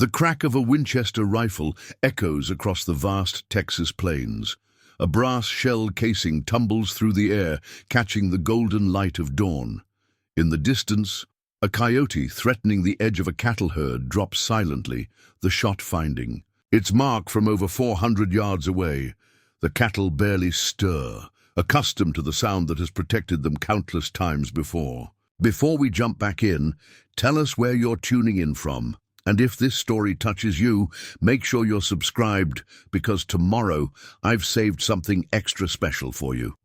The crack of a Winchester rifle echoes across the vast Texas plains. A brass shell casing tumbles through the air, catching the golden light of dawn. In the distance, a coyote threatening the edge of a cattle herd drops silently, the shot finding its mark from over 400 yards away. The cattle barely stir, accustomed to the sound that has protected them countless times before. Before we jump back in, tell us where you're tuning in from. And if this story touches you, make sure you're subscribed, because tomorrow I've saved something extra special for you.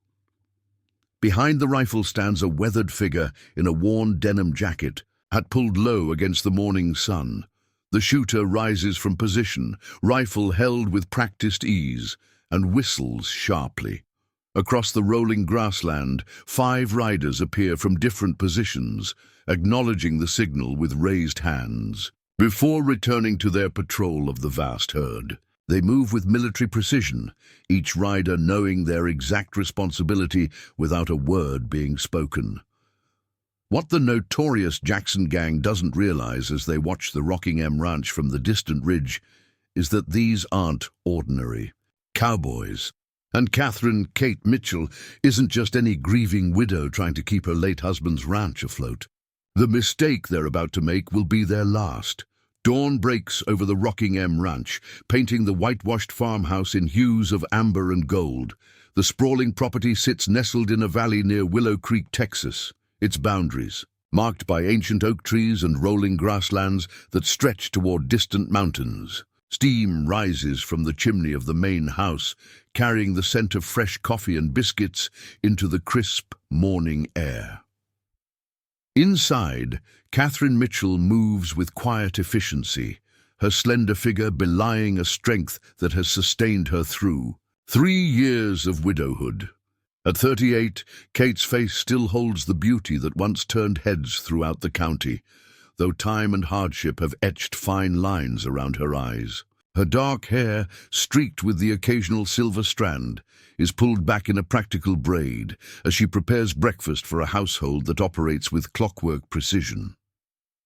Behind the rifle stands a weathered figure in a worn denim jacket, hat pulled low against the morning sun. The shooter rises from position, rifle held with practiced ease, and whistles sharply. Across the rolling grassland, 5 riders appear from different positions, acknowledging the signal with raised hands. Before returning to their patrol of the vast herd, they move with military precision, each rider knowing their exact responsibility without a word being spoken. What the notorious Jackson gang doesn't realize as they watch the Rockingham Ranch from the distant ridge is that these aren't ordinary cowboys. And Catherine Kate Mitchell isn't just any grieving widow trying to keep her late husband's ranch afloat. The mistake they're about to make will be their last. Dawn breaks over the Rockingham Ranch, painting the whitewashed farmhouse in hues of amber and gold. The sprawling property sits nestled in a valley near Willow Creek, Texas. Its boundaries, marked by ancient oak trees and rolling grasslands that stretch toward distant mountains. Steam rises from the chimney of the main house, carrying the scent of fresh coffee and biscuits into the crisp morning air. Inside, Catherine Mitchell moves with quiet efficiency, her slender figure belying a strength that has sustained her through 3 years of widowhood. At 38, Kate's face still holds the beauty that once turned heads throughout the county, though time and hardship have etched fine lines around her eyes. Her dark hair, streaked with the occasional silver strand, is pulled back in a practical braid as she prepares breakfast for a household that operates with clockwork precision.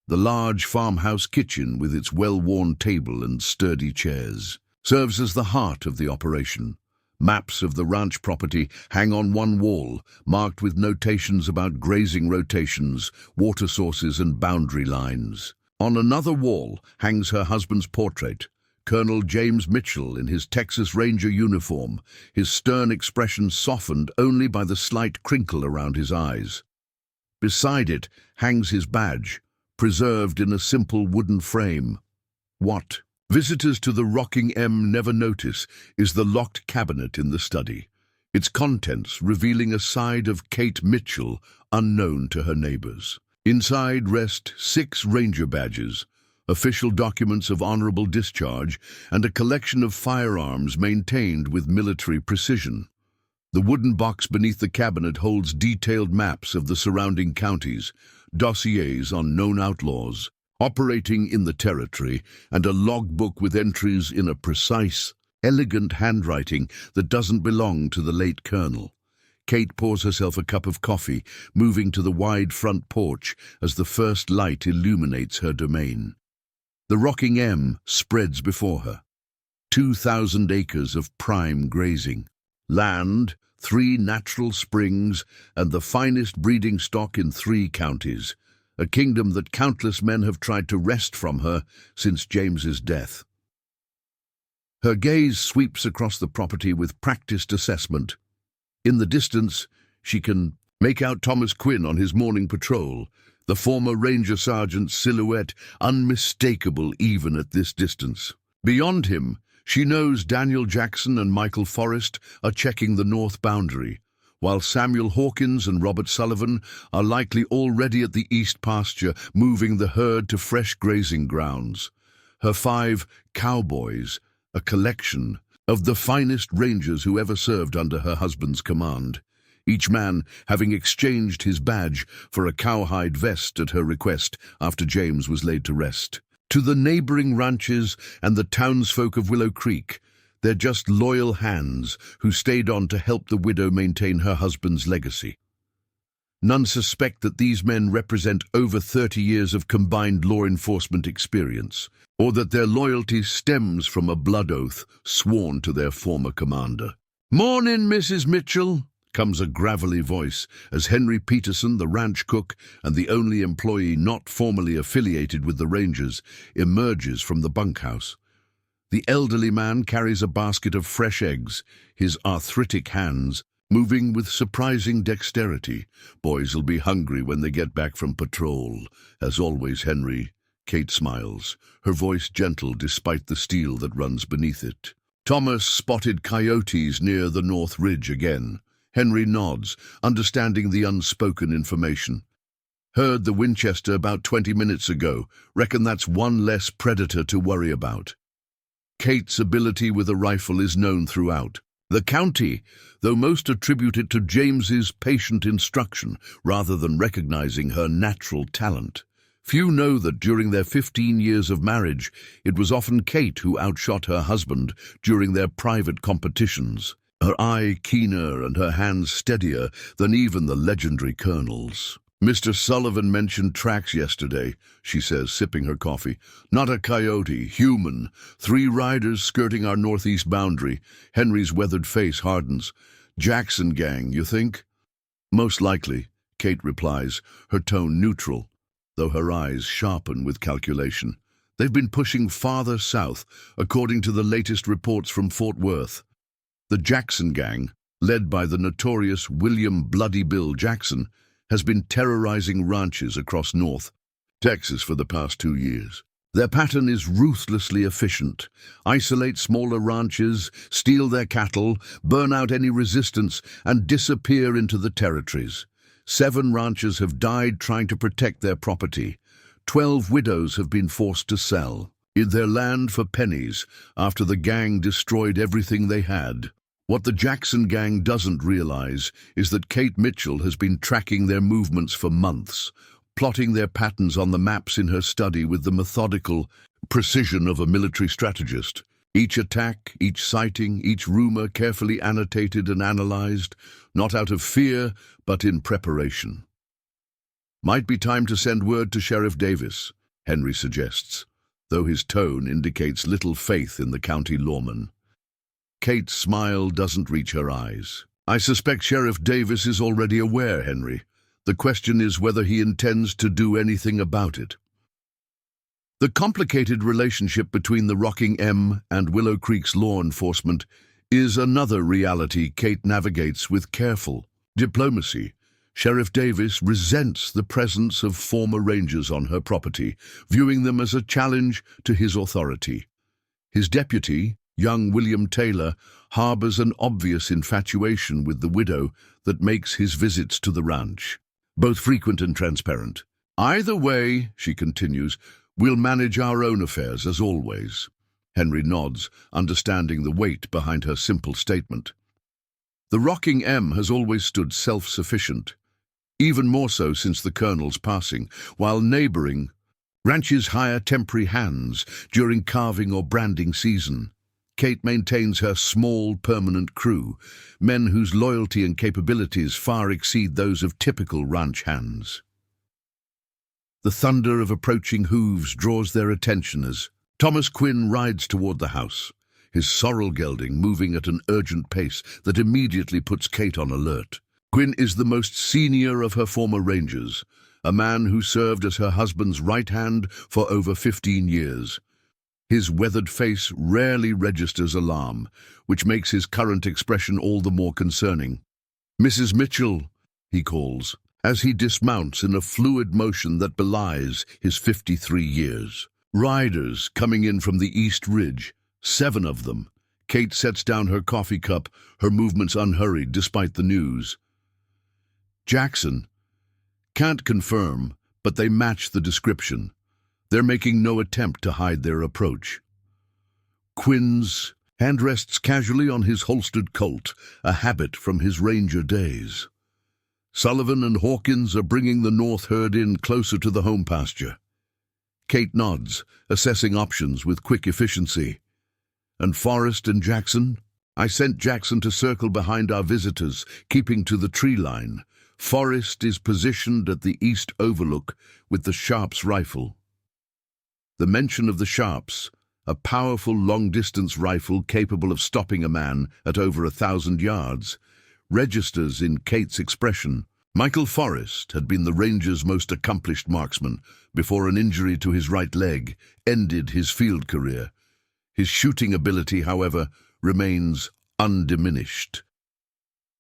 The large farmhouse kitchen, with its well-worn table and sturdy chairs, serves as the heart of the operation. Maps of the ranch property hang on one wall, marked with notations about grazing rotations, water sources, and boundary lines. On another wall hangs her husband's portrait, Colonel James Mitchell in his Texas Ranger uniform, his stern expression softened only by the slight crinkle around his eyes. Beside it hangs his badge, preserved in a simple wooden frame. What visitors to the Rockingham never notice is the locked cabinet in the study, its contents revealing a side of Kate Mitchell unknown to her neighbors. Inside rest 6 ranger badges, official documents of honorable discharge, and a collection of firearms maintained with military precision. The wooden box beneath the cabinet holds detailed maps of the surrounding counties, dossiers on known outlaws operating in the territory, and a logbook with entries in a precise, elegant handwriting that doesn't belong to the late colonel. Kate pours herself a cup of coffee, moving to the wide front porch as the first light illuminates her domain. The Rockingham spreads before her. 2,000 acres of prime grazing. Land, 3 natural springs, and the finest breeding stock in 3 counties. A kingdom that countless men have tried to wrest from her since James's death. Her gaze sweeps across the property with practiced assessment. In the distance, she can make out Thomas Quinn on his morning patrol, the former ranger sergeant's silhouette unmistakable even at this distance. Beyond him, she knows Daniel Jackson and Michael Forrest are checking the north boundary, while Samuel Hawkins and Robert Sullivan are likely already at the east pasture, moving the herd to fresh grazing grounds. Her 5 cowboys, a collection of the finest rangers who ever served under her husband's command, each man having exchanged his badge for a cowhide vest at her request after James was laid to rest. To the neighboring ranches and the townsfolk of Willow Creek, they're just loyal hands who stayed on to help the widow maintain her husband's legacy. None suspect that these men represent over 30 years of combined law enforcement experience, or that their loyalty stems from a blood oath sworn to their former commander. "Mornin', Mrs. Mitchell," comes a gravelly voice as Henry Peterson, the ranch cook and the only employee not formally affiliated with the Rangers, emerges from the bunkhouse. The elderly man carries a basket of fresh eggs, his arthritic hands moving with surprising dexterity. "Boys'll be hungry when they get back from patrol. As always, Henry." Kate smiles, her voice gentle despite the steel that runs beneath it. "Thomas spotted coyotes near the North Ridge again." Henry nods, understanding the unspoken information. "Heard the Winchester about 20 minutes ago. Reckon that's one less predator to worry about." Kate's ability with a rifle is known throughout the county, though most attribute it to James's patient instruction rather than recognizing her natural talent. Few know that during their 15 years of marriage, it was often Kate who outshot her husband during their private competitions, her eye keener and her hands steadier than even the legendary Colonel's. "Mr. Sullivan mentioned tracks yesterday," she says, sipping her coffee. "Not a coyote, human. 3 riders skirting our northeast boundary." Henry's weathered face hardens. "Jackson gang, you think?" "Most likely," Kate replies, her tone neutral, though her eyes sharpen with calculation. "They've been pushing farther south, according to the latest reports from Fort Worth. The Jackson gang, led by the notorious William Bloody Bill Jackson, has been terrorizing ranches across North Texas for the past 2 years. Their pattern is ruthlessly efficient. Isolate smaller ranches, steal their cattle, burn out any resistance, and disappear into the territories. 7 ranchers have died trying to protect their property. 12 widows have been forced to sell their land for pennies after the gang destroyed everything they had. What the Jackson gang doesn't realize is that Kate Mitchell has been tracking their movements for months, plotting their patterns on the maps in her study with the methodical precision of a military strategist. Each attack, each sighting, each rumor carefully annotated and analyzed, not out of fear, but in preparation. "Might be time to send word to Sheriff Davis," Henry suggests, though his tone indicates little faith in the county lawman. Kate's smile doesn't reach her eyes. "I suspect Sheriff Davis is already aware, Henry. The question is whether he intends to do anything about it." The complicated relationship between the Rocking M and Willow Creek's law enforcement is another reality Kate navigates with careful diplomacy. Sheriff Davis resents the presence of former rangers on her property, viewing them as a challenge to his authority. His deputy, young William Taylor, harbors an obvious infatuation with the widow that makes his visits to the ranch both frequent and transparent. "Either way," she continues, "we'll manage our own affairs as always." Henry nods, understanding the weight behind her simple statement. The Rocking M has always stood self-sufficient, even more so since the Colonel's passing, while neighboring ranches hire temporary hands during carving or branding season. Kate maintains her small, permanent crew, men whose loyalty and capabilities far exceed those of typical ranch hands. The thunder of approaching hooves draws their attention as Thomas Quinn rides toward the house, his sorrel gelding moving at an urgent pace that immediately puts Kate on alert. Quinn is the most senior of her former rangers, a man who served as her husband's right hand for over 15 years. His weathered face rarely registers alarm, which makes his current expression all the more concerning. "Mrs. Mitchell," he calls, as he dismounts in a fluid motion that belies his 53 years. Riders coming in from the East Ridge, 7 of them. Kate sets down her coffee cup, her movements unhurried despite the news. "Jackson." "Can't confirm, but they match the description. They're making no attempt to hide their approach." Quinn's hand rests casually on his holstered Colt, a habit from his ranger days. "Sullivan and Hawkins are bringing the north herd in closer to the home pasture." Kate nods, assessing options with quick efficiency. "And Forrest and Jackson?" "I sent Jackson to circle behind our visitors, keeping to the tree line. Forrest is positioned at the east overlook with the Sharps rifle. The mention of the Sharps, a powerful long-distance rifle capable of stopping a man at over 1,000 yards, registers in Kate's expression. Michael Forrest had been the Rangers' most accomplished marksman before an injury to his right leg ended his field career. His shooting ability, however, remains undiminished.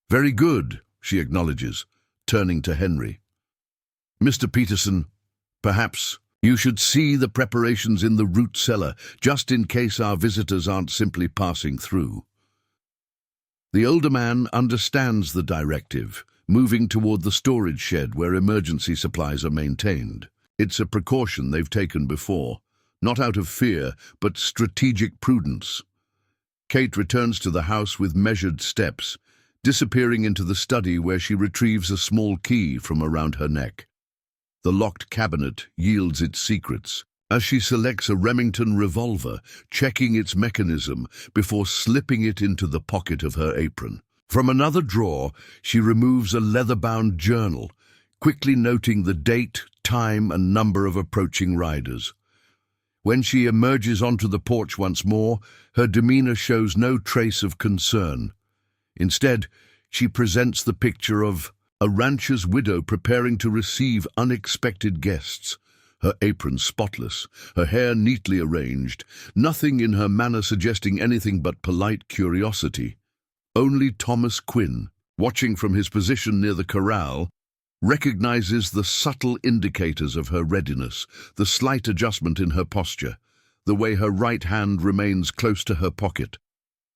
"Very good," she acknowledges, turning to Henry. "Mr. Peterson, perhaps you should see the preparations in the root cellar, just in case our visitors aren't simply passing through." The older man understands the directive, moving toward the storage shed where emergency supplies are maintained. It's a precaution they've taken before, not out of fear, but strategic prudence. Kate returns to the house with measured steps, disappearing into the study where she retrieves a small key from around her neck. The locked cabinet yields its secrets as she selects a Remington revolver, checking its mechanism before slipping it into the pocket of her apron. From another drawer, she removes a leather-bound journal, quickly noting the date, time, and number of approaching riders. When she emerges onto the porch once more, her demeanor shows no trace of concern. Instead, she presents the picture of a rancher's widow preparing to receive unexpected guests, her apron spotless, her hair neatly arranged, nothing in her manner suggesting anything but polite curiosity. Only Thomas Quinn, watching from his position near the corral, recognizes the subtle indicators of her readiness, the slight adjustment in her posture, the way her right hand remains close to her pocket,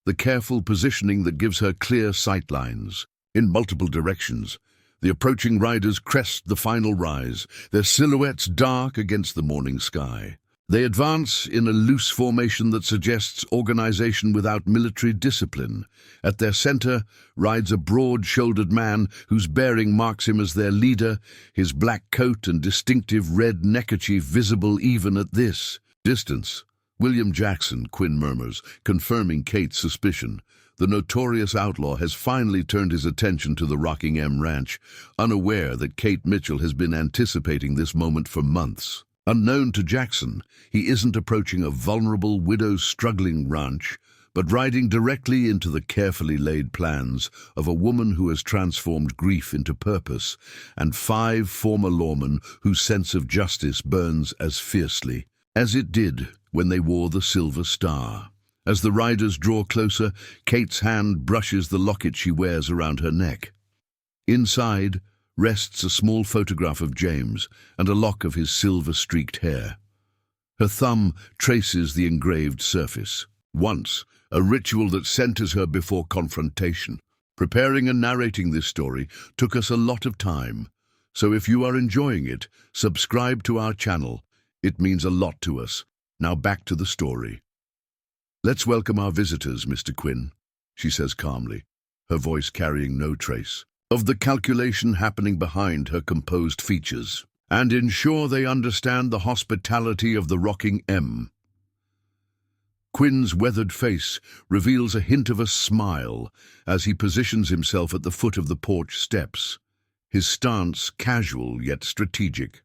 the careful positioning that gives her clear sight lines. In multiple directions, the approaching riders crest the final rise, their silhouettes dark against the morning sky. They advance in a loose formation that suggests organization without military discipline. At their center rides a broad-shouldered man whose bearing marks him as their leader, his black coat and distinctive red neckerchief visible even at this distance. "William Jackson," Quinn murmurs, confirming Kate's suspicion. The notorious outlaw has finally turned his attention to the Rockingham Ranch, unaware that Kate Mitchell has been anticipating this moment for months. Unknown to Jackson, he isn't approaching a vulnerable widow's struggling ranch, but riding directly into the carefully laid plans of a woman who has transformed grief into purpose, and 5 former lawmen whose sense of justice burns as fiercely as it did when they wore the silver star. As the riders draw closer, Kate's hand brushes the locket she wears around her neck. Inside rests a small photograph of James and a lock of his silver-streaked hair. Her thumb traces the engraved surface. Once, a ritual that centers her before confrontation. Preparing and narrating this story took us a lot of time, so if you are enjoying it, subscribe to our channel. It means a lot to us. Now back to the story. "Let's welcome our visitors, Mr. Quinn," she says calmly, her voice carrying no trace of the calculation happening behind her composed features, "and ensure they understand the hospitality of the Rocking M." Quinn's weathered face reveals a hint of a smile as he positions himself at the foot of the porch steps, his stance casual yet strategic.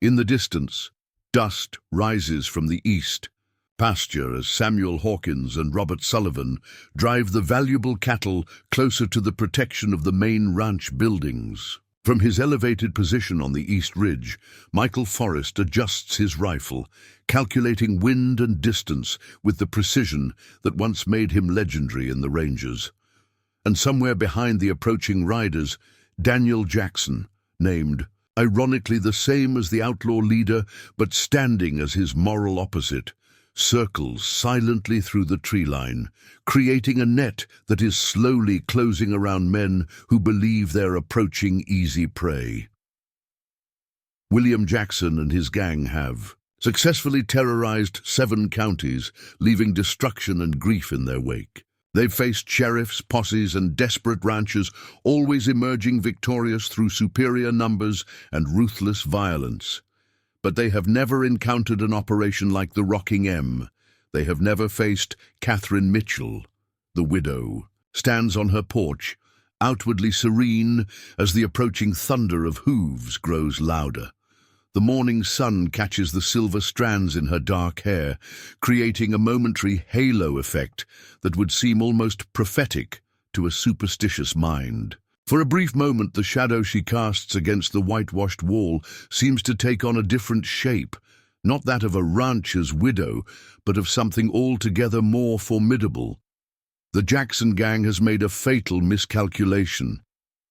In the distance, dust rises from the east, pasture as Samuel Hawkins and Robert Sullivan drive the valuable cattle closer to the protection of the main ranch buildings. From his elevated position on the east ridge, Michael Forrest adjusts his rifle, calculating wind and distance with the precision that once made him legendary in the ranges. And somewhere behind the approaching riders, Daniel Jackson, named, ironically the same as the outlaw leader, but standing as his moral opposite, circles silently through the tree line, creating a net that is slowly closing around men who believe they're approaching easy prey. William Jackson and his gang have successfully terrorized 7 counties, leaving destruction and grief in their wake. They've faced sheriffs, posses, and desperate ranchers, always emerging victorious through superior numbers and ruthless violence. But they have never encountered an operation like the Rocking M. They have never faced Catherine Mitchell. The widow stands on her porch, outwardly serene as the approaching thunder of hooves grows louder. The morning sun catches the silver strands in her dark hair, creating a momentary halo effect that would seem almost prophetic to a superstitious mind. For a brief moment, the shadow she casts against the whitewashed wall seems to take on a different shape, not that of a rancher's widow, but of something altogether more formidable. The Jackson gang has made a fatal miscalculation.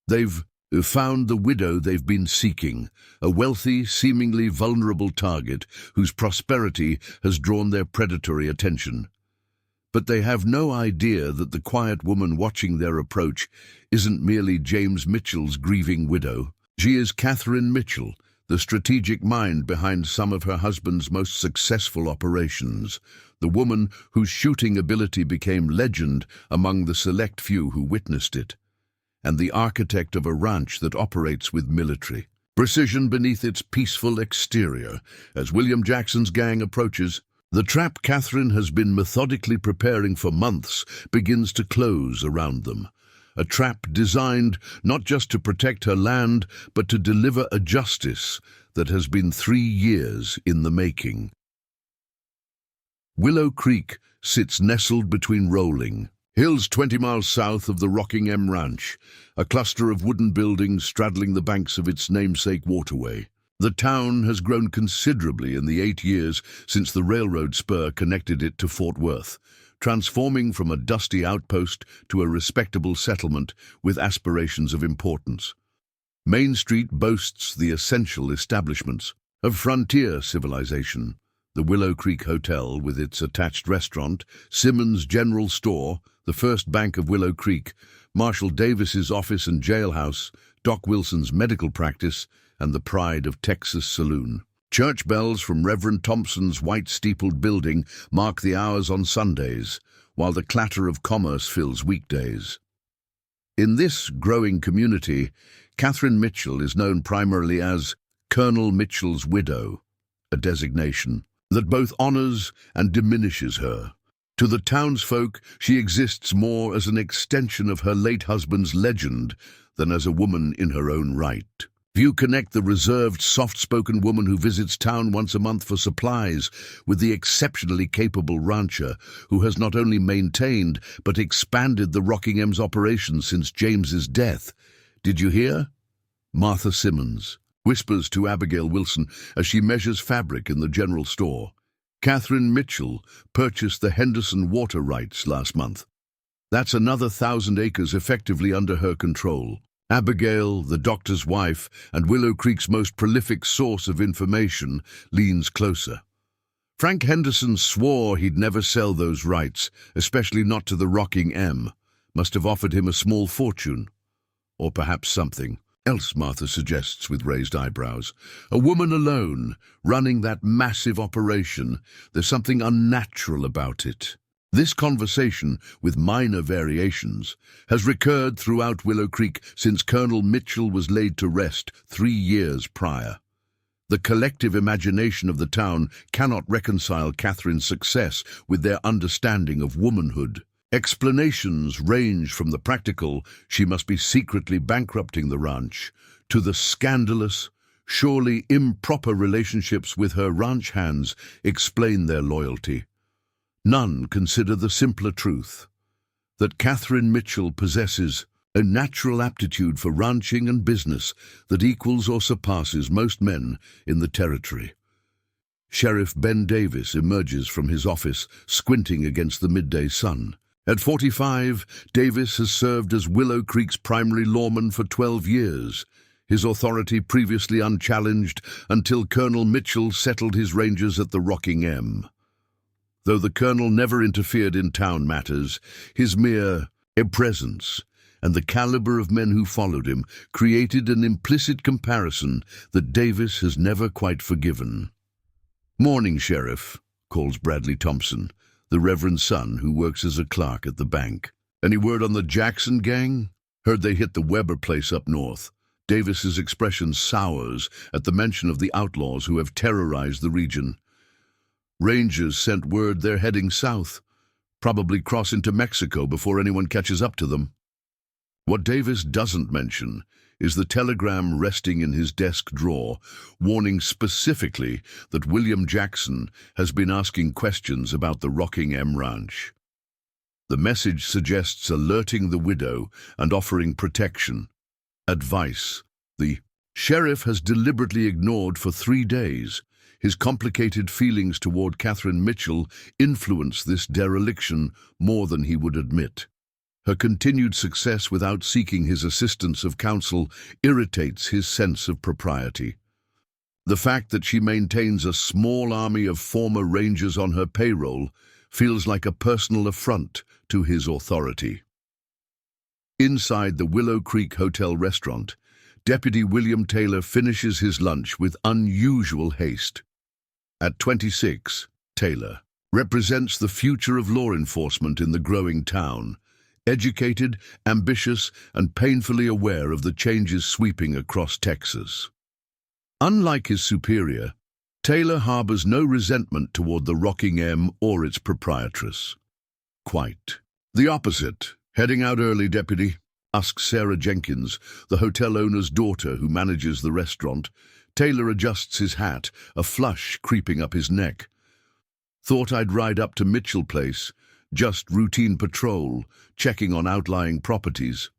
They've found the widow they've been seeking, a wealthy, seemingly vulnerable target whose prosperity has drawn their predatory attention. But they have no idea that the quiet woman watching their approach isn't merely James Mitchell's grieving widow. She is Catherine Mitchell, the strategic mind behind some of her husband's most successful operations, the woman whose shooting ability became legend among the select few who witnessed it, and the architect of a ranch that operates with military precision beneath its peaceful exterior. As William Jackson's gang approaches, the trap Catherine has been methodically preparing for months begins to close around them. A trap designed not just to protect her land, but to deliver a justice that has been 3 years in the making. Willow Creek sits nestled between rolling hills 20 miles south of the Rockingham Ranch, a cluster of wooden buildings straddling the banks of its namesake waterway. The town has grown considerably in the 8 years since the railroad spur connected it to Fort Worth, transforming from a dusty outpost to a respectable settlement with aspirations of importance. Main Street boasts the essential establishments of frontier civilization: the Willow Creek Hotel with its attached restaurant, Simmons General Store, the First Bank of Willow Creek, Marshall Davis's office and jailhouse, Doc Wilson's medical practice, and the Pride of Texas Saloon. Church bells from Reverend Thompson's white-steepled building mark the hours on Sundays, while the clatter of commerce fills weekdays. In this growing community, Catherine Mitchell is known primarily as Colonel Mitchell's widow, a designation that both honors and diminishes her. To the townsfolk, she exists more as an extension of her late husband's legend than as a woman in her own right. If you connect the reserved, soft-spoken woman who visits town once a month for supplies with the exceptionally capable rancher who has not only maintained but expanded the Rockingham's operations since James's death. Did you hear? Martha Simmons whispers to Abigail Wilson as she measures fabric in the general store. Catherine Mitchell purchased the Henderson water rights last month. That's another 1,000 acres effectively under her control. Abigail, the doctor's wife and Willow Creek's most prolific source of information, leans closer. Frank Henderson swore he'd never sell those rights, especially not to the Rocking M. Must have offered him a small fortune. Or perhaps something else, Martha suggests with raised eyebrows. A woman alone, running that massive operation. There's something unnatural about it. This conversation, with minor variations, has recurred throughout Willow Creek since Colonel Mitchell was laid to rest 3 years prior. The collective imagination of the town cannot reconcile Catherine's success with their understanding of womanhood. Explanations range from the practical, she must be secretly bankrupting the ranch, to the scandalous, surely improper relationships with her ranch hands explain their loyalty. None consider the simpler truth, that Catherine Mitchell possesses a natural aptitude for ranching and business that equals or surpasses most men in the territory. Sheriff Ben Davis emerges from his office, squinting against the midday sun. At 45, Davis has served as Willow Creek's primary lawman for 12 years, his authority previously unchallenged until Colonel Mitchell settled his rangers at the Rocking M. Though the colonel never interfered in town matters, his mere presence and the caliber of men who followed him created an implicit comparison that Davis has never quite forgiven. "Morning, Sheriff," calls Bradley Thompson, the Reverend's son who works as a clerk at the bank. "Any word on the Jackson gang? Heard they hit the Weber place up north." Davis's expression sours at the mention of the outlaws who have terrorized the region. "Rangers sent word they're heading south, probably cross into Mexico before anyone catches up to them." What Davis doesn't mention is the telegram resting in his desk drawer, warning specifically that William Jackson has been asking questions about the Rockingham ranch. The message suggests alerting the widow and offering protection. Advice: the sheriff has deliberately ignored for 3 days. His complicated feelings toward Catherine Mitchell influence this dereliction more than he would admit. Her continued success without seeking his assistance of counsel irritates his sense of propriety. The fact that she maintains a small army of former rangers on her payroll feels like a personal affront to his authority. Inside the Willow Creek Hotel restaurant, Deputy William Taylor finishes his lunch with unusual haste. At 26, Taylor represents the future of law enforcement in the growing town, educated, ambitious, and painfully aware of the changes sweeping across Texas. Unlike his superior, Taylor harbors no resentment toward the Rockingham or its proprietress. Quite the opposite. Heading out early, Deputy? Asks Sarah Jenkins, the hotel owner's daughter who manages the restaurant. Taylor adjusts his hat, a flush creeping up his neck. Thought I'd ride up to Mitchell Place. Just routine patrol, checking on outlying properties.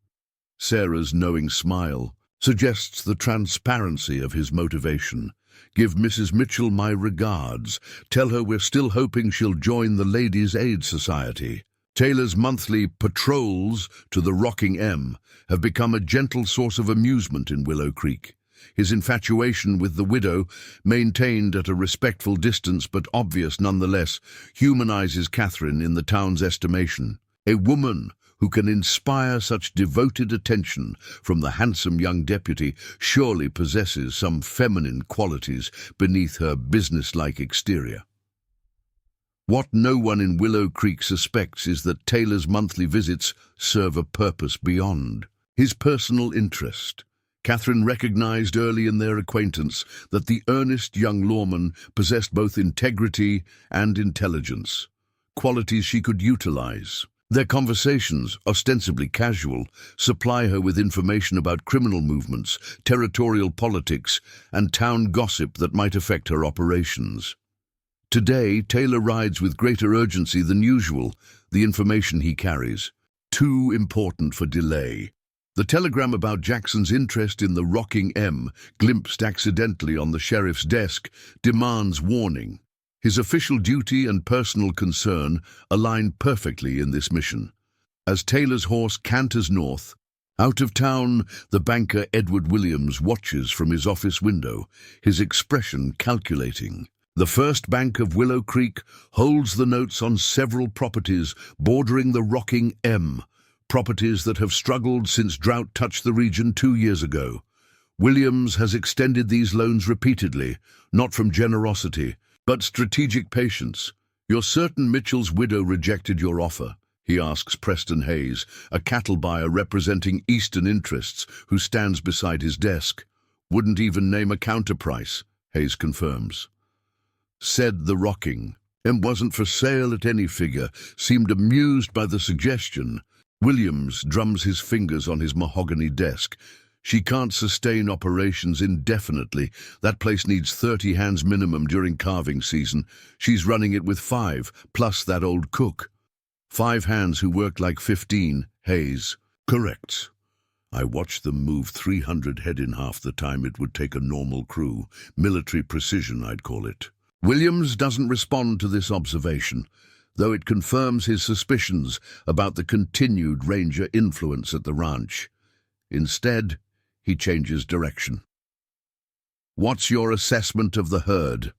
Sarah's knowing smile suggests the transparency of his motivation. Give Mrs. Mitchell my regards. Tell her we're still hoping she'll join the Ladies' Aid Society. Taylor's monthly patrols to the Rockingham have become a gentle source of amusement in Willow Creek. His infatuation with the widow, maintained at a respectful distance but obvious nonetheless, humanizes Catherine in the town's estimation. A woman who can inspire such devoted attention from the handsome young deputy surely possesses some feminine qualities beneath her businesslike exterior. What no one in Willow Creek suspects is that Taylor's monthly visits serve a purpose beyond his personal interest. Catherine recognized early in their acquaintance that the earnest young lawman possessed both integrity and intelligence, qualities she could utilize. Their conversations, ostensibly casual, supply her with information about criminal movements, territorial politics, and town gossip that might affect her operations. Today, Taylor rides with greater urgency than usual, the information he carries, too important for delay. The telegram about Jackson's interest in the Rockingham, glimpsed accidentally on the sheriff's desk, demands warning. His official duty and personal concern align perfectly in this mission. As Taylor's horse canters north, out of town, the banker Edward Williams watches from his office window, his expression calculating. The First Bank of Willow Creek holds the notes on several properties bordering the Rockingham, properties that have struggled since drought touched the region 2 years ago. Williams has extended these loans repeatedly, not from generosity, but strategic patience. You're certain Mitchell's widow rejected your offer? He asks Preston Hayes, a cattle buyer representing Eastern interests, who stands beside his desk. Wouldn't even name a counterprice, Hayes confirms. Said the Rockingham wasn't for sale at any figure, seemed amused by the suggestion. Williams drums his fingers on his mahogany desk. She can't sustain operations indefinitely. That place needs 30 hands minimum during calving season. She's running it with 5, plus that old cook. 5 hands who work like 15, Hayes. Correct. I watched them move 300 head in half the time it would take a normal crew. Military precision, I'd call it. Williams doesn't respond to this observation, though it confirms his suspicions about the continued Ranger influence at the ranch. Instead, he changes direction. What's your assessment of the herd?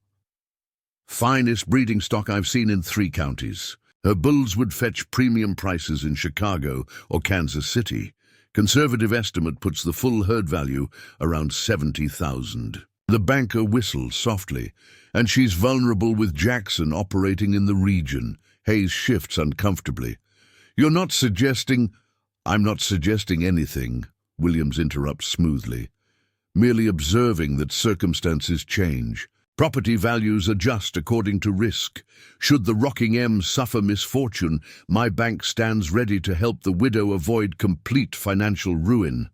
Finest breeding stock I've seen in 3 counties. Her bulls would fetch premium prices in Chicago or Kansas City. Conservative estimate puts the full herd value around 70,000. The banker whistles softly, and she's vulnerable with Jackson operating in the region. Hayes shifts uncomfortably. You're not suggesting... I'm not suggesting anything, Williams interrupts smoothly. Merely observing that circumstances change. Property values adjust according to risk. Should the Rocking M suffer misfortune, my bank stands ready to help the widow avoid complete financial ruin.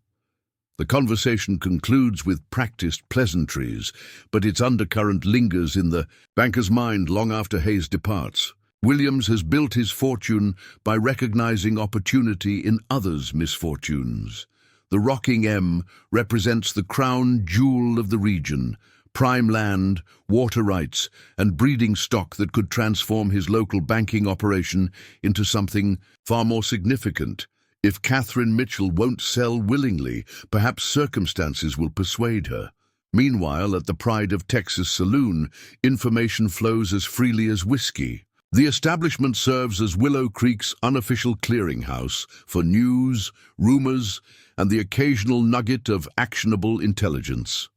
The conversation concludes with practiced pleasantries, but its undercurrent lingers in the banker's mind long after Hayes departs. Williams has built his fortune by recognizing opportunity in others' misfortunes. The Rocking M represents the crown jewel of the region, prime land, water rights, and breeding stock that could transform his local banking operation into something far more significant. If Catherine Mitchell won't sell willingly, perhaps circumstances will persuade her. Meanwhile, at the Pride of Texas saloon, information flows as freely as whiskey. The establishment serves as Willow Creek's unofficial clearinghouse for news, rumors, and the occasional nugget of actionable intelligence.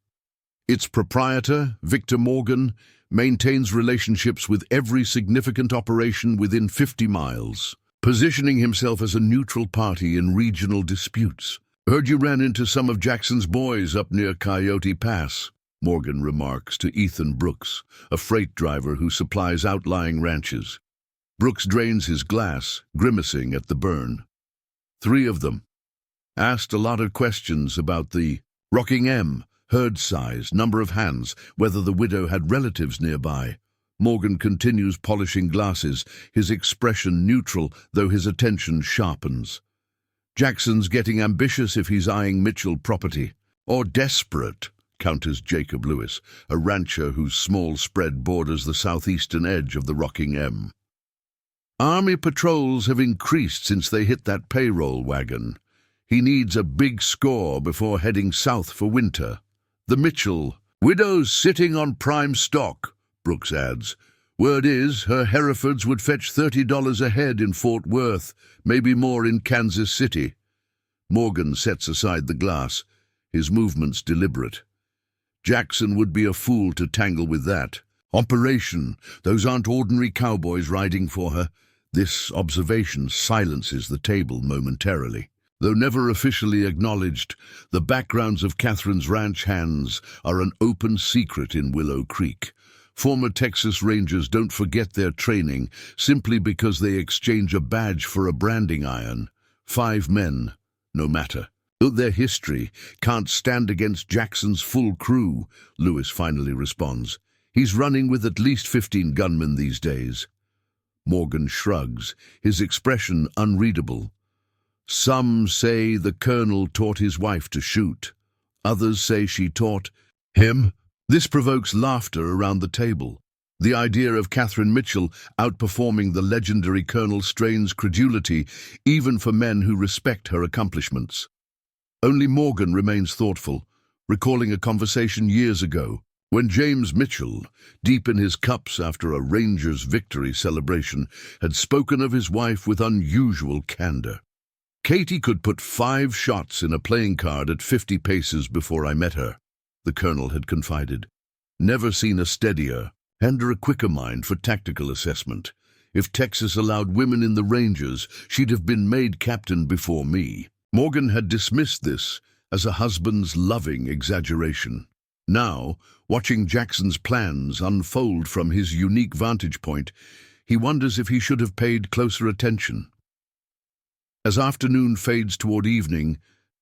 Its proprietor, Victor Morgan, maintains relationships with every significant operation within 50 miles, positioning himself as a neutral party in regional disputes. "Heard you ran into some of Jackson's boys up near Coyote Pass," Morgan remarks to Ethan Brooks, a freight driver who supplies outlying ranches. Brooks drains his glass, grimacing at the burn. "3 of them. Asked a lot of questions about the Rocking M, herd size, number of hands, whether the widow had relatives nearby." Morgan continues polishing glasses, his expression neutral, though his attention sharpens. "Jackson's getting ambitious if he's eyeing Mitchell property. Or desperate," counters Jacob Lewis, a rancher whose small spread borders the southeastern edge of the Rocking M. "Army patrols have increased since they hit that payroll wagon. He needs a big score before heading south for winter. The Mitchell widow's sitting on prime stock," Brooks adds. "Word is her Herefords would fetch $30 a head in Fort Worth, maybe more in Kansas City." Morgan sets aside the glass, his movements deliberate. "Jackson would be a fool to tangle with that. Operation, those aren't ordinary cowboys riding for her." This observation silences the table momentarily. Though never officially acknowledged, the backgrounds of Catherine's ranch hands are an open secret in Willow Creek. Former Texas Rangers don't forget their training simply because they exchange a badge for a branding iron. 5 men, no matter. Though their history can't stand against Jackson's full crew, Lewis finally responds. "He's running with at least 15 gunmen these days." Morgan shrugs, his expression unreadable. "Some say the colonel taught his wife to shoot. Others say she taught him." This provokes laughter around the table. The idea of Catherine Mitchell outperforming the legendary colonel strains credulity, even for men who respect her accomplishments. Only Morgan remains thoughtful, recalling a conversation years ago, when James Mitchell, deep in his cups after a Rangers' victory celebration, had spoken of his wife with unusual candor. "Katie could put 5 shots in a playing card at 50 paces before I met her," the colonel had confided. "Never seen a steadier, and a quicker mind for tactical assessment. If Texas allowed women in the Rangers, she'd have been made captain before me." Morgan had dismissed this as a husband's loving exaggeration. Now, watching Jackson's plans unfold from his unique vantage point, he wonders if he should have paid closer attention. As afternoon fades toward evening,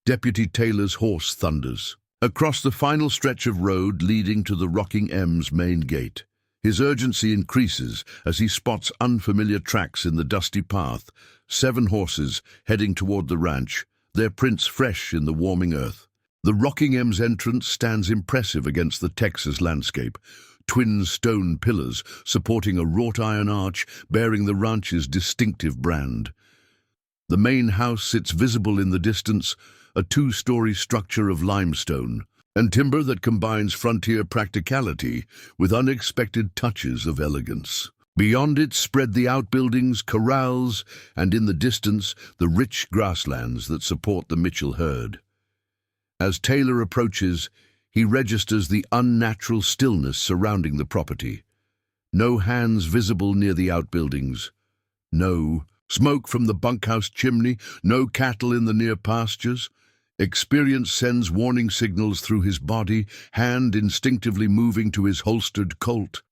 Deputy Taylor's horse thunders across the final stretch of road leading to the Rocking M's main gate. His urgency increases as he spots unfamiliar tracks in the dusty path, 7 horses heading toward the ranch, their prints fresh in the warming earth. The Rocking M's entrance stands impressive against the Texas landscape, twin stone pillars supporting a wrought iron arch bearing the ranch's distinctive brand. The main house sits visible in the distance, a 2-story structure of limestone and timber that combines frontier practicality with unexpected touches of elegance. Beyond it spread the outbuildings, corrals, and in the distance the rich grasslands that support the Mitchell herd. As Taylor approaches, he registers the unnatural stillness surrounding the property. No hands visible near the outbuildings. No smoke from the bunkhouse chimney, no cattle in the near pastures. Experience sends warning signals through his body, hand instinctively moving to his holstered Colt.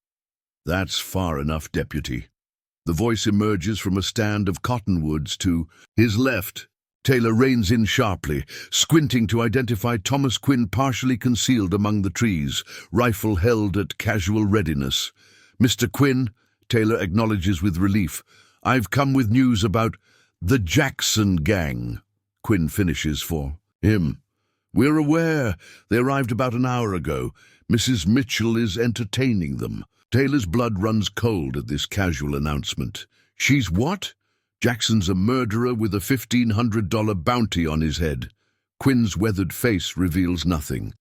That's far enough, Deputy. The voice emerges from a stand of cottonwoods to his left. Taylor reins in sharply, squinting to identify Thomas Quinn partially concealed among the trees, rifle held at casual readiness. "Mr. Quinn," Taylor acknowledges with relief, "I've come with news about the Jackson gang." Quinn finishes for him. "We're aware. They arrived about an hour ago. Mrs. Mitchell is entertaining them." Taylor's blood runs cold at this casual announcement. "She's what?" "Jackson's a murderer with a $1,500 bounty on his head." Quinn's weathered face reveals nothing.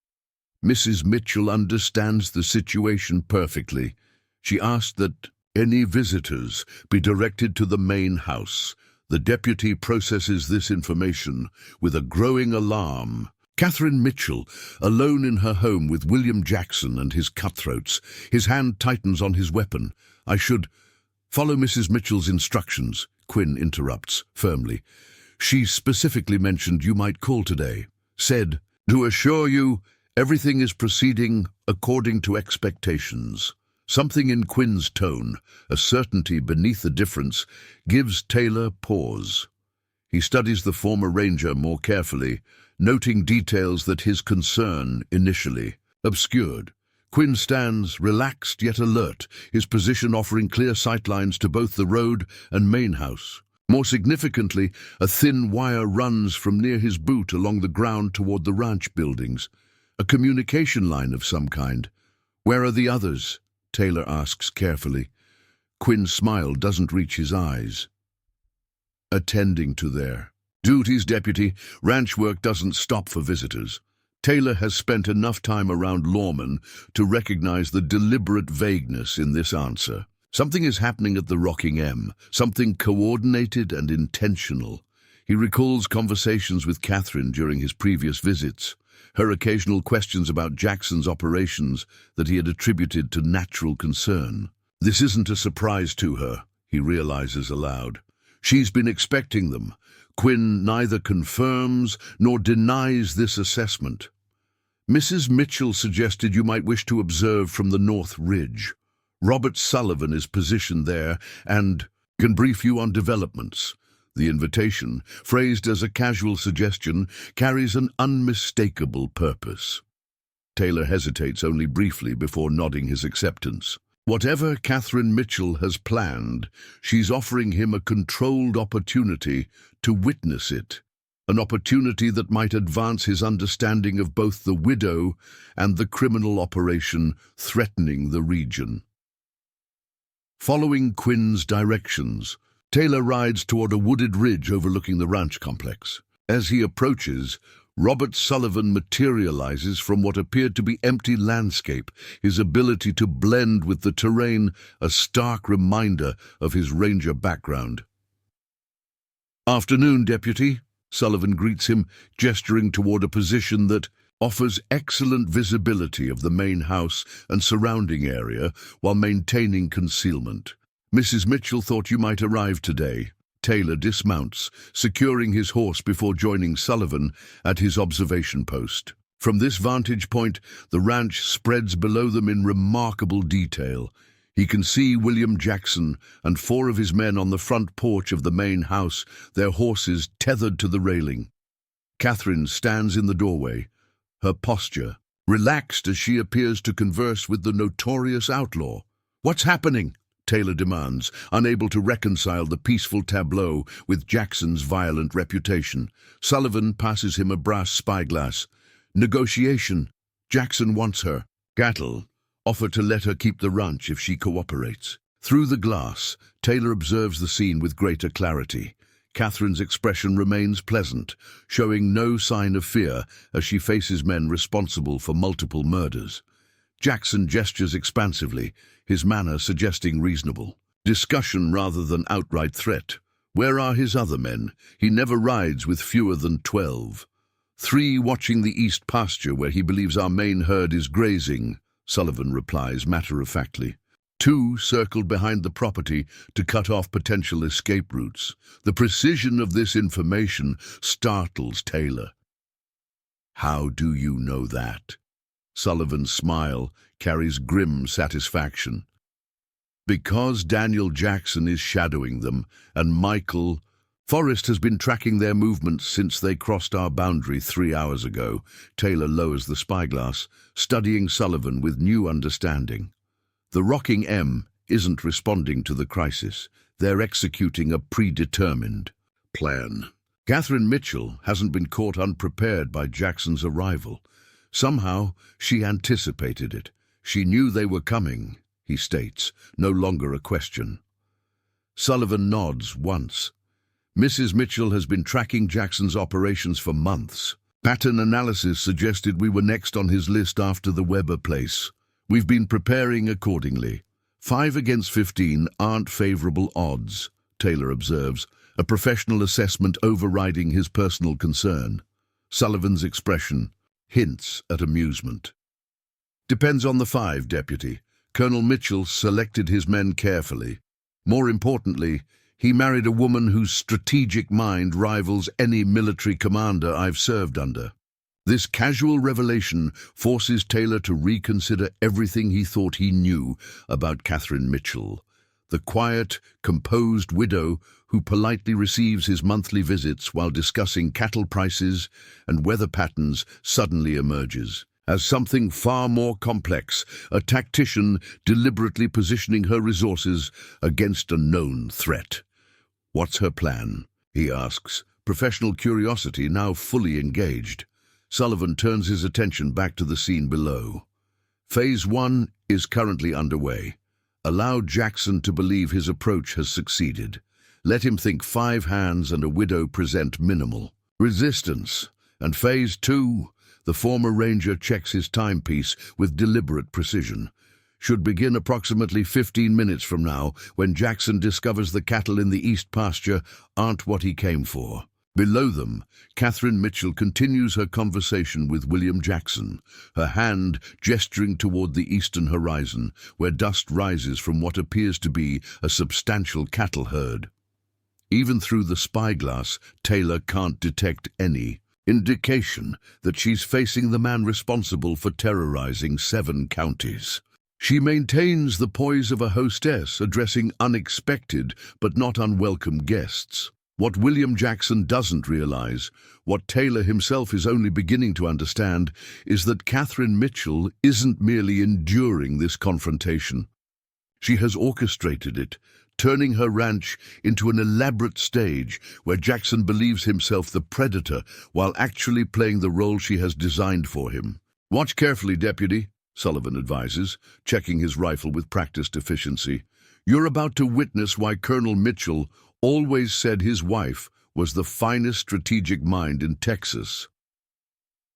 Mrs. Mitchell understands the situation perfectly. She asked that any visitors be directed to the main house. The deputy processes this information with a growing alarm. Catherine Mitchell, alone in her home with William Jackson and his cutthroats, his hand tightens on his weapon. "I should follow Mrs. Mitchell's instructions," Quinn interrupts firmly. "She specifically mentioned you might call today. Said, to assure you, everything is proceeding according to expectations." Something in Quinn's tone, a certainty beneath the difference, gives Taylor pause. He studies the former ranger more carefully, noting details that his concern initially obscured. Quinn stands relaxed yet alert, his position offering clear sightlines to both the road and main house. More significantly, a thin wire runs from near his boot along the ground toward the ranch buildings. A communication line of some kind. "Where are the others?" Taylor asks carefully. Quinn's smile doesn't reach his eyes. "Attending to their duties, Deputy. Ranch work doesn't stop for visitors." Taylor has spent enough time around lawmen to recognize the deliberate vagueness in this answer. Something is happening at the Rocking M, something coordinated and intentional. He recalls conversations with Catherine during his previous visits, her occasional questions about Jackson's operations that he had attributed to natural concern. This isn't a surprise to her, he realizes aloud. She's been expecting them. Quinn neither confirms nor denies this assessment. "Mrs. Mitchell suggested you might wish to observe from the North Ridge. Robert Sullivan is positioned there and can brief you on developments." The invitation, phrased as a casual suggestion, carries an unmistakable purpose. Taylor hesitates only briefly before nodding his acceptance. Whatever Catherine Mitchell has planned, she's offering him a controlled opportunity to witness it, an opportunity that might advance his understanding of both the widow and the criminal operation threatening the region. Following Quinn's directions, Taylor rides toward a wooded ridge overlooking the ranch complex. As he approaches, Robert Sullivan materializes from what appeared to be empty landscape, his ability to blend with the terrain a stark reminder of his ranger background. "Afternoon, Deputy," Sullivan greets him, gesturing toward a position that offers excellent visibility of the main house and surrounding area while maintaining concealment. "Mrs. Mitchell thought you might arrive today." Taylor dismounts, securing his horse before joining Sullivan at his observation post. From this vantage point, the ranch spreads below them in remarkable detail. He can see William Jackson and 4 of his men on the front porch of the main house, their horses tethered to the railing. Catherine stands in the doorway, her posture relaxed as she appears to converse with the notorious outlaw. "What's happening?" Taylor demands, unable to reconcile the peaceful tableau with Jackson's violent reputation. Sullivan passes him a brass spyglass. "Negotiation. Jackson wants her. Cattle. Offer to let her keep the ranch if she cooperates." Through the glass, Taylor observes the scene with greater clarity. Catherine's expression remains pleasant, showing no sign of fear as she faces men responsible for multiple murders. Jackson gestures expansively, his manner suggesting reasonable discussion rather than outright threat. Where are his other men? He never rides with fewer than 12. 3 watching the east pasture where he believes our main herd is grazing, Sullivan replies matter-of-factly. 2 circled behind the property to cut off potential escape routes. The precision of this information startles Taylor. How do you know that? Sullivan's smile carries grim satisfaction. Because Daniel Jackson is shadowing them, and Michael Forrest has been tracking their movements since they crossed our boundary 3 hours ago. Taylor lowers the spyglass, studying Sullivan with new understanding. The Rocking M isn't responding to the crisis. They're executing a predetermined plan. Catherine Mitchell hasn't been caught unprepared by Jackson's arrival. Somehow, she anticipated it. She knew they were coming, he states, no longer a question. Sullivan nods once. Mrs. Mitchell has been tracking Jackson's operations for months. Pattern analysis suggested we were next on his list after the Weber place. We've been preparing accordingly. 5 against 15 aren't favorable odds, Taylor observes, a professional assessment overriding his personal concern. Sullivan's expression hints at amusement. Depends on the 5, Deputy. Colonel Mitchell selected his men carefully. More importantly, he married a woman whose strategic mind rivals any military commander I've served under. This casual revelation forces Taylor to reconsider everything he thought he knew about Catherine Mitchell. The quiet, composed widow who politely receives his monthly visits while discussing cattle prices and weather patterns suddenly emerges as something far more complex, a tactician deliberately positioning her resources against a known threat. What's her plan? He asks, professional curiosity now fully engaged. Sullivan turns his attention back to the scene below. Phase 1 is currently underway. Allow Jackson to believe his approach has succeeded. Let him think 5 hands and a widow present minimal resistance. And Phase 2, the former ranger checks his timepiece with deliberate precision, should begin approximately 15 minutes from now when Jackson discovers the cattle in the east pasture aren't what he came for. Below them, Catherine Mitchell continues her conversation with William Jackson, her hand gesturing toward the eastern horizon, where dust rises from what appears to be a substantial cattle herd. Even through the spyglass, Taylor can't detect any indication that she's facing the man responsible for terrorizing 7 counties. She maintains the poise of a hostess addressing unexpected but not unwelcome guests. What William Jackson doesn't realize, what Taylor himself is only beginning to understand, is that Catherine Mitchell isn't merely enduring this confrontation. She has orchestrated it, turning her ranch into an elaborate stage where Jackson believes himself the predator while actually playing the role she has designed for him. Watch carefully, Deputy, Sullivan advises, checking his rifle with practiced efficiency. You're about to witness why Colonel Mitchell always said his wife was the finest strategic mind in Texas.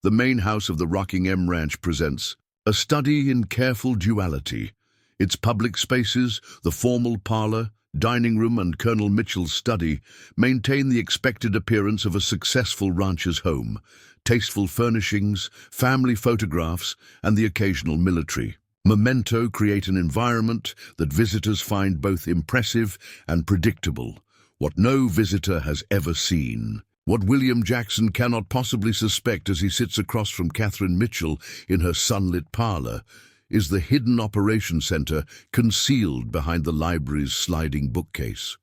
The main house of the Rocking M Ranch presents a study in careful duality. Its public spaces, the formal parlor, dining room, and Colonel Mitchell's study maintain the expected appearance of a successful rancher's home, tasteful furnishings, family photographs, and the occasional military memento create an environment that visitors find both impressive and predictable, what no visitor has ever seen. What William Jackson cannot possibly suspect as he sits across from Catherine Mitchell in her sunlit parlor is the hidden operations center concealed behind the library's sliding bookcase.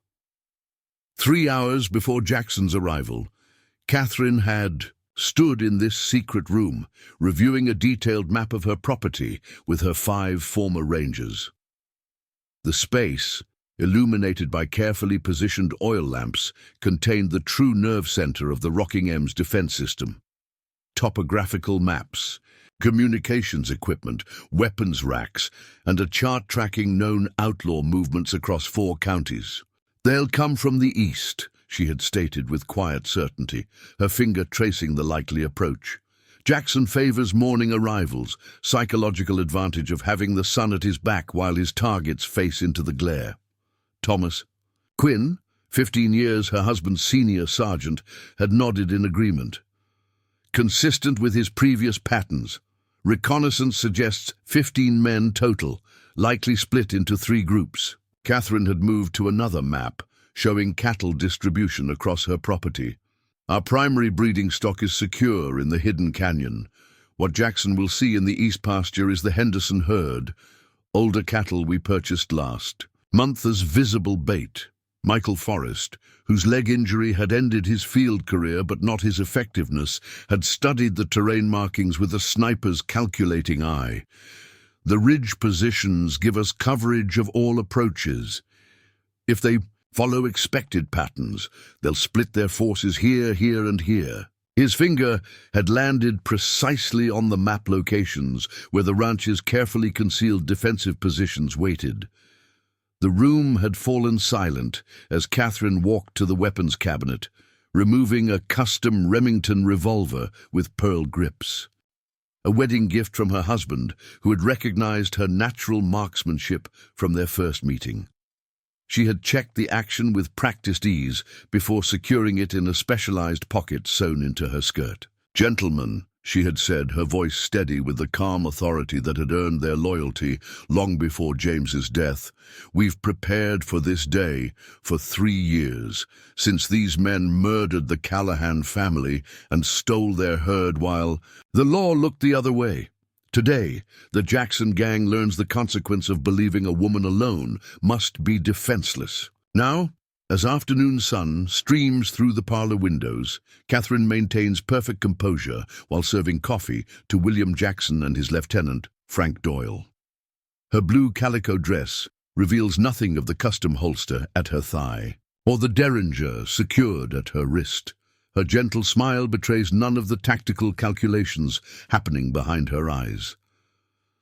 3 hours before Jackson's arrival, Catherine had stood in this secret room, reviewing a detailed map of her property with her 5 former rangers. The space, illuminated by carefully positioned oil lamps, contained the true nerve center of the Rocking M's defense system. Topographical maps, communications equipment, weapons racks, and a chart tracking known outlaw movements across 4 counties. They'll come from the east, she had stated with quiet certainty, her finger tracing the likely approach. Jackson favors morning arrivals, psychological advantage of having the sun at his back while his targets face into the glare. Thomas Quinn, 15 years her husband's senior sergeant, had nodded in agreement. Consistent with his previous patterns, reconnaissance suggests 15 men total, likely split into 3 groups. Catherine had moved to another map, showing cattle distribution across her property. Our primary breeding stock is secure in the hidden canyon. What Jackson will see in the east pasture is the Henderson herd, older cattle we purchased last month as visible bait. Michael Forrest, whose leg injury had ended his field career but not his effectiveness, had studied the terrain markings with a sniper's calculating eye. The ridge positions give us coverage of all approaches. If they follow expected patterns, they'll split their forces here, here, and here. His finger had landed precisely on the map locations where the ranch's carefully concealed defensive positions waited. The room had fallen silent as Catherine walked to the weapons cabinet, removing a custom Remington revolver with pearl grips. A wedding gift from her husband, who had recognized her natural marksmanship from their first meeting. She had checked the action with practiced ease before securing it in a specialized pocket sewn into her skirt. "Gentlemen," she had said, her voice steady with the calm authority that had earned their loyalty long before James's death, "we've prepared for this day for 3 years, since these men murdered the Callahan family and stole their herd while the law looked the other way. Today, the Jackson gang learns the consequence of believing a woman alone must be defenseless." Now, as afternoon sun streams through the parlor windows, Catherine maintains perfect composure while serving coffee to William Jackson and his lieutenant, Frank Doyle. Her blue calico dress reveals nothing of the custom holster at her thigh, or the derringer secured at her wrist. Her gentle smile betrays none of the tactical calculations happening behind her eyes.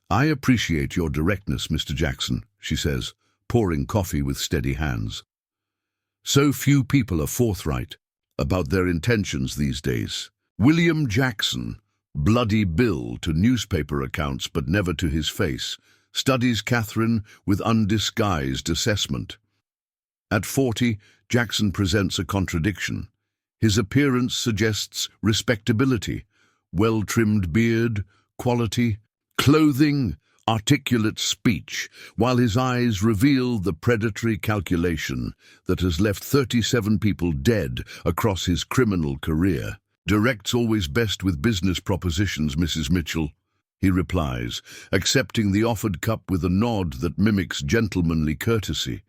"I appreciate your directness, Mr. Jackson," she says, pouring coffee with steady hands. "So few people are forthright about their intentions these days." William Jackson, Bloody Bill to newspaper accounts but never to his face, studies Catherine with undisguised assessment. At 40, Jackson presents a contradiction. His appearance suggests respectability, well-trimmed beard, quality, clothing, articulate speech, while his eyes reveal the predatory calculation that has left 37 people dead across his criminal career. "Direct's always best with business propositions, Mrs. Mitchell," he replies, accepting the offered cup with a nod that mimics gentlemanly courtesy.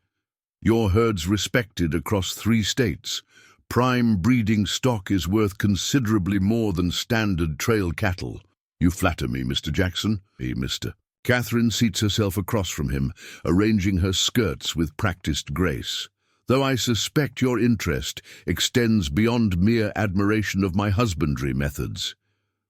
"Your herd's respected across 3 states. Prime breeding stock is worth considerably more than standard trail cattle." "You flatter me, Mr. Jackson." "Hey, mister." Catherine seats herself across from him, arranging her skirts with practiced grace. "Though I suspect your interest extends beyond mere admiration of my husbandry methods."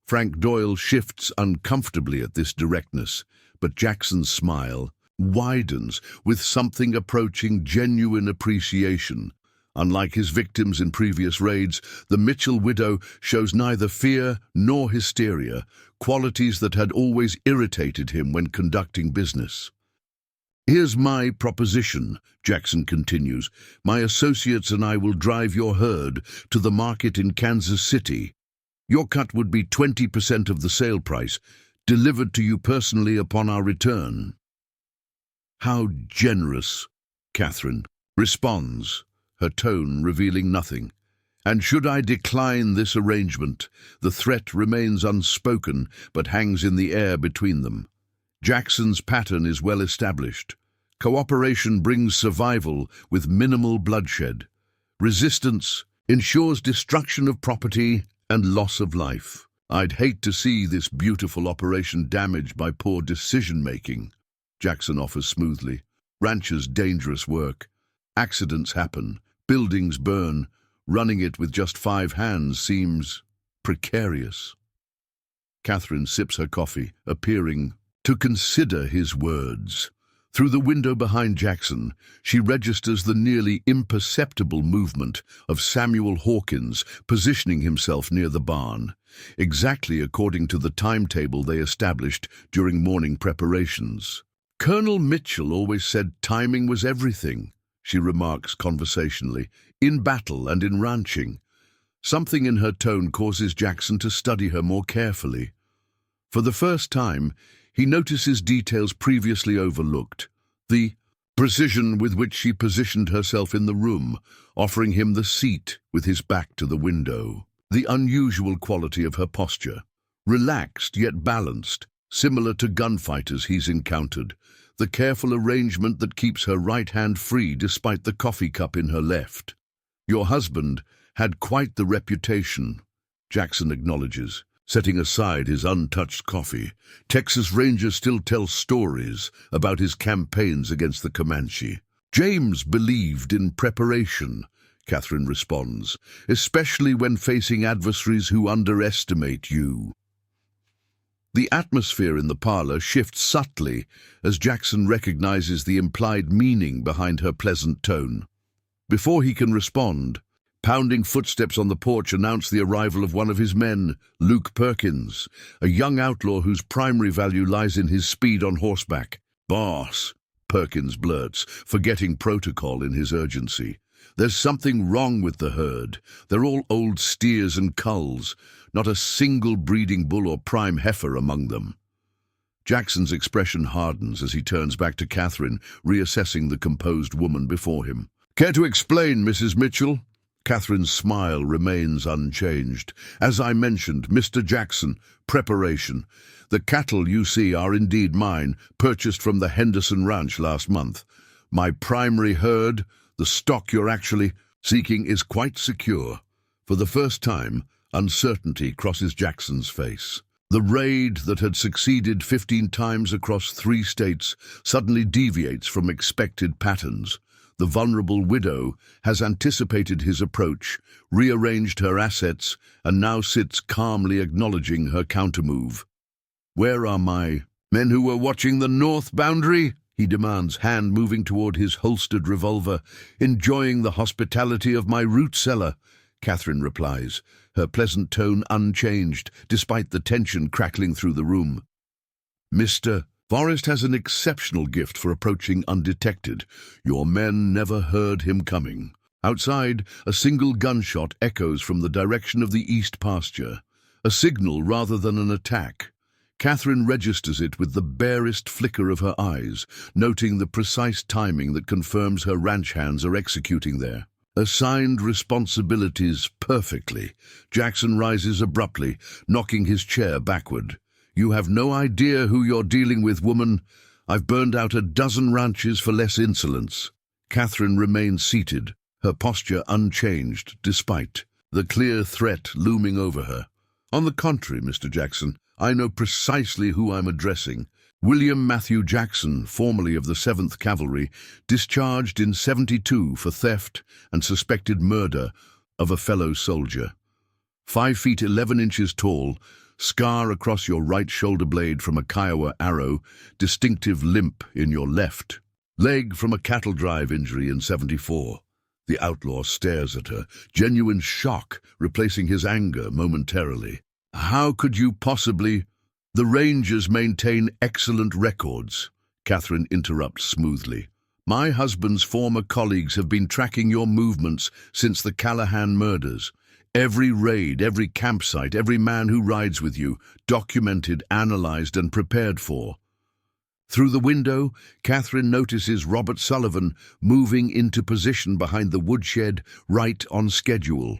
Frank Doyle shifts uncomfortably at this directness, but Jackson's smile widens with something approaching genuine appreciation. Unlike his victims in previous raids, the Mitchell widow shows neither fear nor hysteria, qualities that had always irritated him when conducting business. "Here's my proposition," Jackson continues. "My associates and I will drive your herd to the market in Kansas City. Your cut would be 20% of the sale price, delivered to you personally upon our return." "How generous," Catherine responds, her tone revealing nothing. "And should I decline this arrangement, the threat remains unspoken but hangs in the air between them. Jackson's pattern is well established. Cooperation brings survival with minimal bloodshed. Resistance ensures destruction of property and loss of life. I'd hate to see this beautiful operation damaged by poor decision-making," Jackson offers smoothly. "Ranchers' dangerous work. Accidents happen. Buildings burn. Running it with just 5 hands seems precarious." Catherine sips her coffee, appearing to consider his words. Through the window behind Jackson, she registers the nearly imperceptible movement of Samuel Hawkins positioning himself near the barn, exactly according to the timetable they established during morning preparations. "Colonel Mitchell always said timing was everything," she remarks conversationally, "in battle and in ranching." Something in her tone causes Jackson to study her more carefully. For the first time, he notices details previously overlooked. The precision with which she positioned herself in the room, offering him the seat with his back to the window. The unusual quality of her posture, relaxed yet balanced, similar to gunfighters he's encountered. The careful arrangement that keeps her right hand free despite the coffee cup in her left. Your husband had quite the reputation, Jackson acknowledges, setting aside his untouched coffee. Texas Rangers still tell stories about his campaigns against the Comanche. James believed in preparation, Catherine responds, especially when facing adversaries who underestimate you. The atmosphere in the parlor shifts subtly as Jackson recognizes the implied meaning behind her pleasant tone. Before he can respond, pounding footsteps on the porch announce the arrival of one of his men, Luke Perkins, a young outlaw whose primary value lies in his speed on horseback. "Boss," Perkins blurts, forgetting protocol in his urgency. "There's something wrong with the herd. They're all old steers and culls, not a single breeding bull or prime heifer among them." Jackson's expression hardens as he turns back to Catherine, reassessing the composed woman before him. "Care to explain, Mrs. Mitchell?" Catherine's smile remains unchanged. "As I mentioned, Mr. Jackson, preparation. The cattle you see are indeed mine, purchased from the Henderson Ranch last month. My primary herd, the stock you're actually seeking, is quite secure." For the first time, uncertainty crosses Jackson's face. The raid that had succeeded 15 times across 3 states suddenly deviates from expected patterns. The vulnerable widow has anticipated his approach, rearranged her assets, and now sits calmly acknowledging her countermove. "Where are my men who were watching the north boundary?" he demands, hand moving toward his holstered revolver. "Enjoying the hospitality of my root cellar," Catherine replies, her pleasant tone unchanged, despite the tension crackling through the room. "Mr. Forrest has an exceptional gift for approaching undetected. Your men never heard him coming." Outside, a single gunshot echoes from the direction of the east pasture, a signal rather than an attack. Catherine registers it with the barest flicker of her eyes, noting the precise timing that confirms her ranch hands are executing there. Assigned responsibilities perfectly. Jackson rises abruptly, knocking his chair backward. "You have no idea who you're dealing with, woman. I've burned out a dozen ranches for less insolence." Catherine remains seated, her posture unchanged, despite the clear threat looming over her. "On the contrary, Mr. Jackson, I know precisely who I'm addressing. William Matthew Jackson, formerly of the 7th Cavalry, discharged in 72 for theft and suspected murder of a fellow soldier. 5 feet 11 inches tall, scar across your right shoulder blade from a Kiowa arrow, distinctive limp in your left. Leg from a cattle drive injury in 74. The outlaw stares at her, genuine shock replacing his anger momentarily. "How could you possibly—" "The Rangers maintain excellent records," Catherine interrupts smoothly. "My husband's former colleagues have been tracking your movements since the Callahan murders. Every raid, every campsite, every man who rides with you, documented, analyzed, and prepared for." Through the window, Catherine notices Robert Sullivan moving into position behind the woodshed, right on schedule.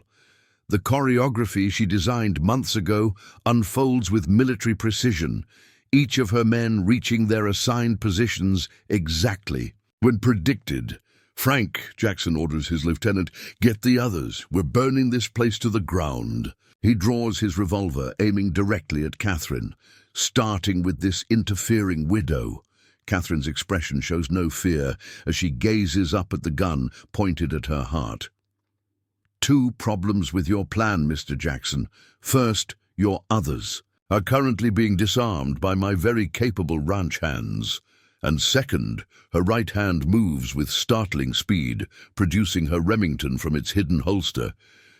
The choreography she designed months ago unfolds with military precision, each of her men reaching their assigned positions exactly when predicted. "Frank," Jackson orders his lieutenant, "get the others. We're burning this place to the ground." He draws his revolver, aiming directly at Catherine, starting with this interfering widow. Catherine's expression shows no fear as she gazes up at the gun pointed at her heart. "2 problems with your plan, Mr. Jackson. First, your others are currently being disarmed by my very capable ranch hands. And second, her right hand moves with startling speed, producing her Remington from its hidden holster.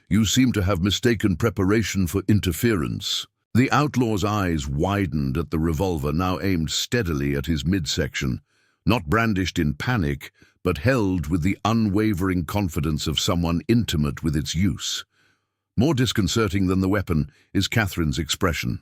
You seem to have mistaken preparation for interference." The outlaw's eyes widened at the revolver now aimed steadily at his midsection, not brandished in panic, but held with the unwavering confidence of someone intimate with its use. More disconcerting than the weapon is Catherine's expression.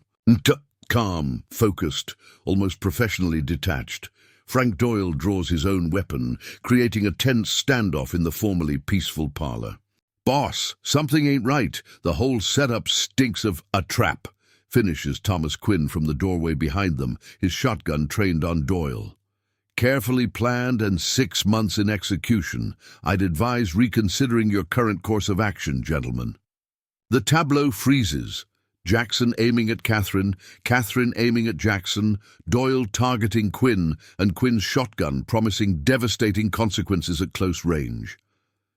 Calm, focused, almost professionally detached. Frank Doyle draws his own weapon, creating a tense standoff in the formerly peaceful parlor. "Boss, something ain't right. The whole setup stinks of a trap," finishes Thomas Quinn from the doorway behind them, his shotgun trained on Doyle. "Carefully planned and 6 months in execution. I'd advise reconsidering your current course of action, gentlemen." The tableau freezes. Jackson aiming at Catherine aiming at Jackson, Doyle targeting Quinn, and Quinn's shotgun promising devastating consequences at close range.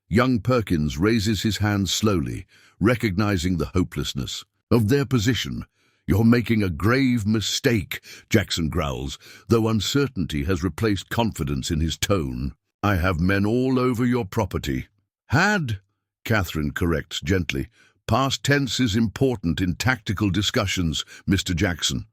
Young Perkins raises his hand slowly, recognizing the hopelessness of their position. "You're making a grave mistake," Jackson growls, though uncertainty has replaced confidence in his tone. "I have men all over your property." "Had," Catherine corrects gently. "Past tense is important in tactical discussions, Mr. Jackson."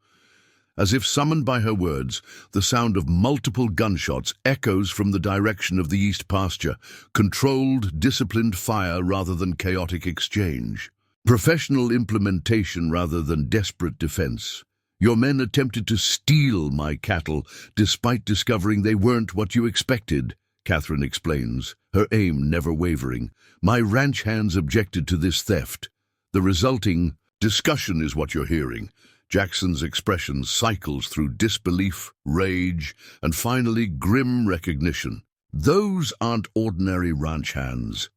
As if summoned by her words, the sound of multiple gunshots echoes from the direction of the east pasture, controlled, disciplined fire rather than chaotic exchange. Professional implementation rather than desperate defense. "Your men attempted to steal my cattle, despite discovering they weren't what you expected," Catherine explains, her aim never wavering. "My ranch hands objected to this theft. The resulting discussion is what you're hearing." Jackson's expression cycles through disbelief, rage, and finally grim recognition. "Those aren't ordinary ranch hands."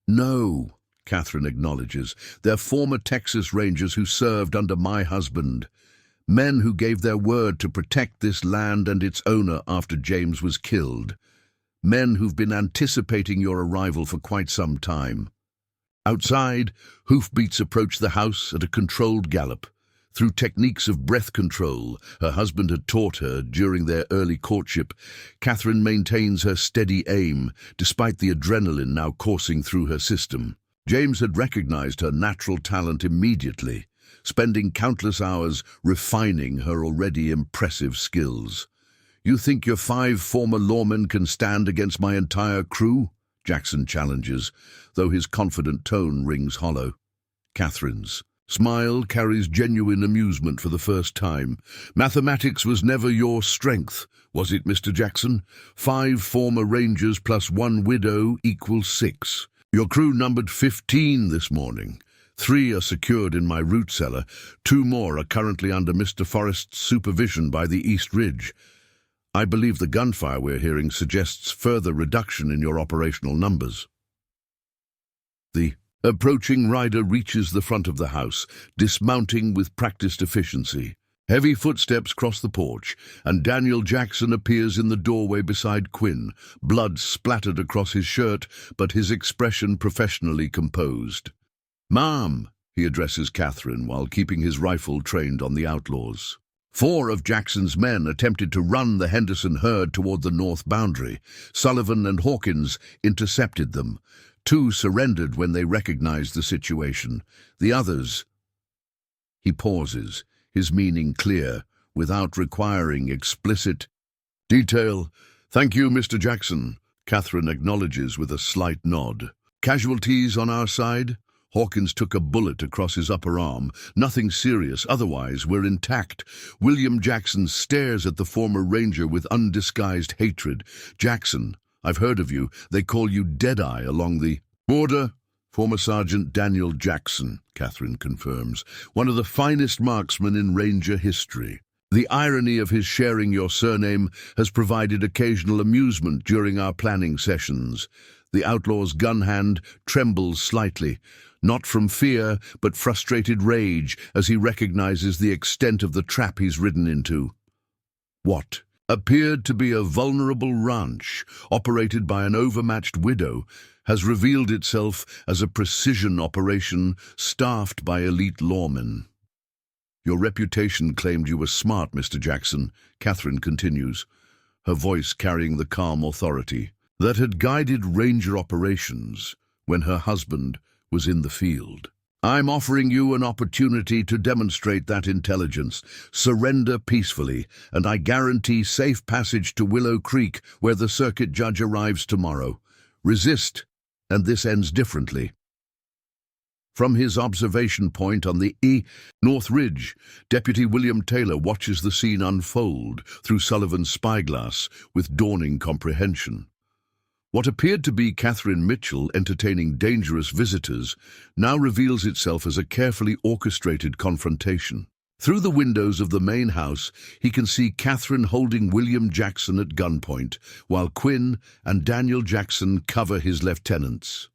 "No," Catherine acknowledges. "They're former Texas Rangers who served under my husband. Men who gave their word to protect this land and its owner after James was killed. Men who've been anticipating your arrival for quite some time." Outside, hoofbeats approach the house at a controlled gallop. Through techniques of breath control her husband had taught her during their early courtship, Catherine maintains her steady aim, despite the adrenaline now coursing through her system. James had recognized her natural talent immediately, spending countless hours refining her already impressive skills. "You think your 5 former lawmen can stand against my entire crew?" Jackson challenges, though his confident tone rings hollow. Catherine's smile carries genuine amusement for the first time. "Mathematics was never your strength, was it, Mr. Jackson? 5 former Rangers plus 1 widow equals 6. Your crew numbered 15 this morning. 3 are secured in my root cellar. 2 more are currently under Mr. Forrest's supervision by the East Ridge. I believe the gunfire we're hearing suggests further reduction in your operational numbers." The approaching rider reaches the front of the house, dismounting with practiced efficiency. Heavy footsteps cross the porch, and Daniel Jackson appears in the doorway beside Quinn, blood splattered across his shirt, but his expression professionally composed. "Ma'am," he addresses Catherine while keeping his rifle trained on the Outlaws. 4 of Jackson's men attempted to run the Henderson herd toward the north boundary. Sullivan and Hawkins intercepted them. 2 surrendered when they recognized the situation. The others... He pauses, his meaning clear, without requiring explicit detail. "Thank you, Mr. Jackson," Catherine acknowledges with a slight nod. "Casualties on our side?" Hawkins took a bullet across his upper arm. "Nothing serious, otherwise we're intact." William Jackson stares at the former ranger with undisguised hatred. "Jackson, I've heard of you. They call you Deadeye along the border." "Former Sergeant Daniel Jackson," Catherine confirms. "One of the finest marksmen in Ranger history. The irony of his sharing your surname has provided occasional amusement during our planning sessions." The outlaw's gun hand trembles slightly, not from fear, but frustrated rage, as he recognizes the extent of the trap he's ridden into. What appeared to be a vulnerable ranch, operated by an overmatched widow, has revealed itself as a precision operation staffed by elite lawmen. "Your reputation claimed you were smart, Mr. Jackson," Catherine continues, her voice carrying the calm authority that had guided Ranger operations when her husband was in the field. "I'm offering you an opportunity to demonstrate that intelligence. Surrender peacefully, and I guarantee safe passage to Willow Creek, where the circuit judge arrives tomorrow. Resist, and this ends differently." From his observation point on the North Ridge, Deputy William Taylor watches the scene unfold through Sullivan's spyglass with dawning comprehension. What appeared to be Catherine Mitchell entertaining dangerous visitors now reveals itself as a carefully orchestrated confrontation. Through the windows of the main house, he can see Catherine holding William Jackson at gunpoint, while Quinn and Daniel Jackson cover his lieutenants.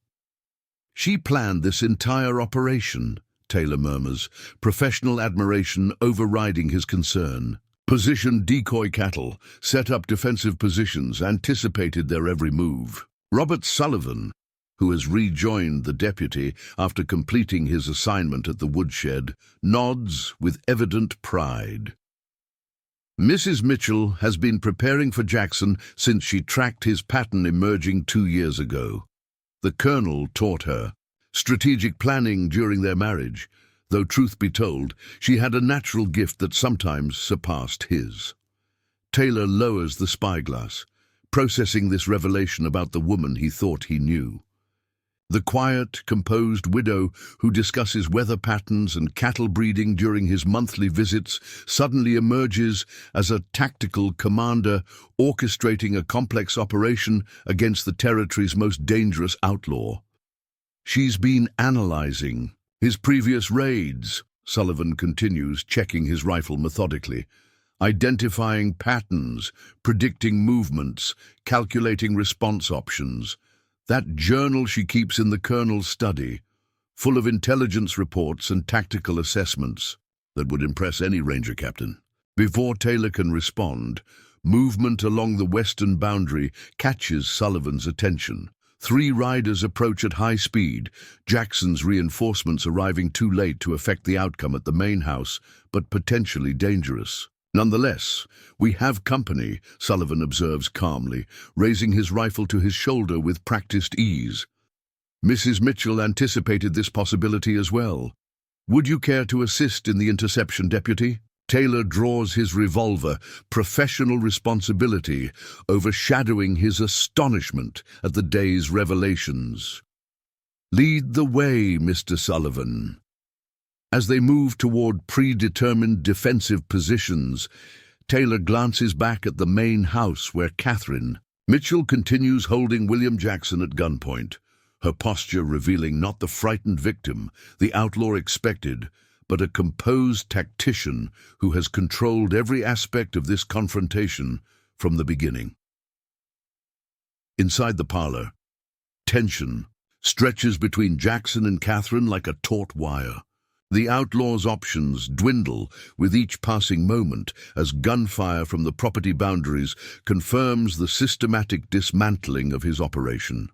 "She planned this entire operation," Taylor murmurs, professional admiration overriding his concern. "Positioned decoy cattle, set up defensive positions, anticipated their every move." Robert Sullivan, who has rejoined the deputy after completing his assignment at the woodshed, nods with evident pride. "Mrs. Mitchell has been preparing for Jackson since she tracked his pattern emerging 2 years ago. The colonel taught her strategic planning during their marriage, though truth be told, she had a natural gift that sometimes surpassed his." Taylor lowers the spyglass, processing this revelation about the woman he thought he knew. The quiet, composed widow who discusses weather patterns and cattle breeding during his monthly visits suddenly emerges as a tactical commander orchestrating a complex operation against the territory's most dangerous outlaw. "She's been analyzing his previous raids," Sullivan continues, checking his rifle methodically, "identifying patterns, predicting movements, calculating response options. That journal she keeps in the colonel's study, full of intelligence reports and tactical assessments that would impress any ranger captain." Before Taylor can respond, movement along the western boundary catches Sullivan's attention. 3 riders approach at high speed, Jackson's reinforcements arriving too late to affect the outcome at the main house, but potentially dangerous. "Nonetheless, we have company," Sullivan observes calmly, raising his rifle to his shoulder with practiced ease. "Mrs. Mitchell anticipated this possibility as well. Would you care to assist in the interception, Deputy?" Taylor draws his revolver, professional responsibility overshadowing his astonishment at the day's revelations. "Lead the way, Mr. Sullivan." As they move toward predetermined defensive positions, Taylor glances back at the main house where Catherine Mitchell continues holding William Jackson at gunpoint, her posture revealing not the frightened victim the outlaw expected, but a composed tactician who has controlled every aspect of this confrontation from the beginning. Inside the parlor, tension stretches between Jackson and Catherine like a taut wire. The outlaw's options dwindle with each passing moment as gunfire from the property boundaries confirms the systematic dismantling of his operation.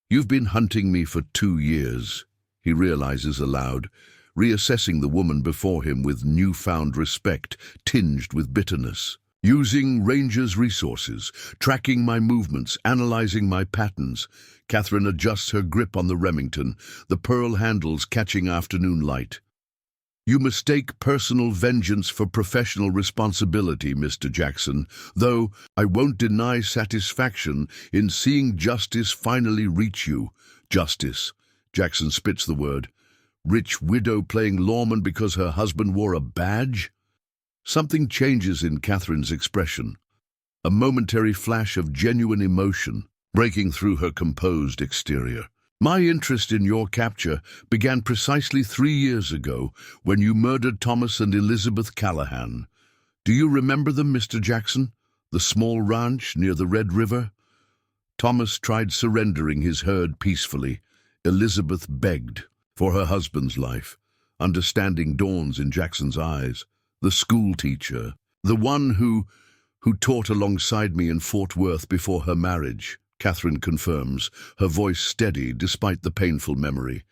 "You've been hunting me for 2 years, he realizes aloud, reassessing the woman before him with newfound respect tinged with bitterness. "Using Ranger's resources, tracking my movements, analyzing my patterns." Catherine adjusts her grip on the Remington, the pearl handles catching afternoon light. "You mistake personal vengeance for professional responsibility, Mr. Jackson, though I won't deny satisfaction in seeing justice finally reach you." "Justice," Jackson spits the word. "Rich widow playing lawman because her husband wore a badge?" Something changes in Catherine's expression, a momentary flash of genuine emotion breaking through her composed exterior. "My interest in your capture began precisely 3 years ago when you murdered Thomas and Elizabeth Callahan. Do you remember them, Mr. Jackson? The small ranch near the Red River?" Thomas tried surrendering his herd peacefully. Elizabeth begged for her husband's life. Understanding dawns in Jackson's eyes. "The school teacher, the one who taught alongside me in Fort Worth before her marriage," Catherine confirms, her voice steady despite the painful memory.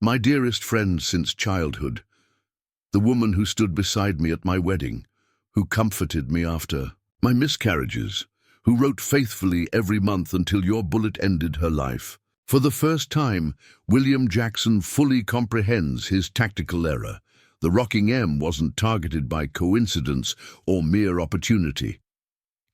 "My dearest friend since childhood. The woman who stood beside me at my wedding, who comforted me after my miscarriages, who wrote faithfully every month until your bullet ended her life." For the first time, William Jackson fully comprehends his tactical error. The Rocking M wasn't targeted by coincidence or mere opportunity.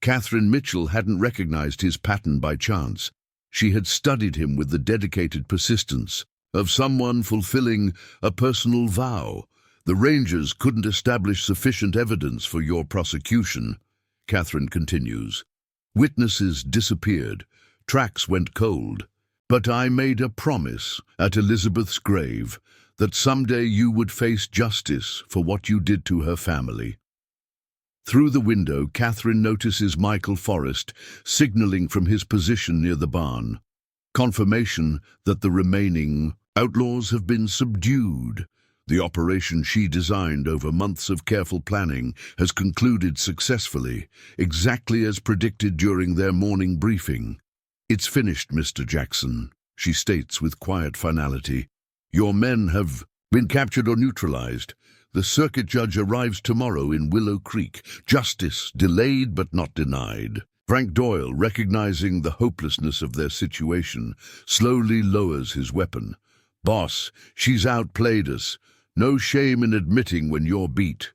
Catherine Mitchell hadn't recognized his pattern by chance. She had studied him with the dedicated persistence of someone fulfilling a personal vow. The Rangers couldn't establish sufficient evidence for your prosecution. Catherine continues. Witnesses disappeared. Tracks went cold. But I made a promise at Elizabeth's grave that someday you would face justice for what you did to her family. Through the window, Catherine notices Michael Forrest signaling from his position near the barn. Confirmation that the remaining outlaws have been subdued. The operation she designed over months of careful planning has concluded successfully, exactly as predicted during their morning briefing. It's finished, Mr. Jackson, she states with quiet finality. Your men have been captured or neutralized. The circuit judge arrives tomorrow in Willow Creek. Justice delayed but not denied. Frank Doyle, recognizing the hopelessness of their situation, slowly lowers his weapon. Boss, she's outplayed us. No shame in admitting when you're beat.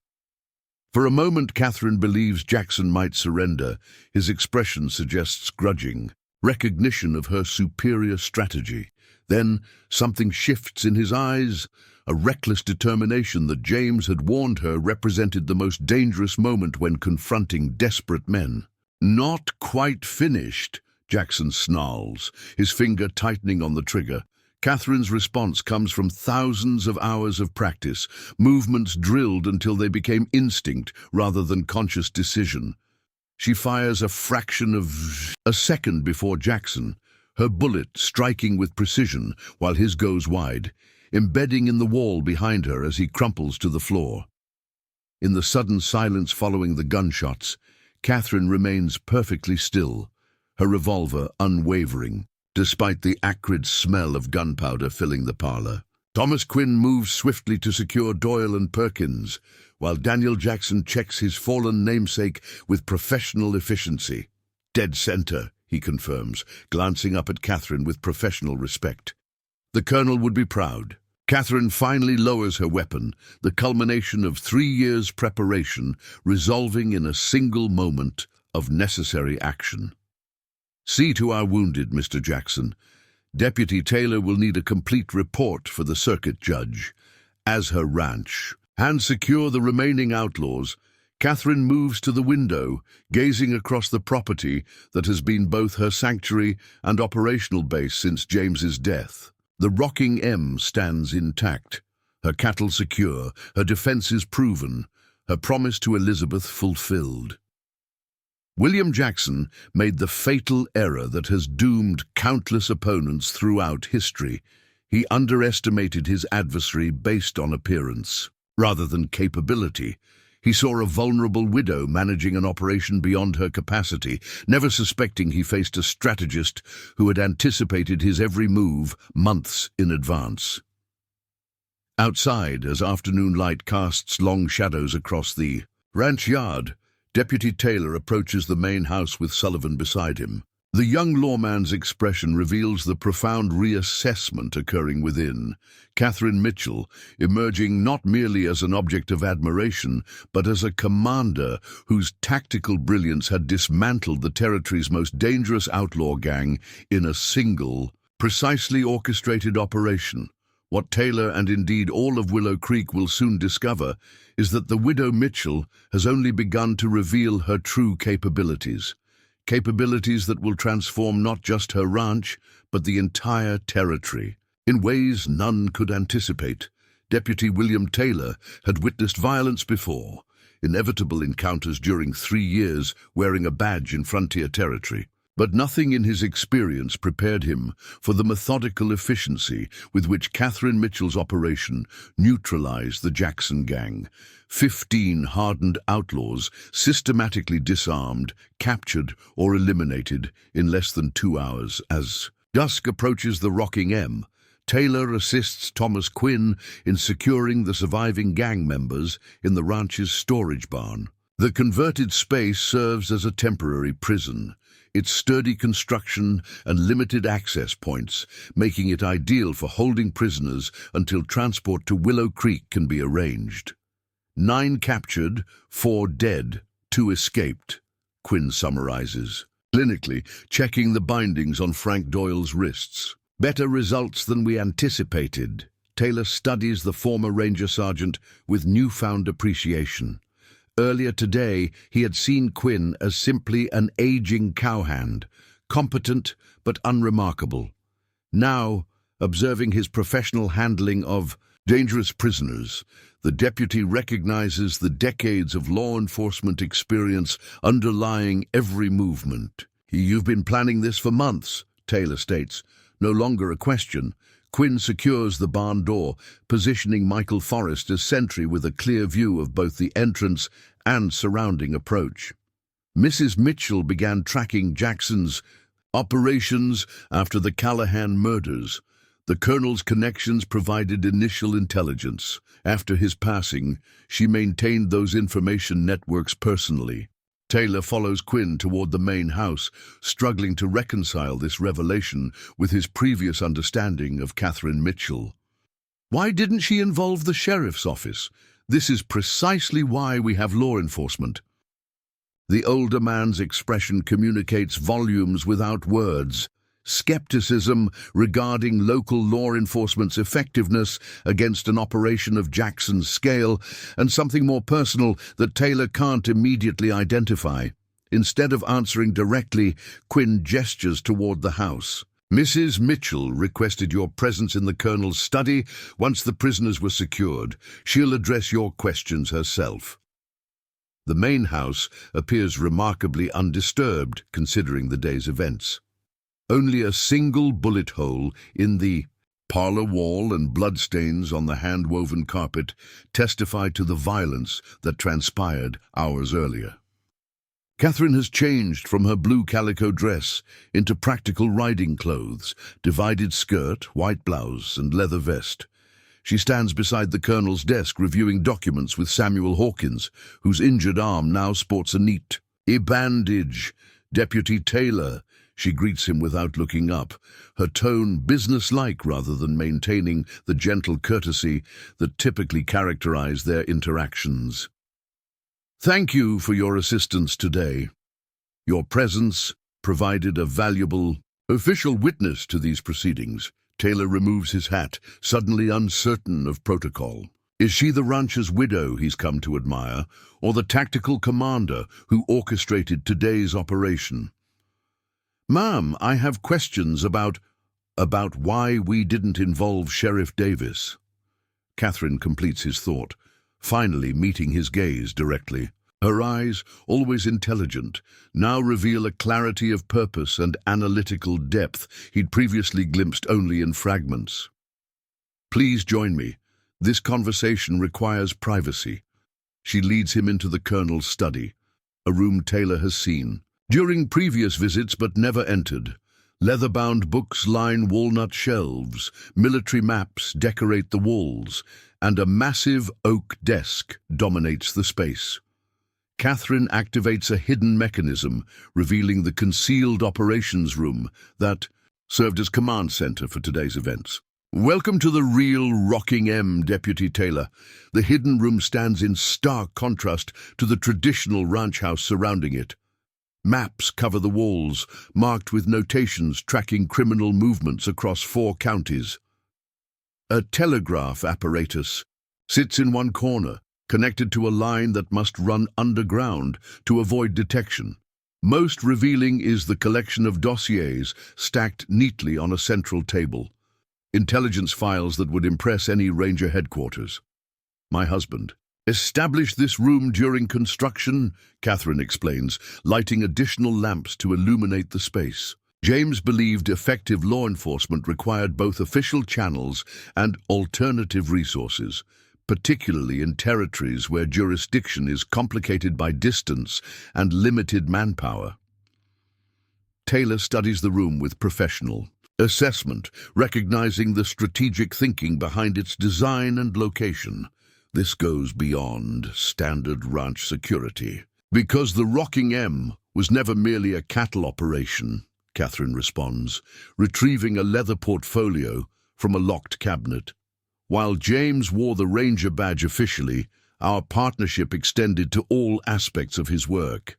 For a moment, Catherine believes Jackson might surrender. His expression suggests grudging recognition of her superior strategy. Then something shifts in his eyes. A reckless determination that James had warned her represented the most dangerous moment when confronting desperate men. Not quite finished, Jackson snarls, his finger tightening on the trigger. Catherine's response comes from thousands of hours of practice, movements drilled until they became instinct rather than conscious decision. She fires a fraction of a second before Jackson, her bullet striking with precision while his goes wide, embedding in the wall behind her as he crumples to the floor. In the sudden silence following the gunshots, Catherine remains perfectly still, her revolver unwavering, despite the acrid smell of gunpowder filling the parlor. Thomas Quinn moves swiftly to secure Doyle and Perkins, while Daniel Jackson checks his fallen namesake with professional efficiency. Dead center, he confirms, glancing up at Catherine with professional respect. The colonel would be proud. Catherine finally lowers her weapon, the culmination of 3 years' preparation, resolving in a single moment of necessary action. See to our wounded, Mr. Jackson. Deputy Taylor will need a complete report for the circuit judge. As her ranch hands secure the remaining outlaws, Catherine moves to the window, gazing across the property that has been both her sanctuary and operational base since James's death. The rocking M stands intact, her cattle secure, her defenses proven, her promise to Elizabeth fulfilled. William Jackson made the fatal error that has doomed countless opponents throughout history. He underestimated his adversary based on appearance, rather than capability. He saw a vulnerable widow managing an operation beyond her capacity, never suspecting he faced a strategist who had anticipated his every move months in advance. Outside, as afternoon light casts long shadows across the ranch yard, Deputy Taylor approaches the main house with Sullivan beside him. The young lawman's expression reveals the profound reassessment occurring within. Catherine Mitchell, emerging not merely as an object of admiration, but as a commander whose tactical brilliance had dismantled the territory's most dangerous outlaw gang in a single, precisely orchestrated operation. What Taylor and indeed all of Willow Creek will soon discover is that the widow Mitchell has only begun to reveal her true capabilities. Capabilities that will transform not just her ranch, but the entire territory. In ways none could anticipate, Deputy William Taylor had witnessed violence before, inevitable encounters during 3 years wearing a badge in frontier territory. But nothing in his experience prepared him for the methodical efficiency with which Catherine Mitchell's operation neutralized the Jackson gang. 15 hardened outlaws systematically disarmed, captured, or eliminated in less than 2 hours. As dusk approaches the rocking M, Taylor assists Thomas Quinn in securing the surviving gang members in the ranch's storage barn. The converted space serves as a temporary prison, its sturdy construction and limited access points making it ideal for holding prisoners until transport to Willow Creek can be arranged. 9 captured, 4 dead, 2 escaped, Quinn summarizes, clinically checking the bindings on Frank Doyle's wrists. Better results than we anticipated. Taylor studies the former Ranger Sergeant with newfound appreciation. Earlier today, he had seen Quinn as simply an aging cowhand, competent but unremarkable. Now, observing his professional handling of dangerous prisoners, the deputy recognizes the decades of law enforcement experience underlying every movement. "You've been planning this for months," Taylor states. No longer a question. Quinn secures the barn door, positioning Michael Forrest as sentry with a clear view of both the entrance and surrounding approach. Mrs. Mitchell began tracking Jackson's operations after the Callahan murders. The colonel's connections provided initial intelligence. After his passing, she maintained those information networks personally. Taylor follows Quinn toward the main house, struggling to reconcile this revelation with his previous understanding of Catherine Mitchell. Why didn't she involve the sheriff's office? This is precisely why we have law enforcement. The older man's expression communicates volumes without words. Skepticism regarding local law enforcement's effectiveness against an operation of Jackson's scale, and something more personal that Taylor can't immediately identify. Instead of answering directly, Quinn gestures toward the house. "Mrs. Mitchell requested your presence in the colonel's study once the prisoners were secured. She'll address your questions herself." The main house appears remarkably undisturbed, considering the day's events. Only a single bullet hole in the parlor wall and bloodstains on the hand-woven carpet testify to the violence that transpired hours earlier. Catherine has changed from her blue calico dress into practical riding clothes, divided skirt, white blouse, and leather vest. She stands beside the colonel's desk reviewing documents with Samuel Hawkins, whose injured arm now sports a neat bandage. "Deputy Taylor," she greets him without looking up, her tone businesslike rather than maintaining the gentle courtesy that typically characterize their interactions. "Thank you for your assistance today. Your presence provided a valuable official witness to these proceedings." Taylor removes his hat, suddenly uncertain of protocol. Is she the rancher's widow he's come to admire, or the tactical commander who orchestrated today's operation? "Ma'am, I have questions about why we didn't involve Sheriff Davis." Catherine completes his thought, finally meeting his gaze directly. Her eyes, always intelligent, now reveal a clarity of purpose and analytical depth he'd previously glimpsed only in fragments. "Please join me. This conversation requires privacy." She leads him into the colonel's study, a room Taylor has seen during previous visits but never entered. Leather-bound books line walnut shelves, military maps decorate the walls, and a massive oak desk dominates the space. Catherine activates a hidden mechanism, revealing the concealed operations room that served as command center for today's events. "Welcome to the real Rocking M, Deputy Taylor." The hidden room stands in stark contrast to the traditional ranch house surrounding it. Maps cover the walls, marked with notations tracking criminal movements across 4 counties. A telegraph apparatus sits in one corner, connected to a line that must run underground to avoid detection. Most revealing is the collection of dossiers stacked neatly on a central table. Intelligence files that would impress any ranger headquarters. "My husband established this room during construction," Catherine explains, lighting additional lamps to illuminate the space. James believed effective law enforcement required both official channels and alternative resources, particularly in territories where jurisdiction is complicated by distance and limited manpower. Taylor studies the room with professional assessment, recognizing the strategic thinking behind its design and location. This goes beyond standard ranch security. "Because the Rocking M was never merely a cattle operation," Catherine responds, retrieving a leather portfolio from a locked cabinet. "While James wore the Ranger badge officially, our partnership extended to all aspects of his work."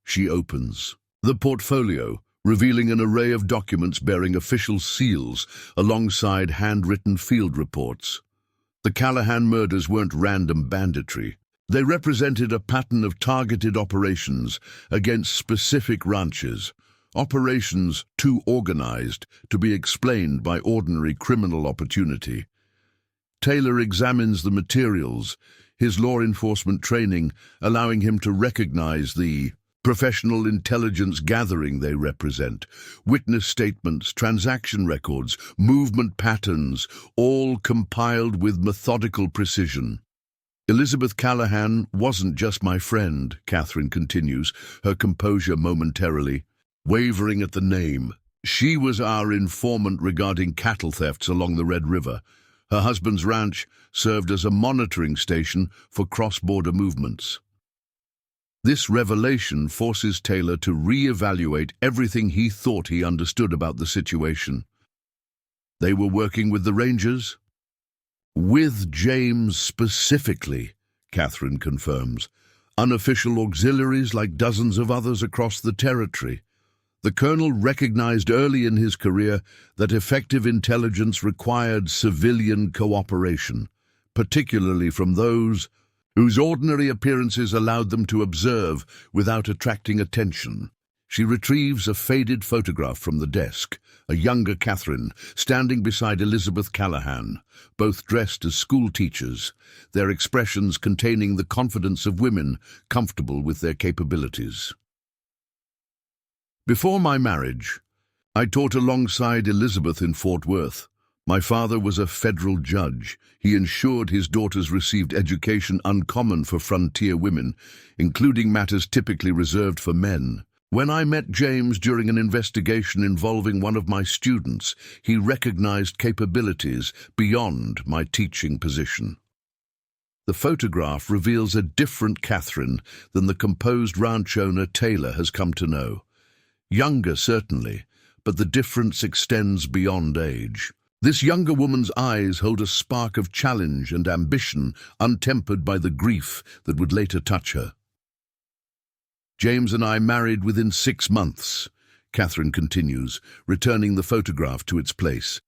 She opens the portfolio, revealing an array of documents bearing official seals alongside handwritten field reports. The Callahan murders weren't random banditry. They represented a pattern of targeted operations against specific ranches, operations too organized to be explained by ordinary criminal opportunity. Taylor examines the materials, his law enforcement training allowing him to recognize the professional intelligence gathering they represent, witness statements, transaction records, movement patterns, all compiled with methodical precision. Elizabeth Callahan wasn't just my friend, Catherine continues, her composure momentarily wavering at the name. She was our informant regarding cattle thefts along the Red River. Her husband's ranch served as a monitoring station for cross-border movements. This revelation forces Taylor to re-evaluate everything he thought he understood about the situation. They were working with the Rangers? With James specifically, Catherine confirms. Unofficial auxiliaries like dozens of others across the territory. The colonel recognized early in his career that effective intelligence required civilian cooperation, particularly from those whose ordinary appearances allowed them to observe without attracting attention. She retrieves a faded photograph from the desk, a younger Catherine standing beside Elizabeth Callahan, both dressed as school teachers, their expressions containing the confidence of women comfortable with their capabilities. Before my marriage, I taught alongside Elizabeth in Fort Worth. My father was a federal judge. He ensured his daughters received education uncommon for frontier women, including matters typically reserved for men. When I met James during an investigation involving one of my students, he recognized capabilities beyond my teaching position. The photograph reveals a different Catherine than the composed ranch owner Taylor has come to know. Younger, certainly, but the difference extends beyond age. This younger woman's eyes hold a spark of challenge and ambition, untempered by the grief that would later touch her. James and I married within 6 months, Catherine continues, returning the photograph to its place.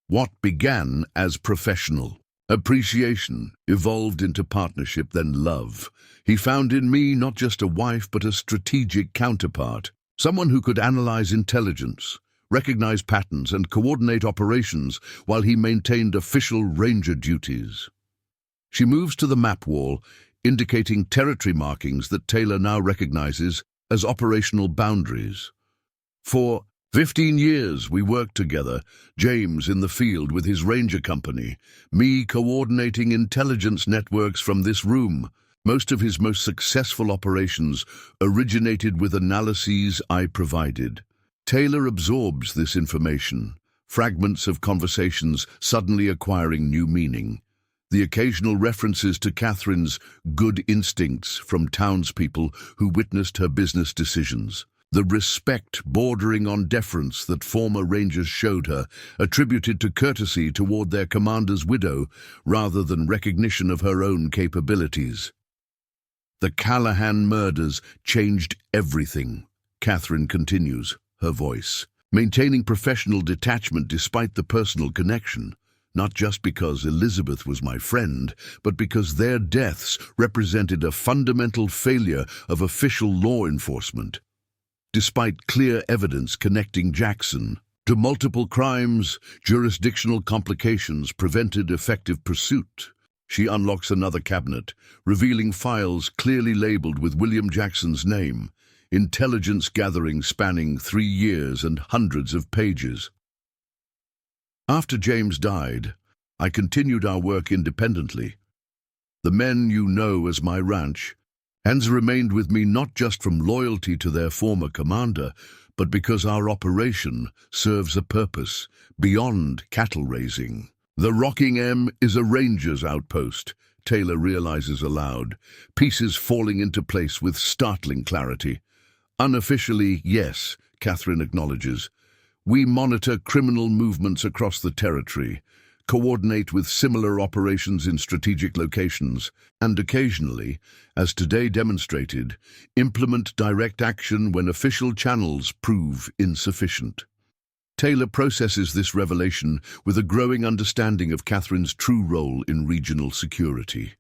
What began as professional appreciation evolved into partnership, then love. He found in me not just a wife, but a strategic counterpart, someone who could analyze intelligence, recognize patterns, and coordinate operations while he maintained official ranger duties. She moves to the map wall, indicating territory markings that Taylor now recognizes as operational boundaries. For 15 years we worked together, James in the field with his ranger company, me coordinating intelligence networks from this room. Most of his most successful operations originated with analyses I provided. Taylor absorbs this information, fragments of conversations suddenly acquiring new meaning. The occasional references to Catherine's good instincts from townspeople who witnessed her business decisions. The respect bordering on deference that former rangers showed her, attributed to courtesy toward their commander's widow rather than recognition of her own capabilities. The Callahan murders changed everything, Catherine continues, her voice, maintaining professional detachment despite the personal connection, not just because Elizabeth was my friend, but because their deaths represented a fundamental failure of official law enforcement. Despite clear evidence connecting Jackson to multiple crimes, jurisdictional complications prevented effective pursuit. She unlocks another cabinet, revealing files clearly labeled with William Jackson's name, intelligence gathering spanning 3 years and hundreds of pages. After James died, I continued our work independently. The men you know as my ranch hands remained with me not just from loyalty to their former commander, but because our operation serves a purpose beyond cattle raising. The Rocking M is a ranger's outpost, Taylor realizes aloud, pieces falling into place with startling clarity. Unofficially, yes, Catherine acknowledges. We monitor criminal movements across the territory, coordinate with similar operations in strategic locations, and occasionally, as today demonstrated, implement direct action when official channels prove insufficient. Taylor processes this revelation with a growing understanding of Catherine's true role in regional security.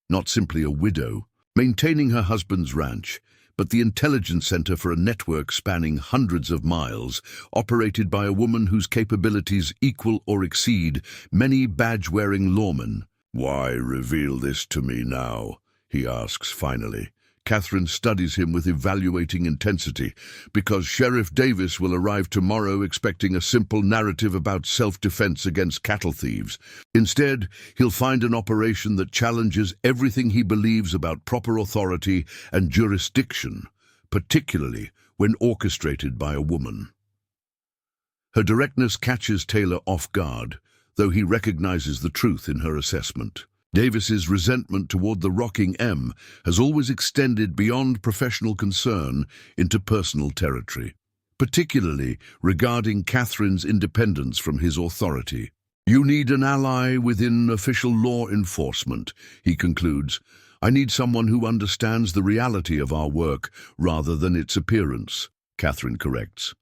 Not simply a widow, maintaining her husband's ranch, but the intelligence center for a network spanning hundreds of miles, operated by a woman whose capabilities equal or exceed many badge-wearing lawmen. "Why reveal this to me now?" he asks finally. Catherine studies him with evaluating intensity. "Because Sheriff Davis will arrive tomorrow expecting a simple narrative about self-defense against cattle thieves. Instead, he'll find an operation that challenges everything he believes about proper authority and jurisdiction, particularly when orchestrated by a woman." Her directness catches Taylor off guard, though he recognizes the truth in her assessment. Davis's resentment toward the rocking M has always extended beyond professional concern into personal territory, particularly regarding Catherine's independence from his authority. "You need an ally within official law enforcement," he concludes. "I need someone who understands the reality of our work rather than its appearance," Catherine corrects.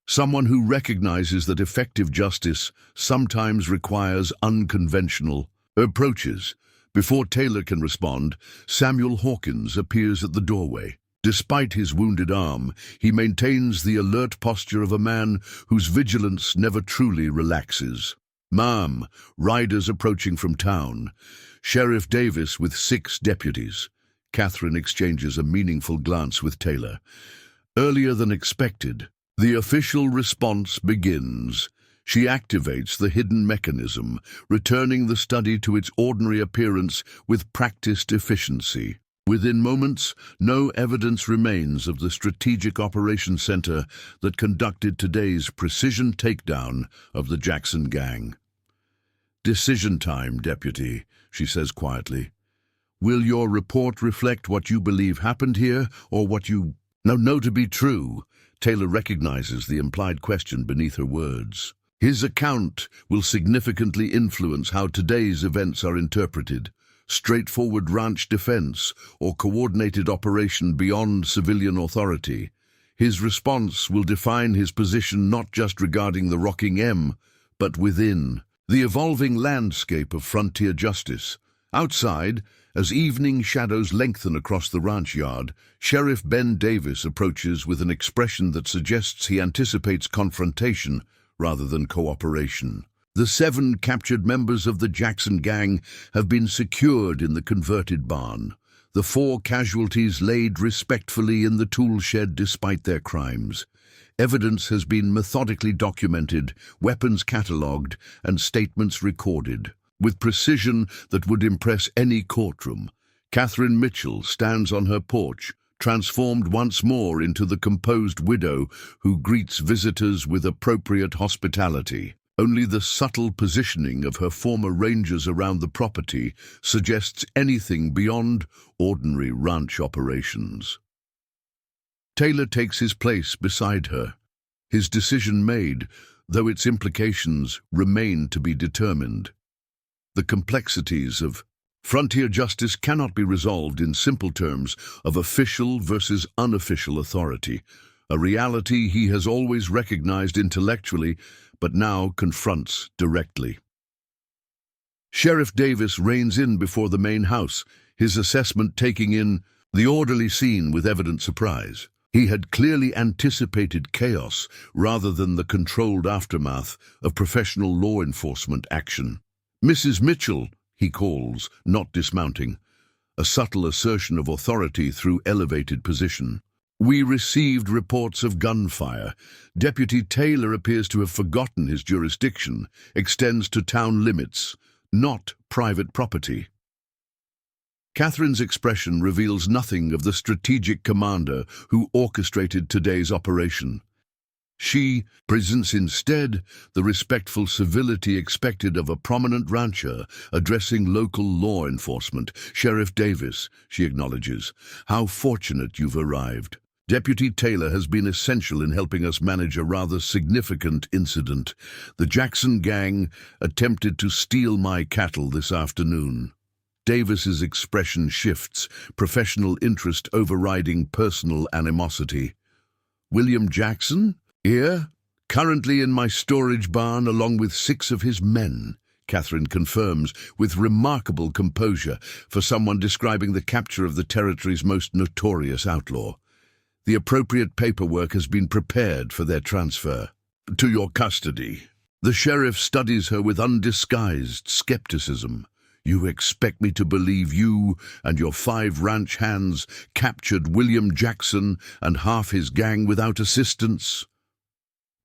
"Someone who recognizes that effective justice sometimes requires unconventional approaches." Before Taylor can respond, Samuel Hawkins appears at the doorway. Despite his wounded arm, he maintains the alert posture of a man whose vigilance never truly relaxes. "Ma'am," riders approaching from town. "Sheriff Davis with 6 deputies. Catherine exchanges a meaningful glance with Taylor. Earlier than expected, the official response begins. She activates the hidden mechanism, returning the study to its ordinary appearance with practiced efficiency. Within moments, no evidence remains of the strategic operations center that conducted today's precision takedown of the Jackson gang. "Decision time, Deputy," she says quietly. "Will your report reflect what you believe happened here, or what you know to be true?" Taylor recognizes the implied question beneath her words. His account will significantly influence how today's events are interpreted. Straightforward ranch defense or coordinated operation beyond civilian authority. His response will define his position not just regarding the rocking M, but within the evolving landscape of frontier justice. Outside, as evening shadows lengthen across the ranch yard, Sheriff Ben Davis approaches with an expression that suggests he anticipates confrontation rather than cooperation. The 7 captured members of the Jackson gang have been secured in the converted barn. The 4 casualties laid respectfully in the tool shed despite their crimes. Evidence has been methodically documented, weapons catalogued, and statements recorded. With precision that would impress any courtroom, Catherine Mitchell stands on her porch, transformed once more into the composed widow who greets visitors with appropriate hospitality. Only the subtle positioning of her former rangers around the property suggests anything beyond ordinary ranch operations. Taylor takes his place beside her, his decision made, though its implications remain to be determined. The complexities of frontier justice cannot be resolved in simple terms of official versus unofficial authority, a reality he has always recognized intellectually but now confronts directly. Sheriff Davis reins in before the main house, his assessment taking in the orderly scene with evident surprise. He had clearly anticipated chaos rather than the controlled aftermath of professional law enforcement action. "Mrs. Mitchell," he calls, not dismounting, a subtle assertion of authority through elevated position. "We received reports of gunfire. Deputy Taylor appears to have forgotten his jurisdiction, extends to town limits, not private property." Catherine's expression reveals nothing of the strategic commander who orchestrated today's operation. She presents instead the respectful civility expected of a prominent rancher addressing local law enforcement. "Sheriff Davis," she acknowledges, "how fortunate you've arrived. Deputy Taylor has been essential in helping us manage a rather significant incident. The Jackson gang attempted to steal my cattle this afternoon. Davis's expression shifts, professional interest overriding personal animosity. William Jackson? Here? Currently in my storage barn along with 6 of his men, Catherine confirms with remarkable composure for someone describing the capture of the territory's most notorious outlaw. The appropriate paperwork has been prepared for their transfer to your custody. The sheriff studies her with undisguised skepticism. You expect me to believe you and your 5 ranch hands captured William Jackson and half his gang without assistance?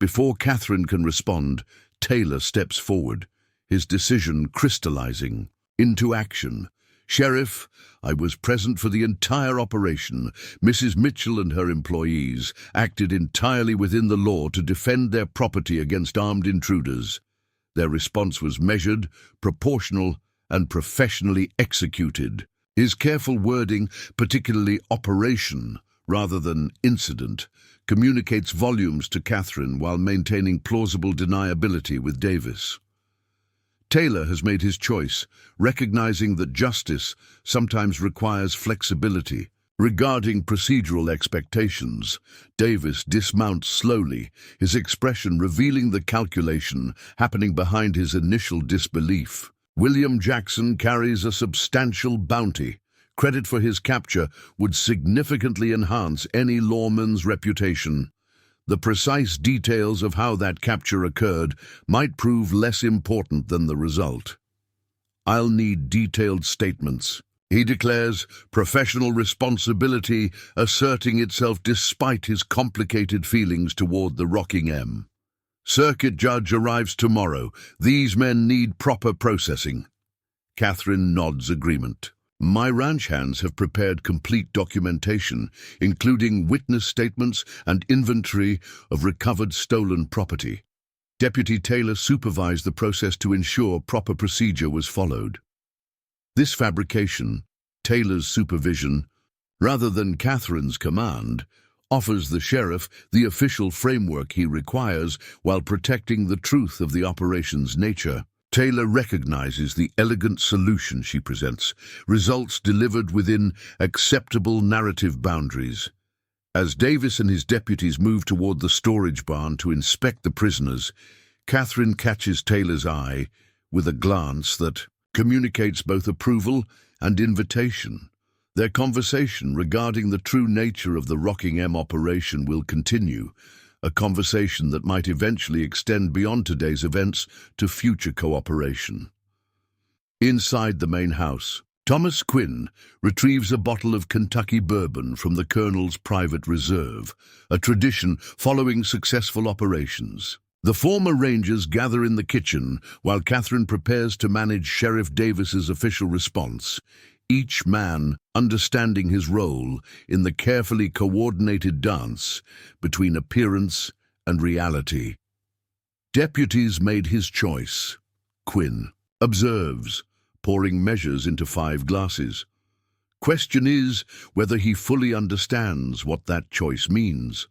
Before Catherine can respond, Taylor steps forward, his decision crystallizing into action. Sheriff, I was present for the entire operation. Mrs. Mitchell and her employees acted entirely within the law to defend their property against armed intruders. Their response was measured, proportional, and professionally executed. His careful wording, particularly operation rather than incident, communicates volumes to Catherine while maintaining plausible deniability with Davis. Taylor has made his choice, recognizing that justice sometimes requires flexibility. Regarding procedural expectations, Davis dismounts slowly, his expression revealing the calculation happening behind his initial disbelief. William Jackson carries a substantial bounty. Credit for his capture would significantly enhance any lawman's reputation. The precise details of how that capture occurred might prove less important than the result. I'll need detailed statements. He declares, professional responsibility asserting itself despite his complicated feelings toward the Rockingham. Circuit judge arrives tomorrow. These men need proper processing. Catherine nods agreement. My ranch hands have prepared complete documentation, including witness statements and inventory of recovered stolen property. Deputy Taylor supervised the process to ensure proper procedure was followed. This fabrication, Taylor's supervision, rather than Catherine's command, offers the sheriff the official framework he requires while protecting the truth of the operation's nature. Taylor recognizes the elegant solution she presents, results delivered within acceptable narrative boundaries. As Davis and his deputies move toward the storage barn to inspect the prisoners, Catherine catches Taylor's eye with a glance that communicates both approval and invitation. Their conversation regarding the true nature of the Rockingham operation will continue, a conversation that might eventually extend beyond today's events to future cooperation. Inside the main house, Thomas Quinn retrieves a bottle of Kentucky bourbon from the Colonel's private reserve, a tradition following successful operations. The former Rangers gather in the kitchen while Catherine prepares to manage Sheriff Davis's official response, each man understanding his role in the carefully coordinated dance between appearance and reality. Deputies made his choice. Quinn observes, pouring measures into 5 glasses. Question is whether he fully understands what that choice means.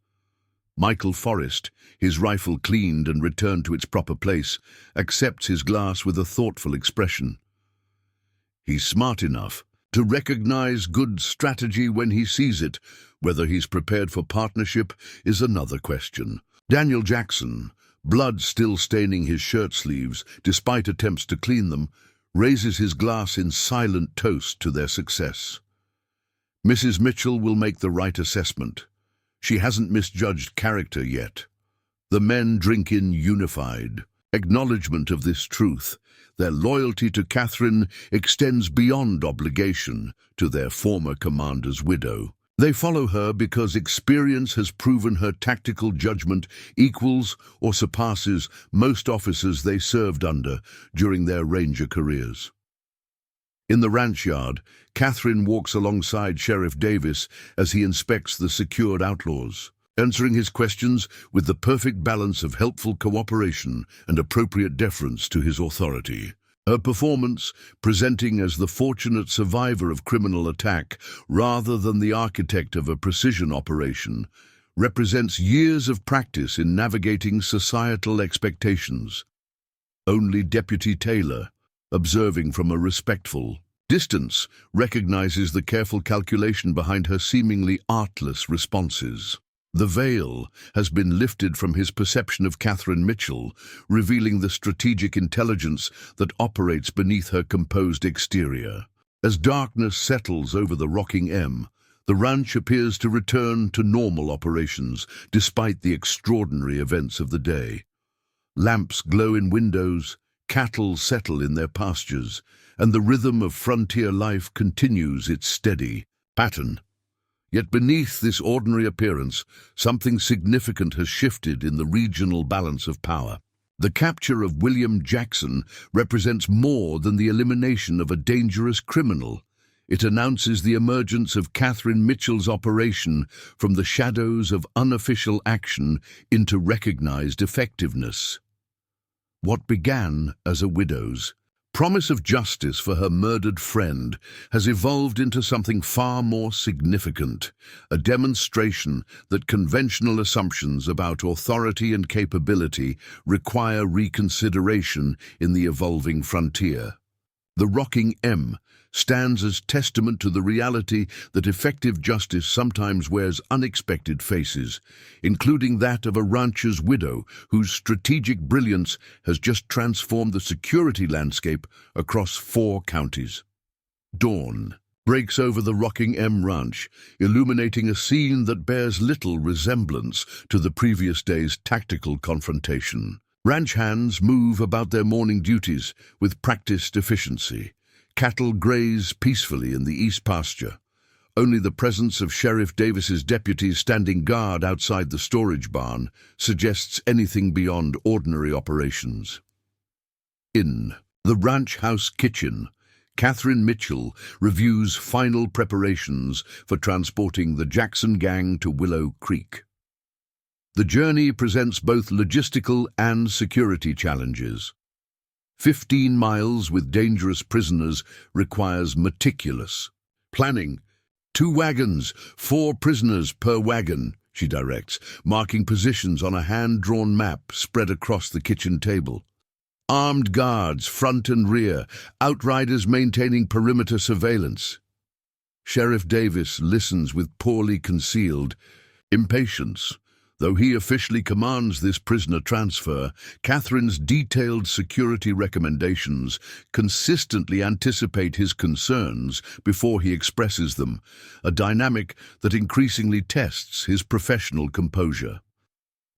Michael Forrest, his rifle cleaned and returned to its proper place, accepts his glass with a thoughtful expression. He's smart enough to recognize good strategy when he sees it. Whether he's prepared for partnership is another question. Daniel Jackson, blood still staining his shirt sleeves despite attempts to clean them, raises his glass in silent toast to their success. Mrs. Mitchell will make the right assessment. She hasn't misjudged character yet. The men drink in unified acknowledgement of this truth. Their loyalty to Catherine extends beyond obligation to their former commander's widow. They follow her because experience has proven her tactical judgment equals or surpasses most officers they served under during their ranger careers. In the ranch yard, Catherine walks alongside Sheriff Davis as he inspects the secured outlaws, answering his questions with the perfect balance of helpful cooperation and appropriate deference to his authority. Her performance, presenting as the fortunate survivor of criminal attack rather than the architect of a precision operation, represents years of practice in navigating societal expectations. Only Deputy Taylor, observing from a respectful distance, recognizes the careful calculation behind her seemingly artless responses. The veil has been lifted from his perception of Catherine Mitchell, revealing the strategic intelligence that operates beneath her composed exterior. As darkness settles over the rocking M, the ranch appears to return to normal operations despite the extraordinary events of the day. Lamps glow in windows, cattle settle in their pastures, and the rhythm of frontier life continues its steady pattern. Yet beneath this ordinary appearance, something significant has shifted in the regional balance of power. The capture of William Jackson represents more than the elimination of a dangerous criminal. It announces the emergence of Catherine Mitchell's operation from the shadows of unofficial action into recognized effectiveness. What began as a widow's promise of justice for her murdered friend has evolved into something far more significant, a demonstration that conventional assumptions about authority and capability require reconsideration in the evolving frontier. The rocking M stands as testament to the reality that effective justice sometimes wears unexpected faces, including that of a rancher's widow whose strategic brilliance has just transformed the security landscape across 4 counties. Dawn breaks over the rocking M ranch, illuminating a scene that bears little resemblance to the previous day's tactical confrontation. Ranch hands move about their morning duties with practiced efficiency. Cattle graze peacefully in the east pasture. Only the presence of Sheriff Davis's deputies standing guard outside the storage barn suggests anything beyond ordinary operations. In the ranch house kitchen, Catherine Mitchell reviews final preparations for transporting the Jackson gang to Willow Creek. The journey presents both logistical and security challenges. 15 miles with dangerous prisoners requires meticulous planning. 2 wagons, 4 prisoners per wagon, she directs, marking positions on a hand-drawn map spread across the kitchen table. Armed guards, front and rear, outriders maintaining perimeter surveillance. Sheriff Davis listens with poorly concealed impatience. Though he officially commands this prisoner transfer, Catherine's detailed security recommendations consistently anticipate his concerns before he expresses them, a dynamic that increasingly tests his professional composure.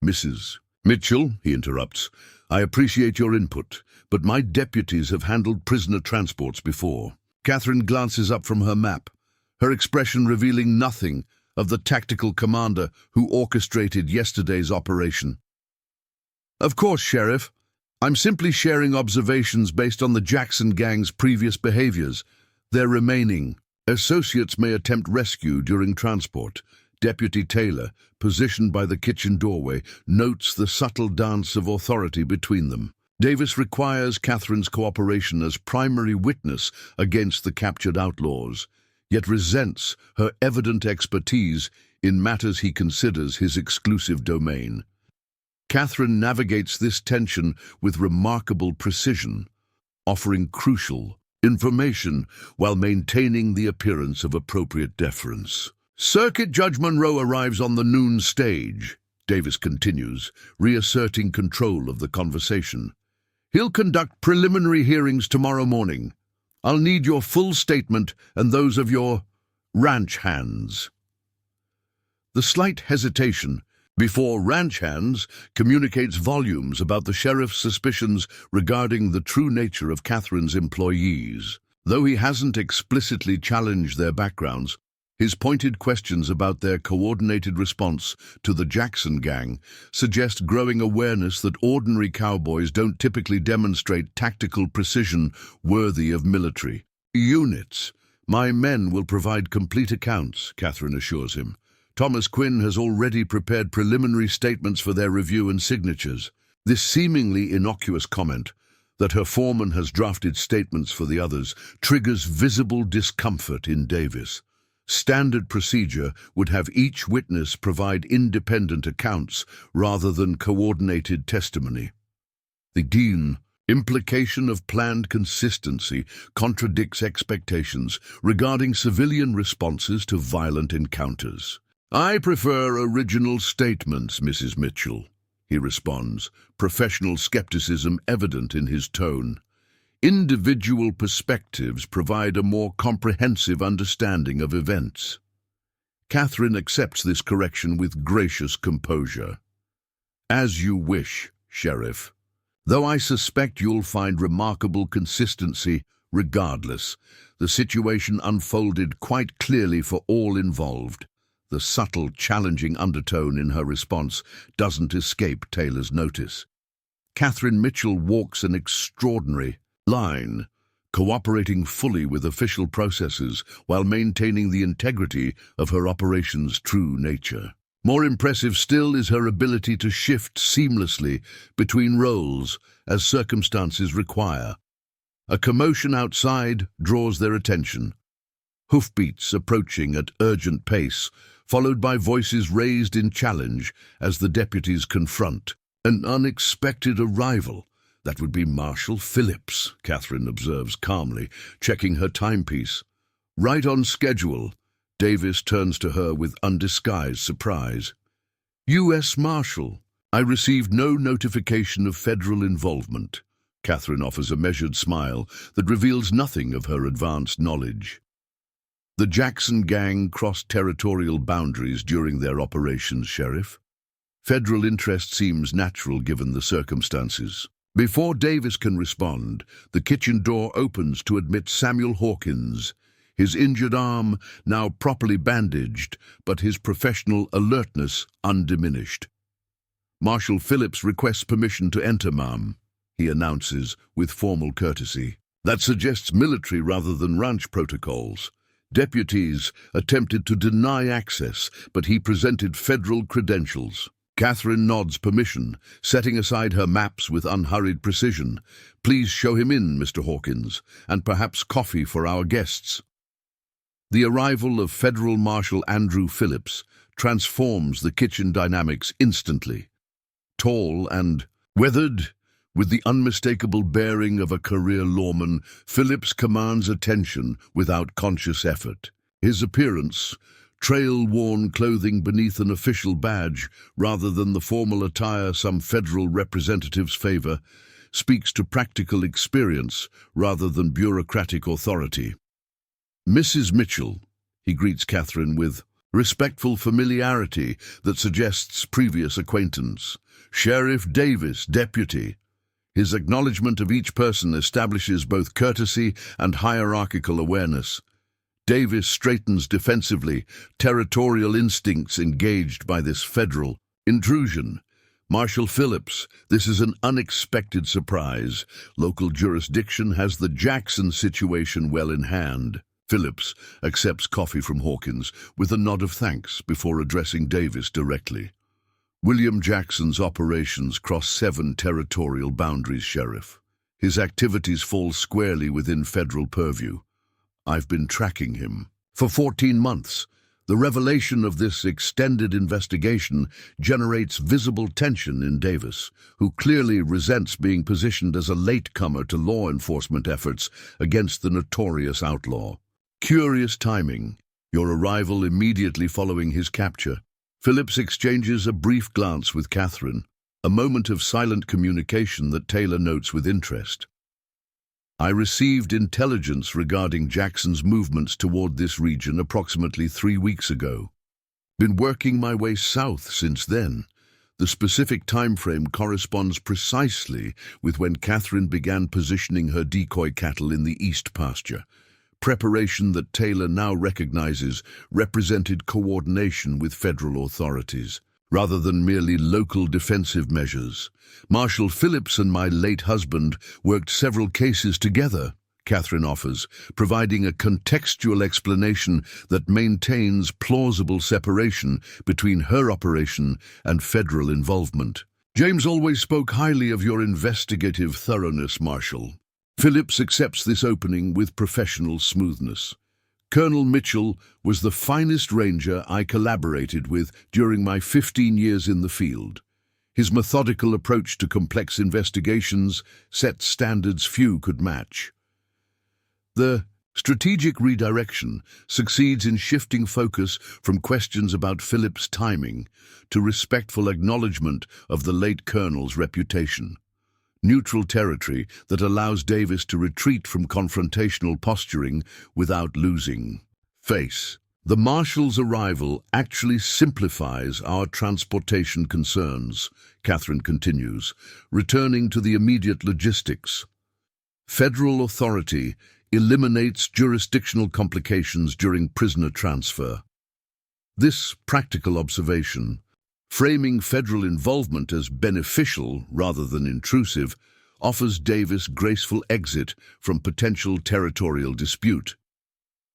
Mrs. Mitchell, he interrupts, I appreciate your input, but my deputies have handled prisoner transports before. Catherine glances up from her map, her expression revealing nothing of the tactical commander who orchestrated yesterday's operation. Of course, Sheriff. I'm simply sharing observations based on the Jackson gang's previous behaviors. Their remaining associates may attempt rescue during transport. Deputy Taylor, positioned by the kitchen doorway, notes the subtle dance of authority between them. Davis requires Catherine's cooperation as primary witness against the captured outlaws, yet resents her evident expertise in matters he considers his exclusive domain. Catherine navigates this tension with remarkable precision, offering crucial information while maintaining the appearance of appropriate deference. Circuit Judge Monroe arrives on the noon stage, Davis continues, reasserting control of the conversation. He'll conduct preliminary hearings tomorrow morning. I'll need your full statement and those of your ranch hands. The slight hesitation before ranch hands communicates volumes about the sheriff's suspicions regarding the true nature of Catherine's employees. Though he hasn't explicitly challenged their backgrounds, his pointed questions about their coordinated response to the Jackson gang suggest growing awareness that ordinary cowboys don't typically demonstrate tactical precision worthy of military units. My men will provide complete accounts, Catherine assures him. Thomas Quinn has already prepared preliminary statements for their review and signatures. This seemingly innocuous comment That her foreman has drafted statements for the others triggers visible discomfort in Davis. Standard procedure would have each witness provide independent accounts rather than coordinated testimony. The Dean implication of planned consistency contradicts expectations regarding civilian responses to violent encounters. I prefer original statements, Mrs. Mitchell, he responds, professional skepticism evident in his tone. Individual perspectives provide a more comprehensive understanding of events. Catherine accepts this correction with gracious composure. As you wish, Sheriff. Though I suspect you'll find remarkable consistency regardless, the situation unfolded quite clearly for all involved. The subtle, challenging undertone in her response doesn't escape Taylor's notice. Catherine Mitchell walks an extraordinary line, cooperating fully with official processes while maintaining the integrity of her operation's true nature. More impressive still is her ability to shift seamlessly between roles as circumstances require. A commotion outside draws their attention. Hoofbeats approaching at urgent pace, followed by voices raised in challenge as the deputies confront an unexpected arrival. That would be Marshal Phillips, Catherine observes calmly, checking her timepiece. Right on schedule. Davis turns to her with undisguised surprise. U.S. Marshal, I received no notification of federal involvement. Catherine offers a measured smile that reveals nothing of her advanced knowledge. The Jackson gang crossed territorial boundaries during their operations, Sheriff. Federal interest seems natural given the circumstances. Before Davis can respond, the kitchen door opens to admit Samuel Hawkins, his injured arm now properly bandaged, but his professional alertness undiminished. Marshal Phillips requests permission to enter, ma'am, he announces with formal courtesy. That suggests military rather than ranch protocols. Deputies attempted to deny access, but he presented federal credentials. Catherine nods permission, setting aside her maps with unhurried precision. Please show him in, Mr. Hawkins, and perhaps coffee for our guests. The arrival of Federal Marshal Andrew Phillips transforms the kitchen dynamics instantly. Tall and weathered, with the unmistakable bearing of a career lawman, Phillips commands attention without conscious effort. His appearance, trail-worn clothing beneath an official badge rather than the formal attire some federal representatives favor, speaks to practical experience rather than bureaucratic authority. Mrs. Mitchell, he greets Catherine with respectful familiarity that suggests previous acquaintance. Sheriff Davis, deputy. His acknowledgement of each person establishes both courtesy and hierarchical awareness. Davis straightens defensively, territorial instincts engaged by this federal intrusion. Marshal Phillips, this is an unexpected surprise. Local jurisdiction has the Jackson situation well in hand. Phillips accepts coffee from Hawkins with a nod of thanks before addressing Davis directly. William Jackson's operations cross 7 territorial boundaries, Sheriff. His activities fall squarely within federal purview. I've been tracking him for 14 months. The revelation of this extended investigation generates visible tension in Davis, who clearly resents being positioned as a latecomer to law enforcement efforts against the notorious outlaw. Curious timing, your arrival immediately following his capture. Phillips exchanges a brief glance with Catherine, a moment of silent communication that Taylor notes with interest. I received intelligence regarding Jackson's movements toward this region approximately 3 weeks ago. Been working my way south since then. The specific time frame corresponds precisely with when Catherine began positioning her decoy cattle in the east pasture. Preparation that Taylor now recognizes represented coordination with federal authorities, rather than merely local defensive measures. Marshal Phillips and my late husband worked several cases together, Catherine offers, providing a contextual explanation that maintains plausible separation between her operation and federal involvement. James always spoke highly of your investigative thoroughness, Marshal. Phillips accepts this opening with professional smoothness. Colonel Mitchell was the finest ranger I collaborated with during my 15 years in the field. His methodical approach to complex investigations set standards few could match. The strategic redirection succeeds in shifting focus from questions about Phillips' timing to respectful acknowledgement of the late colonel's reputation. Neutral territory that allows Davis to retreat from confrontational posturing without losing face. The Marshal's arrival actually simplifies our transportation concerns, Catherine continues, returning to the immediate logistics. Federal authority eliminates jurisdictional complications during prisoner transfer. This practical observation, framing federal involvement as beneficial rather than intrusive, offers Davis graceful exit from potential territorial dispute.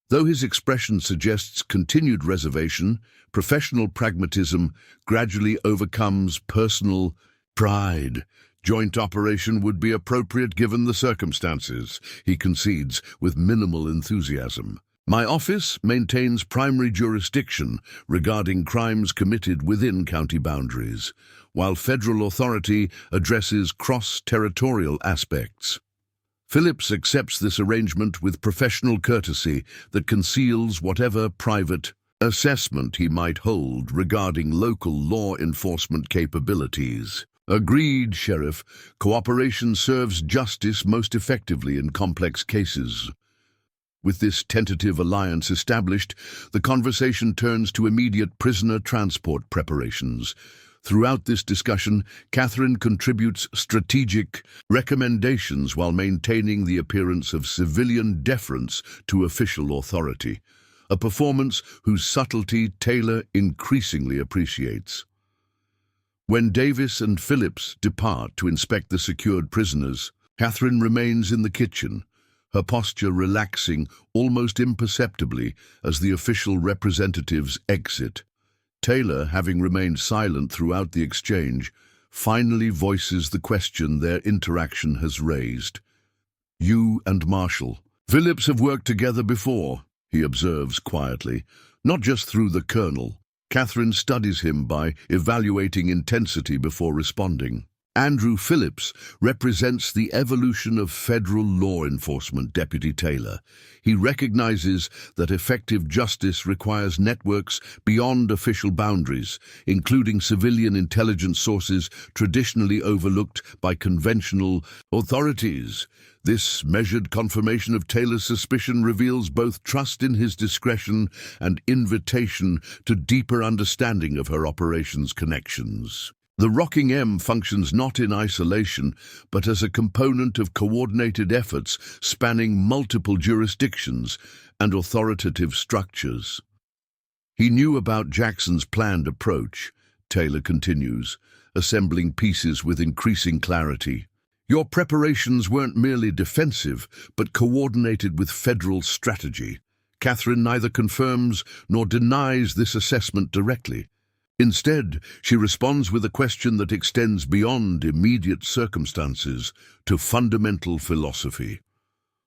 Though his expression suggests continued reservation, professional pragmatism gradually overcomes personal pride. Joint operation would be appropriate given the circumstances, he concedes with minimal enthusiasm. My office maintains primary jurisdiction regarding crimes committed within county boundaries, while federal authority addresses cross-territorial aspects. Phillips accepts this arrangement with professional courtesy that conceals whatever private assessment he might hold regarding local law enforcement capabilities. Agreed, Sheriff. Cooperation serves justice most effectively in complex cases. With this tentative alliance established, the conversation turns to immediate prisoner transport preparations. Throughout this discussion, Catherine contributes strategic recommendations while maintaining the appearance of civilian deference to official authority, a performance whose subtlety Taylor increasingly appreciates. When Davis and Phillips depart to inspect the secured prisoners, Catherine remains in the kitchen, her posture relaxing almost imperceptibly as the official representatives exit. Taylor, having remained silent throughout the exchange, finally voices the question their interaction has raised. You and Marshall. Phillips have worked together before, he observes quietly, not just through the colonel. Catherine studies him by evaluating intensity before responding. Andrew Phillips represents the evolution of federal law enforcement, Deputy Taylor. He recognizes that effective justice requires networks beyond official boundaries, including civilian intelligence sources traditionally overlooked by conventional authorities. This measured confirmation of Taylor's suspicion reveals both trust in his discretion and invitation to deeper understanding of her operations connections. The Rocking M functions not in isolation, but as a component of coordinated efforts spanning multiple jurisdictions and authoritative structures. He knew about Jackson's planned approach, Taylor continues, assembling pieces with increasing clarity. Your preparations weren't merely defensive, but coordinated with federal strategy. Catherine neither confirms nor denies this assessment directly. Instead, she responds with a question that extends beyond immediate circumstances to fundamental philosophy.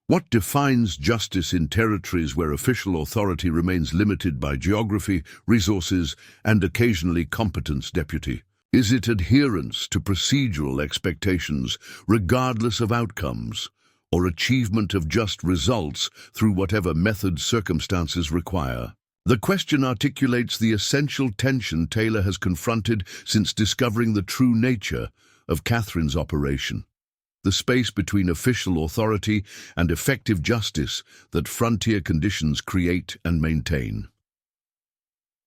What defines justice in territories where official authority remains limited by geography, resources, and occasionally competence, Deputy? Is it adherence to procedural expectations, regardless of outcomes, or achievement of just results through whatever method circumstances require? The question articulates the essential tension Taylor has confronted since discovering the true nature of Catherine's operation. The space between official authority and effective justice that frontier conditions create and maintain.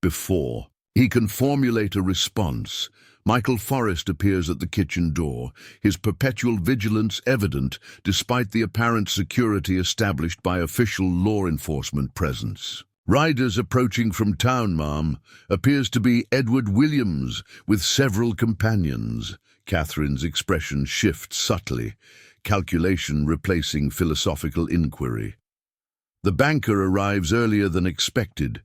Before he can formulate a response, Michael Forrest appears at the kitchen door, his perpetual vigilance evident despite the apparent security established by official law enforcement presence. Riders approaching from town, ma'am, appears to be Edward Williams with several companions. Catherine's expression shifts subtly, calculation replacing philosophical inquiry. The banker arrives earlier than expected.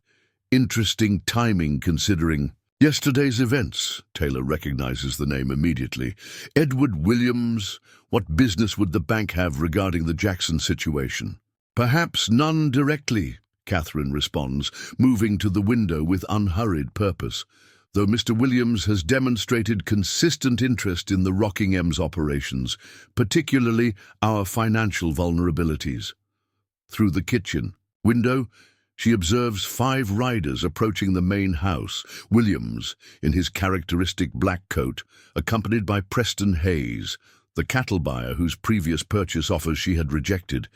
Interesting timing considering Yesterday's events, Taylor recognizes the name immediately. Edward Williams, what business would the bank have regarding the Jackson situation? Perhaps none directly, Catherine responds, moving to the window with unhurried purpose, though Mr. Williams has demonstrated consistent interest in the Rocking M's operations, particularly our financial vulnerabilities. Through the kitchen window, she observes 5 riders approaching the main house, Williams, in his characteristic black coat, accompanied by Preston Hayes, the cattle buyer whose previous purchase offers she had rejected,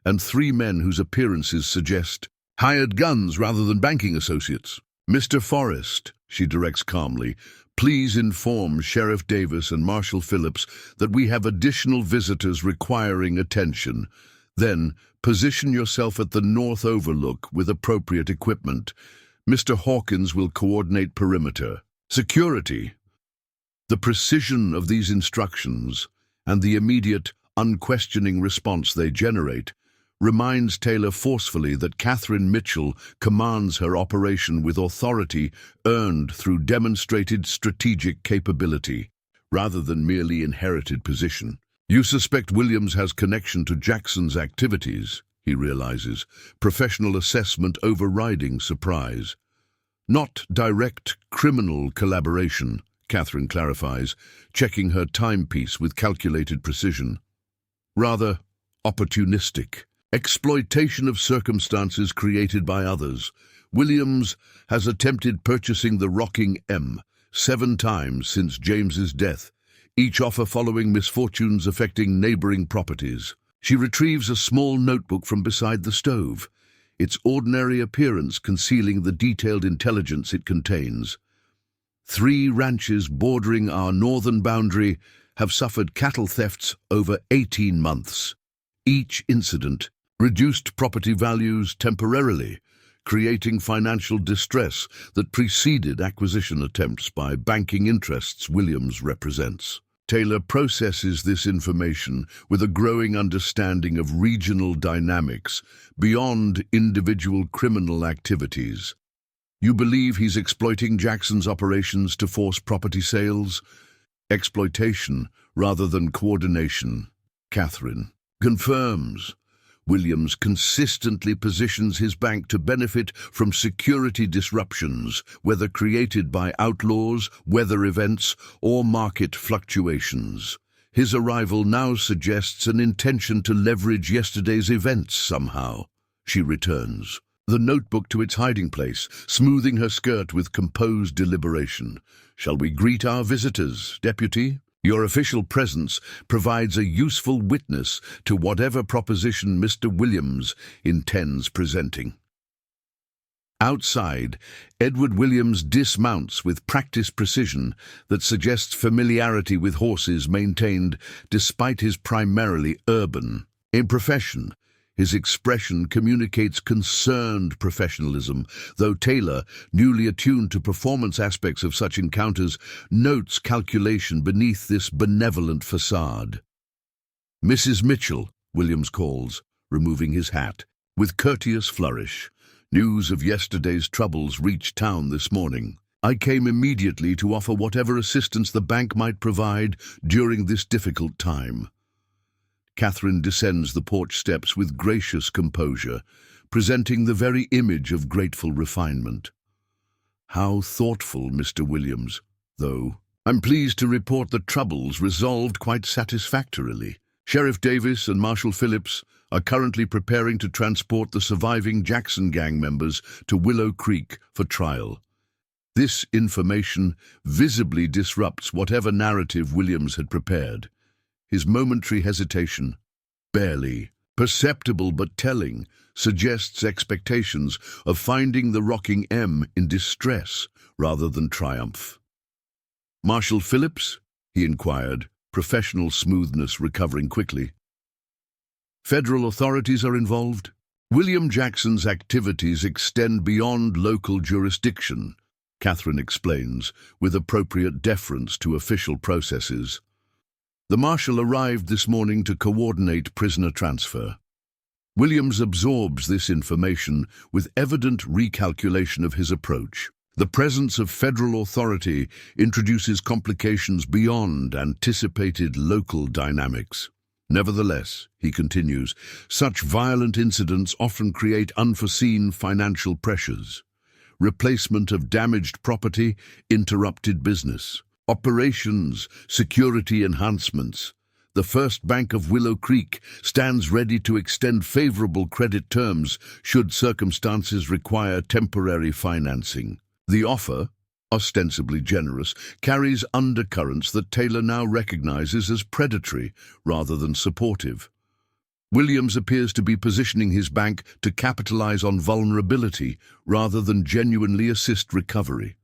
and 3 men whose appearances suggest hired guns rather than banking associates. Mr. Forrest, she directs calmly, please inform Sheriff Davis and Marshal Phillips that we have additional visitors requiring attention. Then, position yourself at the north overlook with appropriate equipment. Mr. Hawkins will coordinate perimeter. Security. The precision of these instructions and the immediate, unquestioning response they generate reminds Taylor forcefully that Catherine Mitchell commands her operation with authority earned through demonstrated strategic capability, rather than merely inherited position. You suspect Williams has connection to Jackson's activities, he realizes, professional assessment overriding surprise. Not direct criminal collaboration, Catherine clarifies, checking her timepiece with calculated precision. Rather, opportunistic. Exploitation of circumstances created by others. Williams has attempted purchasing the Rocking M 7 times since James's death, each offer following misfortunes affecting neighboring properties. She retrieves a small notebook from beside the stove, its ordinary appearance concealing the detailed intelligence it contains. 3 ranches bordering our northern boundary have suffered cattle thefts over 18 months. Each incident reduced property values temporarily, creating financial distress that preceded acquisition attempts by banking interests Williams represents. Taylor processes this information with a growing understanding of regional dynamics beyond individual criminal activities. You believe he's exploiting Jackson's operations to force property sales? Exploitation rather than coordination, Catherine confirms. Williams consistently positions his bank to benefit from security disruptions, whether created by outlaws, weather events, or market fluctuations. His arrival now suggests an intention to leverage yesterday's events somehow. She returns, the notebook to its hiding place, smoothing her skirt with composed deliberation. Shall we greet our visitors, Deputy? Your official presence provides a useful witness to whatever proposition Mr. Williams intends presenting. Outside, Edward Williams dismounts with practiced precision that suggests familiarity with horses maintained despite his primarily urban profession. His expression communicates concerned professionalism, though Taylor, newly attuned to performance aspects of such encounters, notes calculation beneath this benevolent facade. Mrs. Mitchell, Williams calls, removing his hat, with courteous flourish. News of yesterday's troubles reached town this morning. I came immediately to offer whatever assistance the bank might provide during this difficult time. Catherine descends the porch steps with gracious composure, presenting the very image of grateful refinement. How thoughtful, Mr. Williams, though. I'm pleased to report the troubles resolved quite satisfactorily. Sheriff Davis and Marshal Phillips are currently preparing to transport the surviving Jackson gang members to Willow Creek for trial. This information visibly disrupts whatever narrative Williams had prepared. His momentary hesitation, barely perceptible but telling, suggests expectations of finding the Rocking M in distress rather than triumph. Marshal Phillips? He inquired, professional smoothness recovering quickly. Federal authorities are involved? William Jackson's activities extend beyond local jurisdiction, Catherine explains, with appropriate deference to official processes. The marshal arrived this morning to coordinate prisoner transfer. Williams absorbs this information with evident recalculation of his approach. The presence of federal authority introduces complications beyond anticipated local dynamics. Nevertheless, he continues, such violent incidents often create unforeseen financial pressures. Replacement of damaged property, interrupted business. Operations, security enhancements. The First Bank of Willow Creek stands ready to extend favorable credit terms should circumstances require temporary financing. The offer, ostensibly generous, carries undercurrents that Taylor now recognizes as predatory rather than supportive. Williams appears to be positioning his bank to capitalize on vulnerability rather than genuinely assist recovery.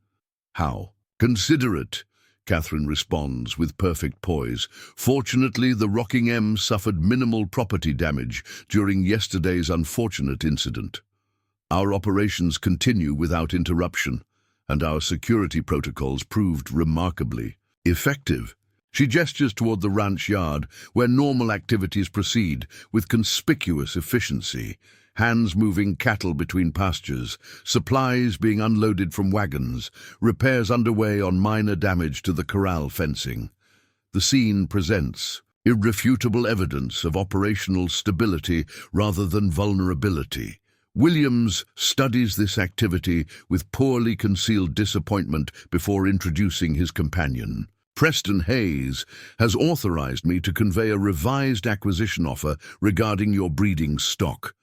How? Considerate, Catherine responds with perfect poise. Fortunately, the Rocking M suffered minimal property damage during yesterday's unfortunate incident. Our operations continue without interruption, and our security protocols proved remarkably effective. She gestures toward the ranch yard, where normal activities proceed with conspicuous efficiency, hands moving cattle between pastures, supplies being unloaded from wagons, repairs underway on minor damage to the corral fencing. The scene presents irrefutable evidence of operational stability rather than vulnerability. Williams studies this activity with poorly concealed disappointment before introducing his companion. Preston Hayes has authorized me to convey a revised acquisition offer regarding your breeding stock.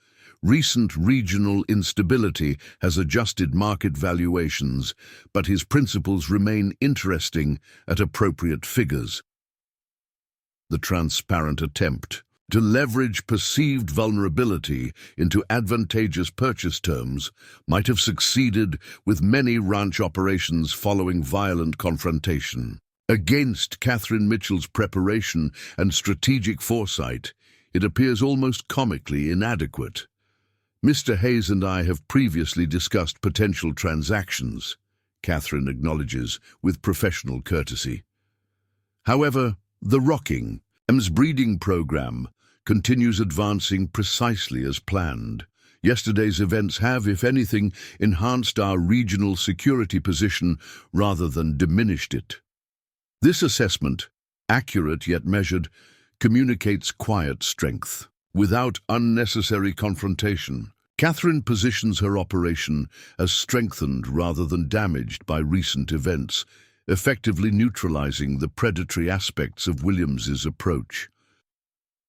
Recent regional instability has adjusted market valuations, but his principles remain interesting at appropriate figures. The transparent attempt to leverage perceived vulnerability into advantageous purchase terms might have succeeded with many ranch operations following violent confrontation. Against Catherine Mitchell's preparation and strategic foresight, it appears almost comically inadequate. Mr. Hayes and I have previously discussed potential transactions, Catherine acknowledges with professional courtesy. However, the Rocking M's breeding program continues advancing precisely as planned. Yesterday's events have, if anything, enhanced our regional security position rather than diminished it. This assessment, accurate yet measured, communicates quiet strength. Without unnecessary confrontation, Catherine positions her operation as strengthened rather than damaged by recent events, effectively neutralizing the predatory aspects of Williams's approach.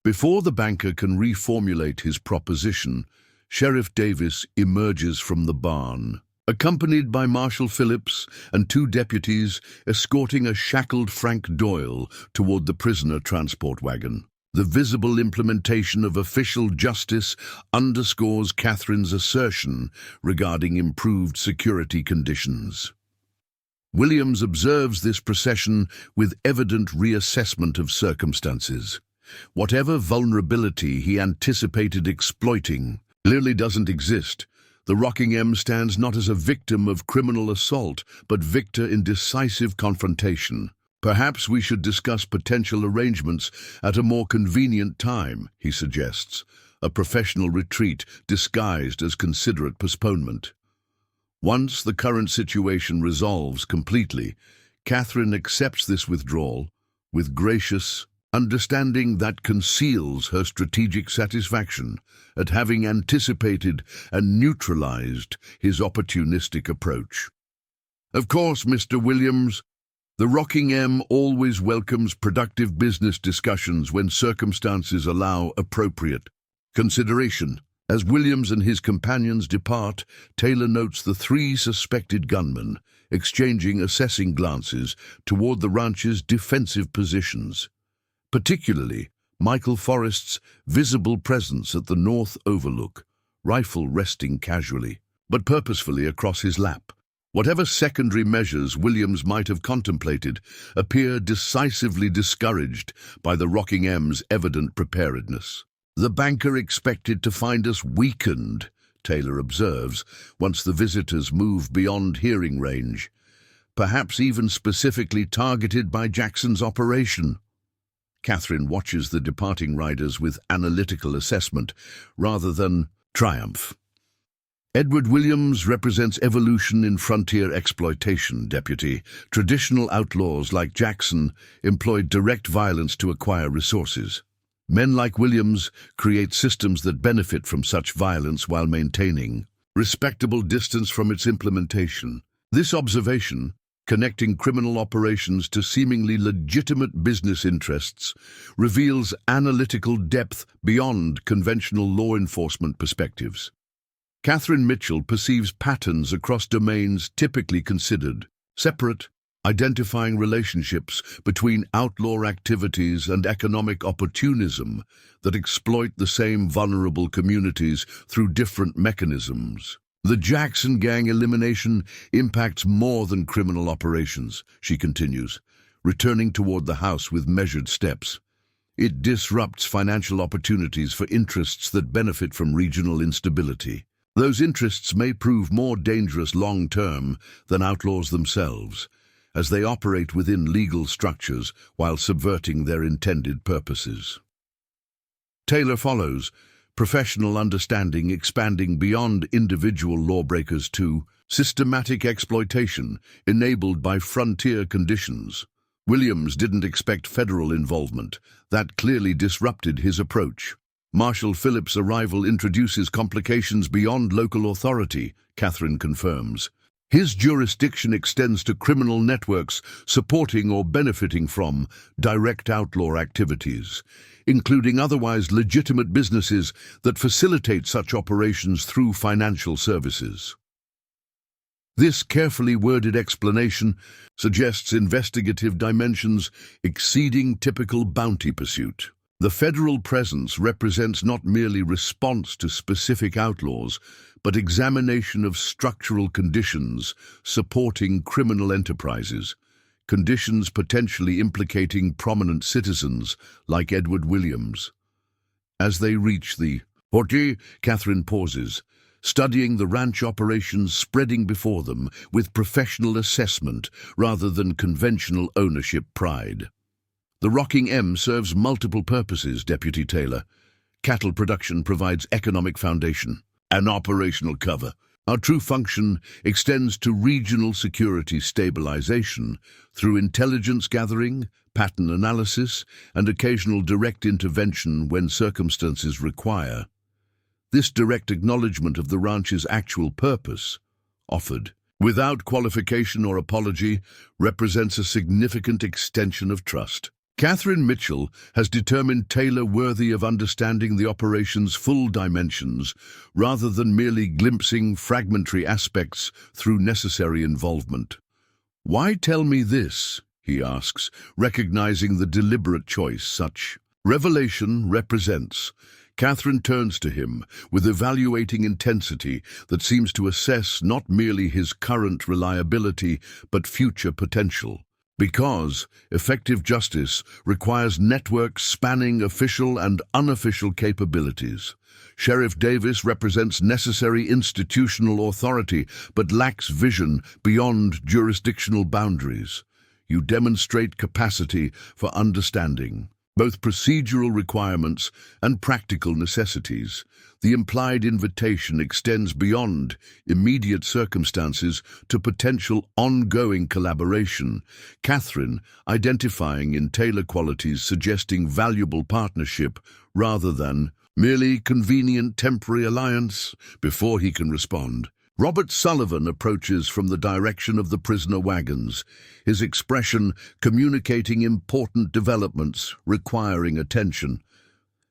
Before the banker can reformulate his proposition, Sheriff Davis emerges from the barn, accompanied by Marshal Phillips and 2 deputies escorting a shackled Frank Doyle toward the prisoner transport wagon. The visible implementation of official justice underscores Catherine's assertion regarding improved security conditions. Williams observes this procession with evident reassessment of circumstances. Whatever vulnerability he anticipated exploiting clearly doesn't exist. The Rocking M stands not as a victim of criminal assault, but victor in decisive confrontation. Perhaps we should discuss potential arrangements at a more convenient time, he suggests, a professional retreat disguised as considerate postponement. Once the current situation resolves completely, Catherine accepts this withdrawal with gracious understanding that conceals her strategic satisfaction at having anticipated and neutralized his opportunistic approach. Of course, Mr. Williams, the Rocking M always welcomes productive business discussions when circumstances allow appropriate consideration. As Williams and his companions depart, Taylor notes the 3 suspected gunmen exchanging assessing glances toward the ranch's defensive positions. Particularly, Michael Forrest's visible presence at the north overlook, rifle resting casually, but purposefully across his lap. Whatever secondary measures Williams might have contemplated appear decisively discouraged by the Rocking M's evident preparedness. The banker expected to find us weakened, Taylor observes, once the visitors move beyond hearing range, perhaps even specifically targeted by Jackson's operation. Catherine watches the departing riders with analytical assessment rather than triumph. Edward Williams represents evolution in frontier exploitation, Deputy. Traditional outlaws like Jackson employed direct violence to acquire resources. Men like Williams create systems that benefit from such violence while maintaining respectable distance from its implementation. This observation, connecting criminal operations to seemingly legitimate business interests, reveals analytical depth beyond conventional law enforcement perspectives. Catherine Mitchell perceives patterns across domains typically considered separate, identifying relationships between outlaw activities and economic opportunism that exploit the same vulnerable communities through different mechanisms. The Jackson gang elimination impacts more than criminal operations, she continues, returning toward the house with measured steps. It disrupts financial opportunities for interests that benefit from regional instability. Those interests may prove more dangerous long-term than outlaws themselves, as they operate within legal structures while subverting their intended purposes. Taylor follows, professional understanding expanding beyond individual lawbreakers to systematic exploitation enabled by frontier conditions. Williams didn't expect federal involvement. That clearly disrupted his approach. Marshal Phillips' arrival introduces complications beyond local authority, Catherine confirms. His jurisdiction extends to criminal networks supporting or benefiting from direct outlaw activities, including otherwise legitimate businesses that facilitate such operations through financial services. This carefully worded explanation suggests investigative dimensions exceeding typical bounty pursuit. The federal presence represents not merely response to specific outlaws, but examination of structural conditions supporting criminal enterprises, conditions potentially implicating prominent citizens like Edward Williams. As they reach the Porty, Catherine pauses, studying the ranch operations spreading before them with professional assessment rather than conventional ownership pride. The Rocking M serves multiple purposes, Deputy Taylor. Cattle production provides economic foundation and operational cover. Our true function extends to regional security stabilization through intelligence gathering, pattern analysis, and occasional direct intervention when circumstances require. This direct acknowledgement of the ranch's actual purpose, offered without qualification or apology, represents a significant extension of trust. Catherine Mitchell has determined Taylor worthy of understanding the operation's full dimensions rather than merely glimpsing fragmentary aspects through necessary involvement. "Why tell me this?" he asks, recognizing the deliberate choice such revelation represents. Catherine turns to him with evaluating intensity that seems to assess not merely his current reliability but future potential. Because effective justice requires networks spanning official and unofficial capabilities. Sheriff Davis represents necessary institutional authority but lacks vision beyond jurisdictional boundaries. You demonstrate capacity for understanding both procedural requirements and practical necessities. The implied invitation extends beyond immediate circumstances to potential ongoing collaboration, Catherine identifying in Taylor qualities suggesting valuable partnership rather than merely convenient temporary alliance. Before he can respond, Robert Sullivan approaches from the direction of the prisoner wagons, his expression communicating important developments requiring attention.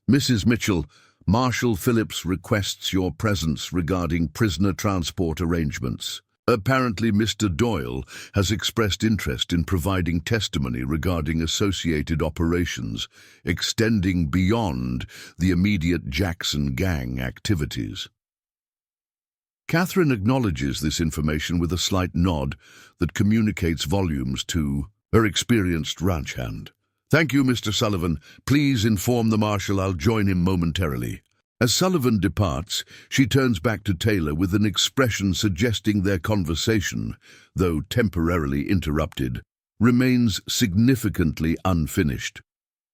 "Mrs. Mitchell, Marshal Phillips requests your presence regarding prisoner transport arrangements." Apparently, Mr. Doyle has expressed interest in providing testimony regarding associated operations extending beyond the immediate Jackson gang activities. Catherine acknowledges this information with a slight nod that communicates volumes to her experienced ranch hand. "Thank you, Mr. Sullivan. Please inform the marshal I'll join him momentarily." As Sullivan departs, she turns back to Taylor with an expression suggesting their conversation, though temporarily interrupted, remains significantly unfinished.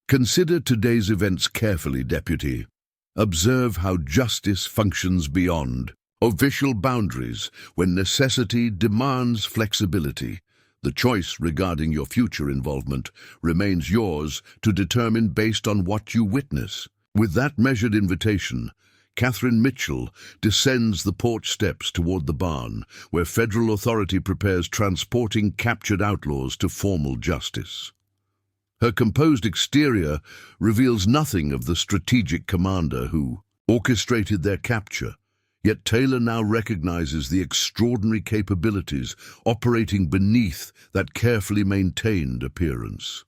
"Consider today's events carefully, Deputy. Observe how justice functions beyond Official boundaries when necessity demands flexibility. The choice regarding your future involvement remains yours to determine based on what you witness. With that measured invitation, Catherine Mitchell descends the porch steps toward the barn, where federal authority prepares transporting captured outlaws to formal justice. Her composed exterior reveals nothing of the strategic commander who orchestrated their capture, yet Taylor now recognizes the extraordinary capabilities operating beneath that carefully maintained appearance.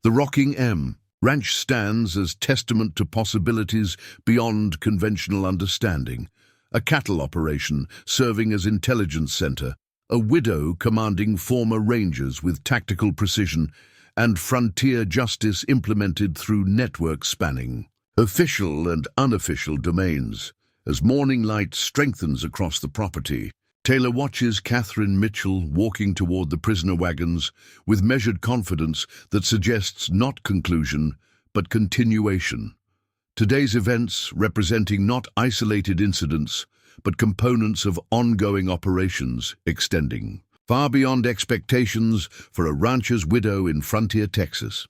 The Rocking M Ranch stands as testament to possibilities beyond conventional understanding, a cattle operation serving as intelligence center, a widow commanding former rangers with tactical precision, and frontier justice implemented through network spanning official and unofficial domains. As morning light strengthens across the property, Taylor watches Catherine Mitchell walking toward the prisoner wagons with measured confidence that suggests not conclusion, but continuation. Today's events representing not isolated incidents, but components of ongoing operations extending far beyond expectations for a rancher's widow in frontier Texas.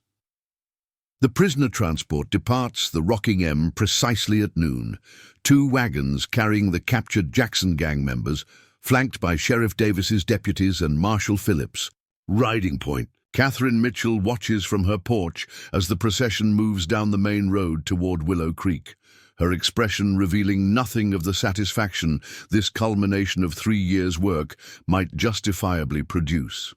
The prisoner transport departs the Rocking M precisely at noon. 2 wagons carrying the captured Jackson gang members, flanked by Sheriff Davis's deputies and Marshal Phillips. Riding point. Catherine Mitchell watches from her porch as the procession moves down the main road toward Willow Creek, her expression revealing nothing of the satisfaction this culmination of 3 years' work might justifiably produce.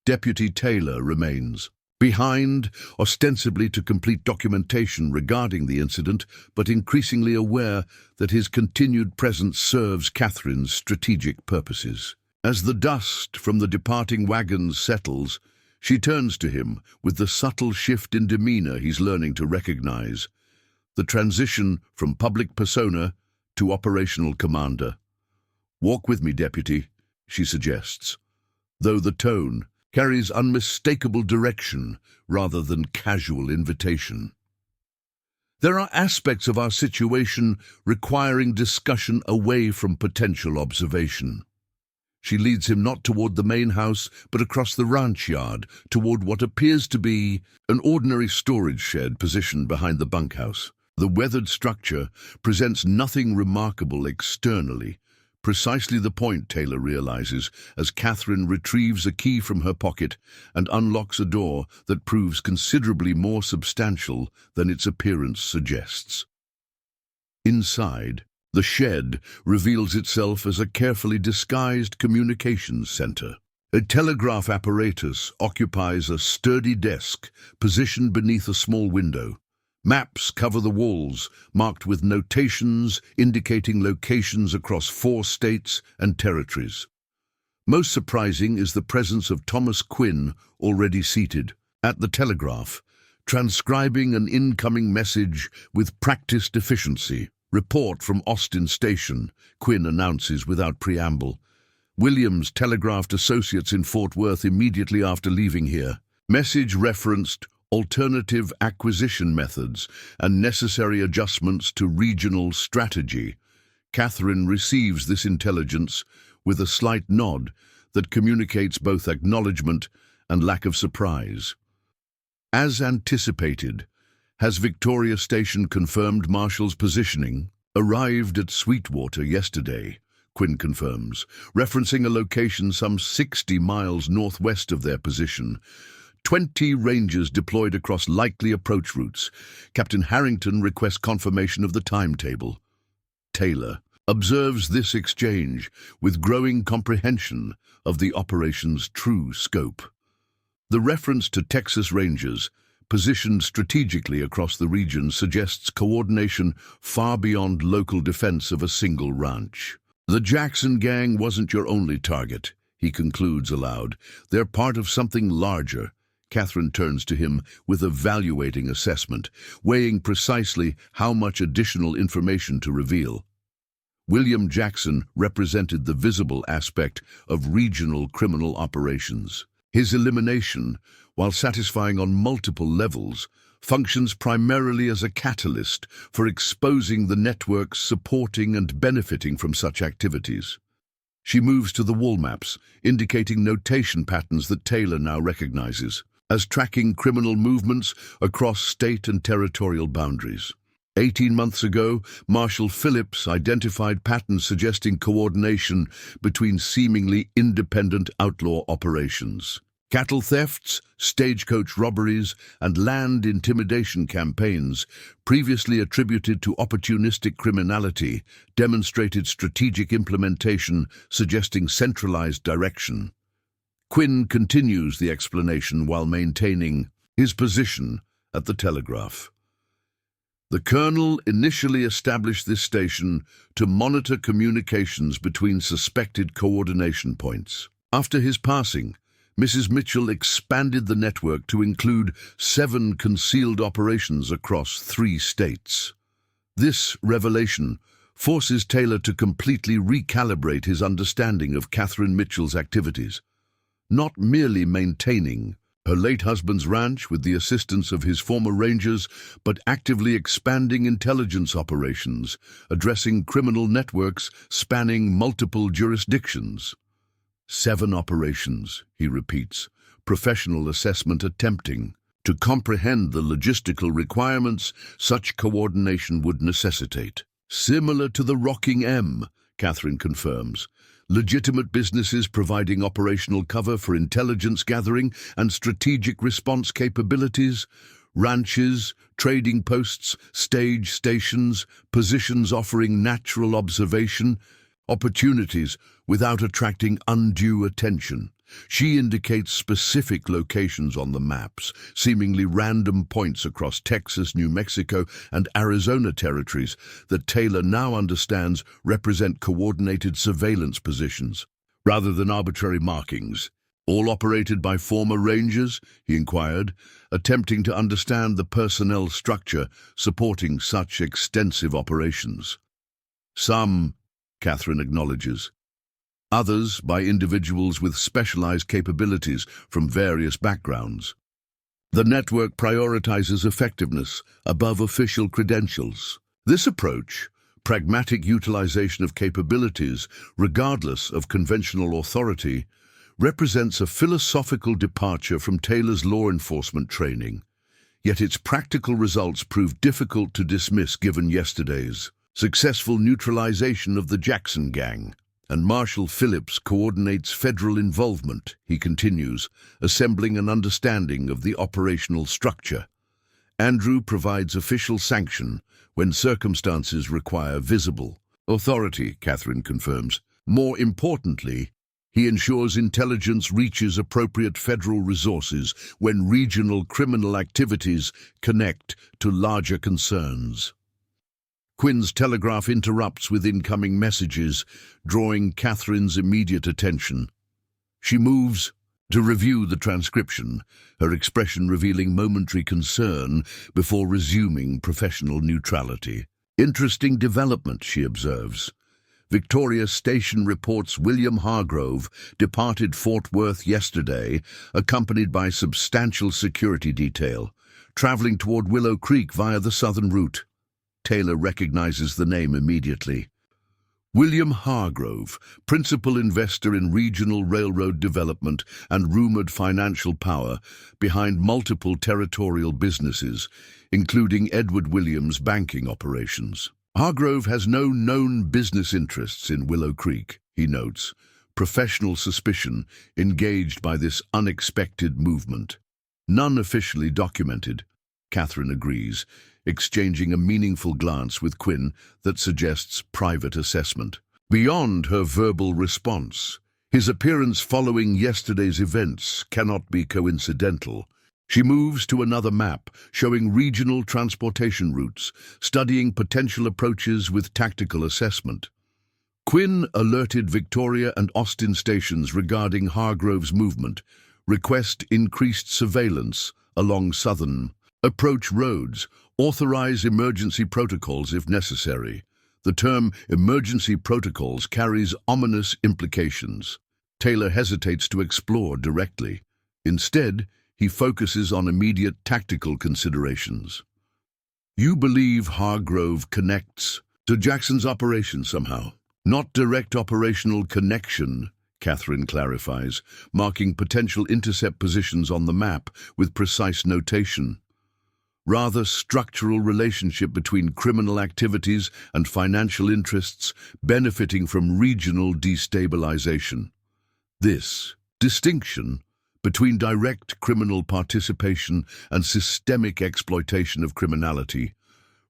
Deputy Taylor remains behind, ostensibly to complete documentation regarding the incident, but increasingly aware that his continued presence serves Catherine's strategic purposes. As the dust from the departing wagons settles, she turns to him with the subtle shift in demeanor he's learning to recognize, the transition from public persona to operational commander. "Walk with me, Deputy," she suggests, though the tone carries unmistakable direction rather than casual invitation. There are aspects of our situation requiring discussion away from potential observation. She leads him not toward the main house, but across the ranch yard, toward what appears to be an ordinary storage shed positioned behind the bunkhouse. The weathered structure presents nothing remarkable externally, precisely the point Taylor realizes as Catherine retrieves a key from her pocket and unlocks a door that proves considerably more substantial than its appearance suggests. Inside, the shed reveals itself as a carefully disguised communications center. A telegraph apparatus occupies a sturdy desk positioned beneath a small window. Maps cover the walls, marked with notations indicating locations across 4 states and territories. Most surprising is the presence of Thomas Quinn, already seated at the telegraph, transcribing an incoming message with practiced efficiency. "Report from Austin Station," Quinn announces without preamble. "Williams telegraphed associates in Fort Worth immediately after leaving here. Message referenced alternative acquisition methods and necessary adjustments to regional strategy." Catherine receives this intelligence with a slight nod that communicates both acknowledgement and lack of surprise. As anticipated, has Victoria Station confirmed Marshall's positioning? "Arrived at Sweetwater yesterday," Quinn confirms, referencing a location some 60 miles northwest of their position. 20 rangers deployed across likely approach routes. Captain Harrington requests confirmation of the timetable. Taylor observes this exchange with growing comprehension of the operation's true scope. The reference to Texas Rangers, positioned strategically across the region, suggests coordination far beyond local defense of a single ranch. "The Jackson gang wasn't your only target," he concludes aloud. "They're part of something larger." Catherine turns to him with evaluating assessment, weighing precisely how much additional information to reveal. William Jackson represented the visible aspect of regional criminal operations. His elimination, while satisfying on multiple levels, functions primarily as a catalyst for exposing the networks supporting and benefiting from such activities. She moves to the wall maps, indicating notation patterns that Taylor now recognizes as tracking criminal movements across state and territorial boundaries. 18 months ago, Marshal Phillips identified patterns suggesting coordination between seemingly independent outlaw operations. Cattle thefts, stagecoach robberies, and land intimidation campaigns, previously attributed to opportunistic criminality, demonstrated strategic implementation, suggesting centralized direction. Quinn continues the explanation while maintaining his position at the telegraph. The colonel initially established this station to monitor communications between suspected coordination points. After his passing, Mrs. Mitchell expanded the network to include 7 concealed operations across 3 states. This revelation forces Taylor to completely recalibrate his understanding of Catherine Mitchell's activities, not merely maintaining her late husband's ranch with the assistance of his former rangers, but actively expanding intelligence operations, addressing criminal networks spanning multiple jurisdictions. 7 operations, he repeats, professional assessment attempting to comprehend the logistical requirements such coordination would necessitate. Similar to the Rocking M, Catherine confirms, legitimate businesses providing operational cover for intelligence gathering and strategic response capabilities, ranches, trading posts, stage stations, positions offering natural observation, opportunities without attracting undue attention. She indicates specific locations on the maps, seemingly random points across Texas, New Mexico, and Arizona territories that Taylor now understands represent coordinated surveillance positions, rather than arbitrary markings. All operated by former rangers, he inquired, attempting to understand the personnel structure supporting such extensive operations. Some, Catherine acknowledges, others by individuals with specialized capabilities from various backgrounds. The network prioritizes effectiveness above official credentials. This approach, pragmatic utilization of capabilities regardless of conventional authority, represents a philosophical departure from Taylor's law enforcement training, yet its practical results prove difficult to dismiss given yesterday's successful neutralization of the Jackson Gang. And Marshal Phillips coordinates federal involvement, he continues, assembling an understanding of the operational structure. Andrew provides official sanction when circumstances require visible authority, Catherine confirms. More importantly, he ensures intelligence reaches appropriate federal resources when regional criminal activities connect to larger concerns. Quinn's telegraph interrupts with incoming messages, drawing Catherine's immediate attention. She moves to review the transcription, her expression revealing momentary concern before resuming professional neutrality. Interesting development, she observes. Victoria Station reports William Hargrove departed Fort Worth yesterday, accompanied by substantial security detail, traveling toward Willow Creek via the southern route. Taylor recognizes the name immediately. William Hargrove, principal investor in regional railroad development and rumored financial power behind multiple territorial businesses, including Edward Williams' banking operations. Hargrove has no known business interests in Willow Creek, he notes, professional suspicion engaged by this unexpected movement. None officially documented, Catherine agrees, exchanging a meaningful glance with Quinn that suggests private assessment. Beyond her verbal response, his appearance following yesterday's events cannot be coincidental. She moves to another map, showing regional transportation routes, studying potential approaches with tactical assessment. Quinn alerted Victoria and Austin stations regarding Hargrove's movement, request increased surveillance along southern approach roads, authorize emergency protocols if necessary. The term emergency protocols carries ominous implications. Taylor hesitates to explore directly. Instead, he focuses on immediate tactical considerations. You believe Hargrove connects to Jackson's operation somehow. Not direct operational connection, Catherine clarifies, marking potential intercept positions on the map with precise notation. Rather, structural relationship between criminal activities and financial interests benefiting from regional destabilization. This distinction between direct criminal participation and systemic exploitation of criminality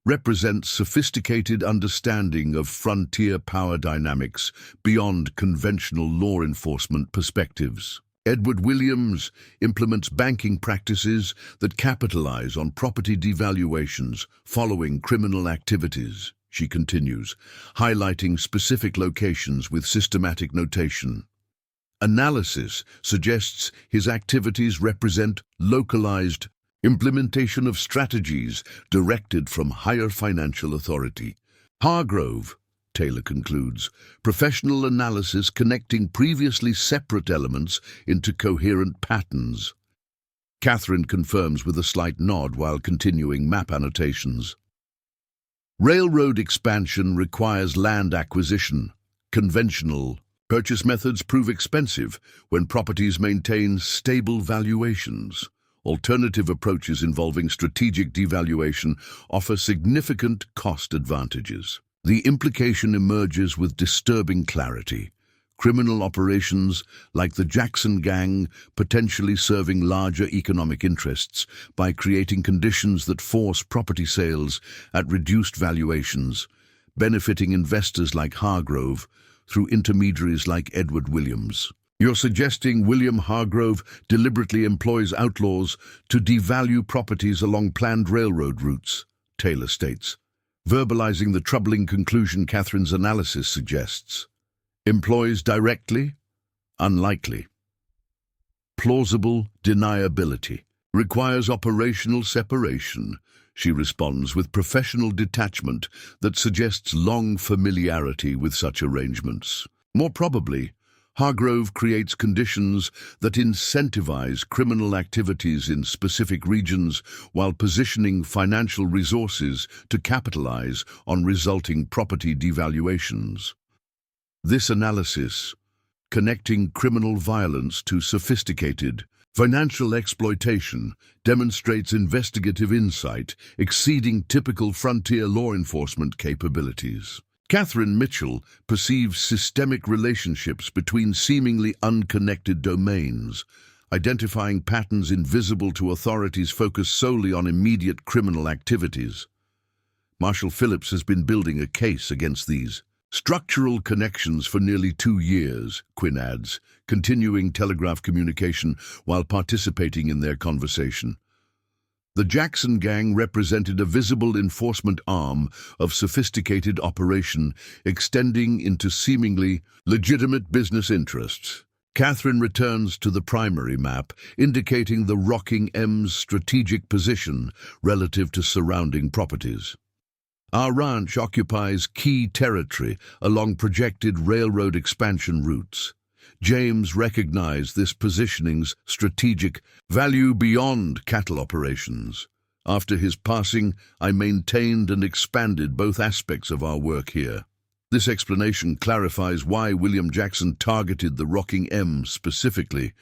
represents sophisticated understanding of frontier power dynamics beyond conventional law enforcement perspectives. Edward Williams implements banking practices that capitalize on property devaluations following criminal activities, she continues, highlighting specific locations with systematic notation. Analysis suggests his activities represent localized implementation of strategies directed from higher financial authority. Hargrove, Taylor concludes, professional analysis connecting previously separate elements into coherent patterns. Catherine confirms with a slight nod while continuing map annotations. Railroad expansion requires land acquisition. Conventional purchase methods prove expensive when properties maintain stable valuations. Alternative approaches involving strategic devaluation offer significant cost advantages. The implication emerges with disturbing clarity. Criminal operations like the Jackson Gang potentially serving larger economic interests by creating conditions that force property sales at reduced valuations, benefiting investors like Hargrove through intermediaries like Edward Williams. You're suggesting William Hargrove deliberately employs outlaws to devalue properties along planned railroad routes, Taylor states, verbalizing the troubling conclusion Catherine's analysis suggests. Employs directly? Unlikely. Plausible deniability. Requires operational separation, she responds with professional detachment that suggests long familiarity with such arrangements. More probably, Hargrove creates conditions that incentivize criminal activities in specific regions while positioning financial resources to capitalize on resulting property devaluations. This analysis, connecting criminal violence to sophisticated financial exploitation, demonstrates investigative insight exceeding typical frontier law enforcement capabilities. Catherine Mitchell perceives systemic relationships between seemingly unconnected domains, identifying patterns invisible to authorities focused solely on immediate criminal activities. Marshall Phillips has been building a case against these structural connections for nearly 2 years, Quinn adds, continuing telegraph communication while participating in their conversation. The Jackson Gang represented a visible enforcement arm of sophisticated operation extending into seemingly legitimate business interests. Catherine returns to the primary map, indicating the Rocking M's strategic position relative to surrounding properties. Our ranch occupies key territory along projected railroad expansion routes. James recognized this positioning's strategic value beyond cattle operations. After his passing, I maintained and expanded both aspects of our work here. This explanation clarifies why William Jackson targeted the Rocking M specifically,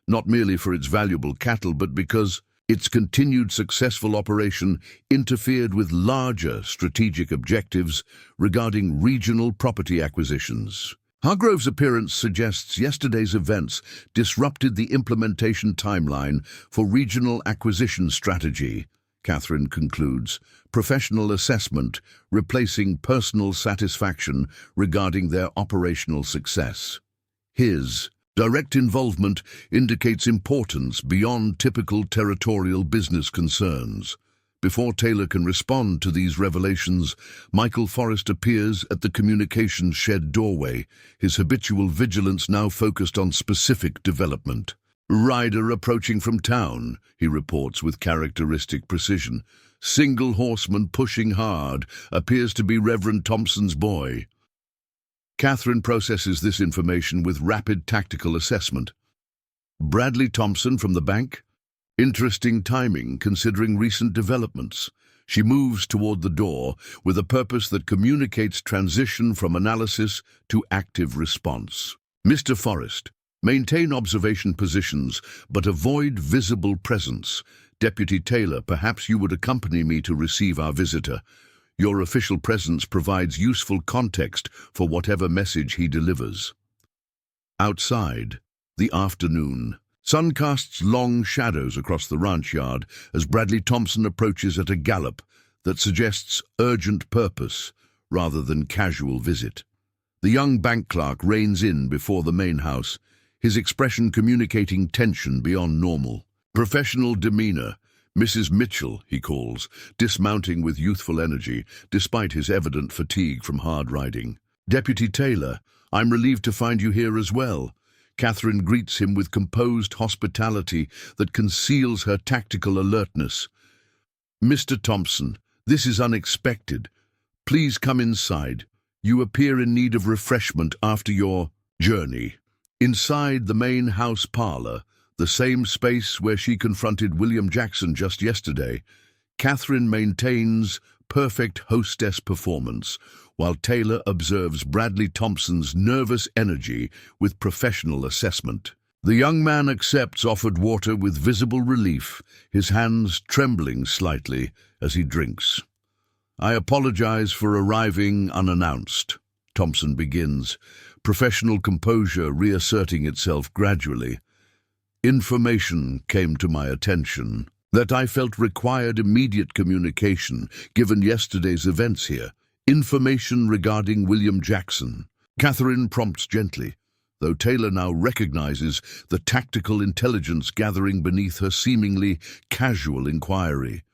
not merely for its valuable cattle, but because its continued successful operation interfered with larger strategic objectives regarding regional property acquisitions. Hargrove's appearance suggests yesterday's events disrupted the implementation timeline for regional acquisition strategy, Catherine concludes, professional assessment replacing personal satisfaction regarding their operational success. His direct involvement indicates importance beyond typical territorial business concerns. Before Taylor can respond to these revelations, Michael Forrest appears at the communications shed doorway, his habitual vigilance now focused on specific development. Rider approaching from town, he reports with characteristic precision. Single horseman pushing hard, appears to be Reverend Thompson's boy. Catherine processes this information with rapid tactical assessment. Bradley Thompson from the bank? Interesting timing considering recent developments. She moves toward the door with a purpose that communicates transition from analysis to active response. Mr. Forrest, maintain observation positions, but avoid visible presence. Deputy Taylor, perhaps you would accompany me to receive our visitor. Your official presence provides useful context for whatever message he delivers. Outside, the afternoon. Sun casts long shadows across the ranch yard as Bradley Thompson approaches at a gallop that suggests urgent purpose rather than casual visit. The young bank clerk reins in before the main house, his expression communicating tension beyond normal. Professional demeanor, Mrs. Mitchell, he calls, dismounting with youthful energy despite his evident fatigue from hard riding. Deputy Taylor, I'm relieved to find you here as well. Catherine greets him with composed hospitality that conceals her tactical alertness. Mr. Thompson, this is unexpected. Please come inside. You appear in need of refreshment after your journey. Inside the main house parlor, the same space where she confronted William Jackson just yesterday, Catherine maintains perfect hostess performance, while Taylor observes Bradley Thompson's nervous energy with professional assessment. The young man accepts offered water with visible relief, his hands trembling slightly as he drinks. I apologize for arriving unannounced, Thompson begins, professional composure reasserting itself gradually. Information came to my attention that I felt required immediate communication given yesterday's events here. Information regarding William Jackson. Catherine prompts gently, though Taylor now recognizes the tactical intelligence gathering beneath her seemingly casual inquiry.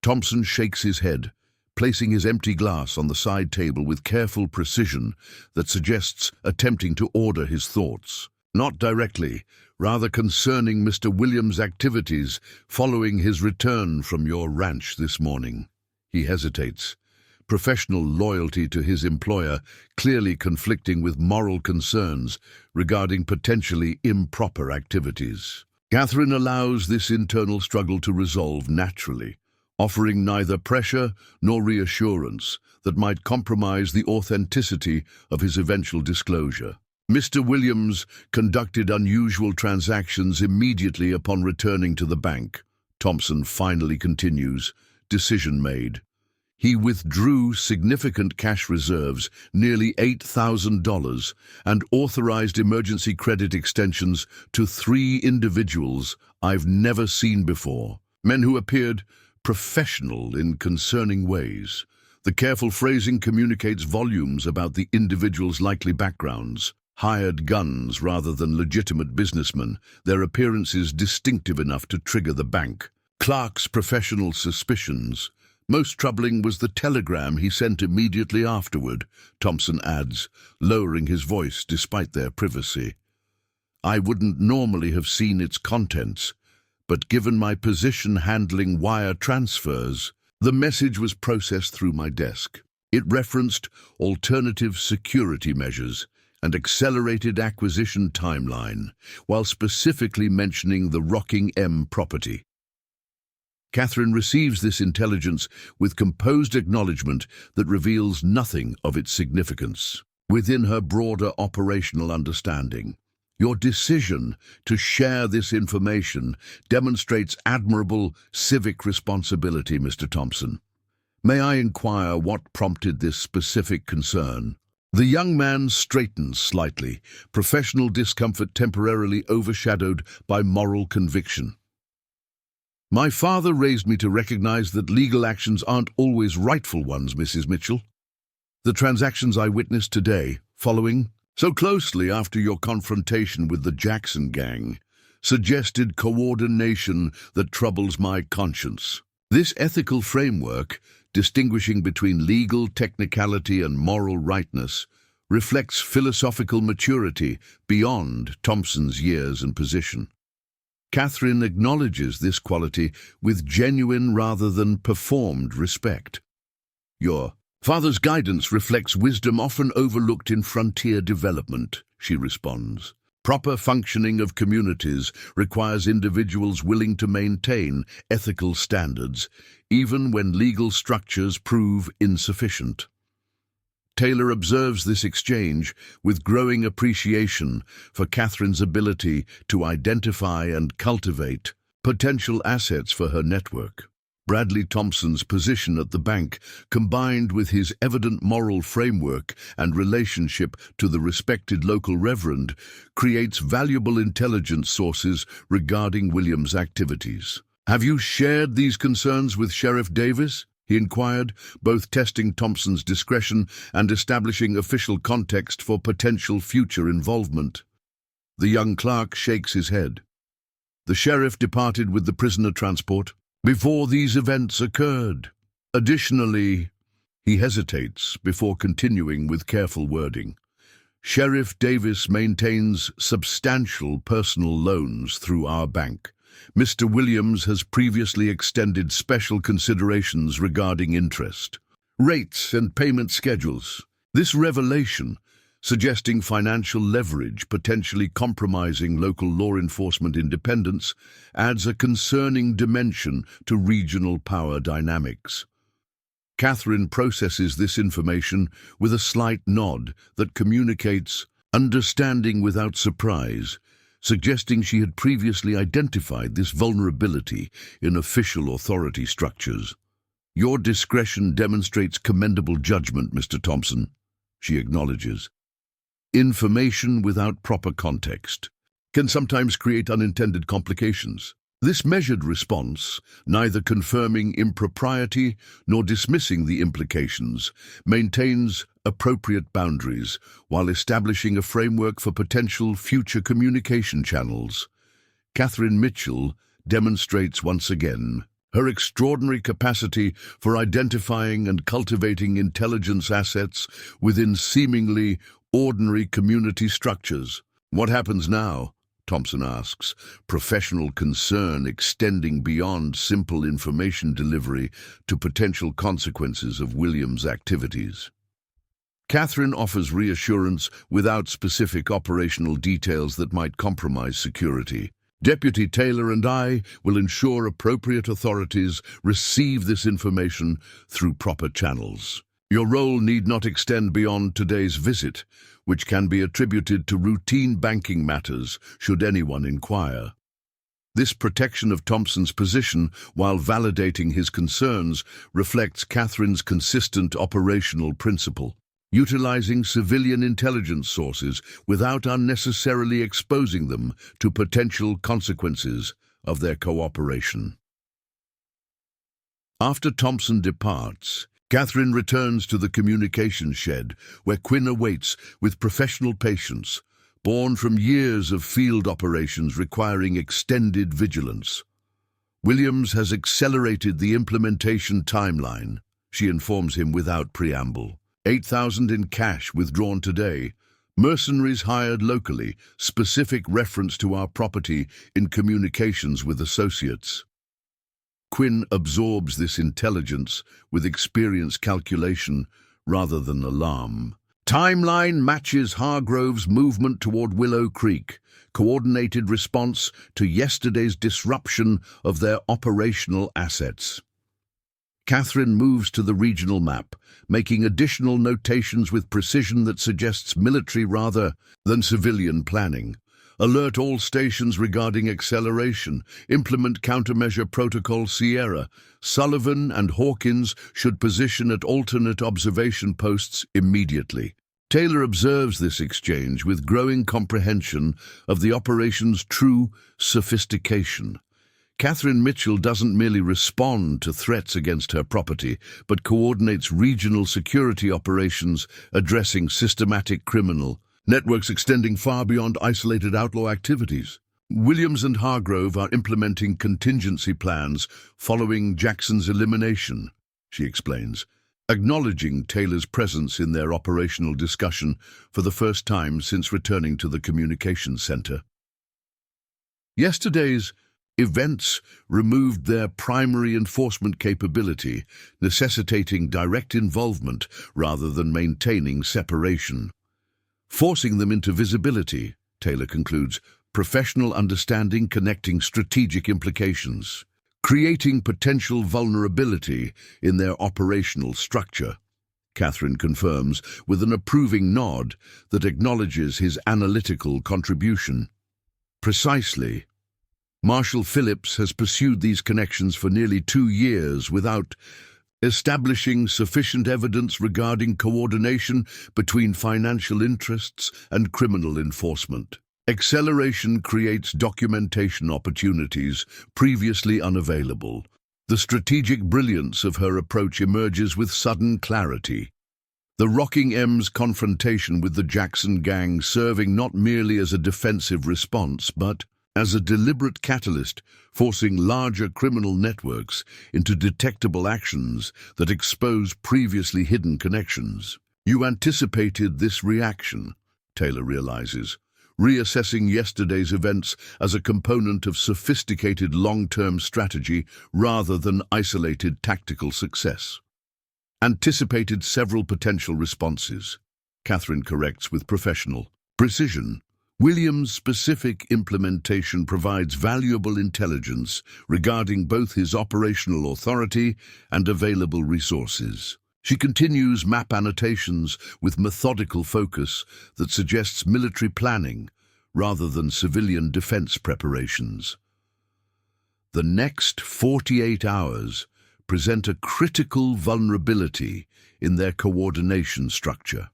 Thompson shakes his head, placing his empty glass on the side table with careful precision that suggests attempting to order his thoughts. Not directly, rather concerning Mr. Williams' activities following his return from your ranch this morning. He hesitates, professional loyalty to his employer clearly conflicting with moral concerns regarding potentially improper activities. Catherine allows this internal struggle to resolve naturally, offering neither pressure nor reassurance that might compromise the authenticity of his eventual disclosure. Mr. Williams conducted unusual transactions immediately upon returning to the bank. Thompson finally continues, decision made. He withdrew significant cash reserves, nearly $8,000, and authorized emergency credit extensions to 3 individuals I've never seen before, men who appeared professional in concerning ways. The careful phrasing communicates volumes about the individuals' likely backgrounds. Hired guns rather than legitimate businessmen, their appearances distinctive enough to trigger the bank. Clark's professional suspicions. Most troubling was the telegram he sent immediately afterward, Thompson adds, lowering his voice despite their privacy. I wouldn't normally have seen its contents, but given my position handling wire transfers, the message was processed through my desk. It referenced alternative security measures and accelerated acquisition timeline, while specifically mentioning the Rocking M property. Catherine receives this intelligence with composed acknowledgement that reveals nothing of its significance. Within her broader operational understanding, your decision to share this information demonstrates admirable civic responsibility, Mr. Thompson. May I inquire what prompted this specific concern? The young man straightens slightly, professional discomfort temporarily overshadowed by moral conviction. My father raised me to recognize that legal actions aren't always rightful ones, Mrs. Mitchell. The transactions I witnessed today, following so closely after your confrontation with the Jackson gang, suggested coordination that troubles my conscience. This ethical framework, distinguishing between legal technicality and moral rightness, reflects philosophical maturity beyond Thompson's years and position. Catherine acknowledges this quality with genuine rather than performed respect. Your father's guidance reflects wisdom often overlooked in frontier development, she responds. Proper functioning of communities requires individuals willing to maintain ethical standards, even when legal structures prove insufficient. Taylor observes this exchange with growing appreciation for Catherine's ability to identify and cultivate potential assets for her network. Bradley Thompson's position at the bank, combined with his evident moral framework and relationship to the respected local reverend, creates valuable intelligence sources regarding Williams' activities. "Have you shared these concerns with Sheriff Davis?" he inquired, both testing Thompson's discretion and establishing official context for potential future involvement. The young clerk shakes his head. "The sheriff departed with the prisoner transport before these events occurred. Additionally," he hesitates before continuing with careful wording, "Sheriff Davis maintains substantial personal loans through our bank. Mr. Williams has previously extended special considerations regarding interest, rates, and payment schedules." This revelation, suggesting financial leverage potentially compromising local law enforcement independence, adds a concerning dimension to regional power dynamics. Catherine processes this information with a slight nod that communicates understanding without surprise, suggesting she had previously identified this vulnerability in official authority structures. "Your discretion demonstrates commendable judgment, Mr. Thompson," she acknowledges. "Information without proper context can sometimes create unintended complications." This measured response, neither confirming impropriety nor dismissing the implications, maintains appropriate boundaries while establishing a framework for potential future communication channels. Catherine Mitchell demonstrates once again her extraordinary capacity for identifying and cultivating intelligence assets within seemingly ordinary community structures. "What happens now?" Thompson asks, professional concern extending beyond simple information delivery to potential consequences of Williams' activities. Catherine offers reassurance without specific operational details that might compromise security. "Deputy Taylor and I will ensure appropriate authorities receive this information through proper channels. Your role need not extend beyond today's visit, which can be attributed to routine banking matters should anyone inquire." This protection of Thompson's position while validating his concerns reflects Catherine's consistent operational principle, utilizing civilian intelligence sources without unnecessarily exposing them to potential consequences of their cooperation. After Thompson departs, Catherine returns to the communications shed, where Quinn awaits with professional patience, born from years of field operations requiring extended vigilance. "Williams has accelerated the implementation timeline," she informs him without preamble. "8,000 in cash withdrawn today. Mercenaries hired locally, specific reference to our property in communications with associates." Quinn absorbs this intelligence with experienced calculation rather than alarm. "Timeline matches Hargrove's movement toward Willow Creek, coordinated response to yesterday's disruption of their operational assets." Catherine moves to the regional map, making additional notations with precision that suggests military rather than civilian planning. "Alert all stations regarding acceleration. Implement countermeasure protocol Sierra. Sullivan and Hawkins should position at alternate observation posts immediately." Taylor observes this exchange with growing comprehension of the operation's true sophistication. Catherine Mitchell doesn't merely respond to threats against her property, but coordinates regional security operations addressing systematic criminal networks extending far beyond isolated outlaw activities. Williams and Hargrove are implementing contingency plans following Jackson's elimination, she explains, acknowledging Taylor's presence in their operational discussion for the first time since returning to the communications center. Yesterday's events removed their primary enforcement capability, necessitating direct involvement rather than maintaining separation. Forcing them into visibility, Taylor concludes, professional understanding connecting strategic implications, creating potential vulnerability in their operational structure. Catherine confirms with an approving nod that acknowledges his analytical contribution. Precisely. Marshal Phillips has pursued these connections for nearly 2 years without establishing sufficient evidence regarding coordination between financial interests and criminal enforcement. Acceleration creates documentation opportunities previously unavailable. The strategic brilliance of her approach emerges with sudden clarity. The Rocking M's confrontation with the Jackson gang serving not merely as a defensive response, but as a deliberate catalyst, forcing larger criminal networks into detectable actions that expose previously hidden connections. You anticipated this reaction, Taylor realizes, reassessing yesterday's events as a component of sophisticated long-term strategy rather than isolated tactical success. Anticipated several potential responses, Catherine corrects with professional precision. Williams' specific implementation provides valuable intelligence regarding both his operational authority and available resources. She continues map annotations with methodical focus that suggests military planning rather than civilian defense preparations. The next 48 hours present a critical vulnerability in their coordination structure.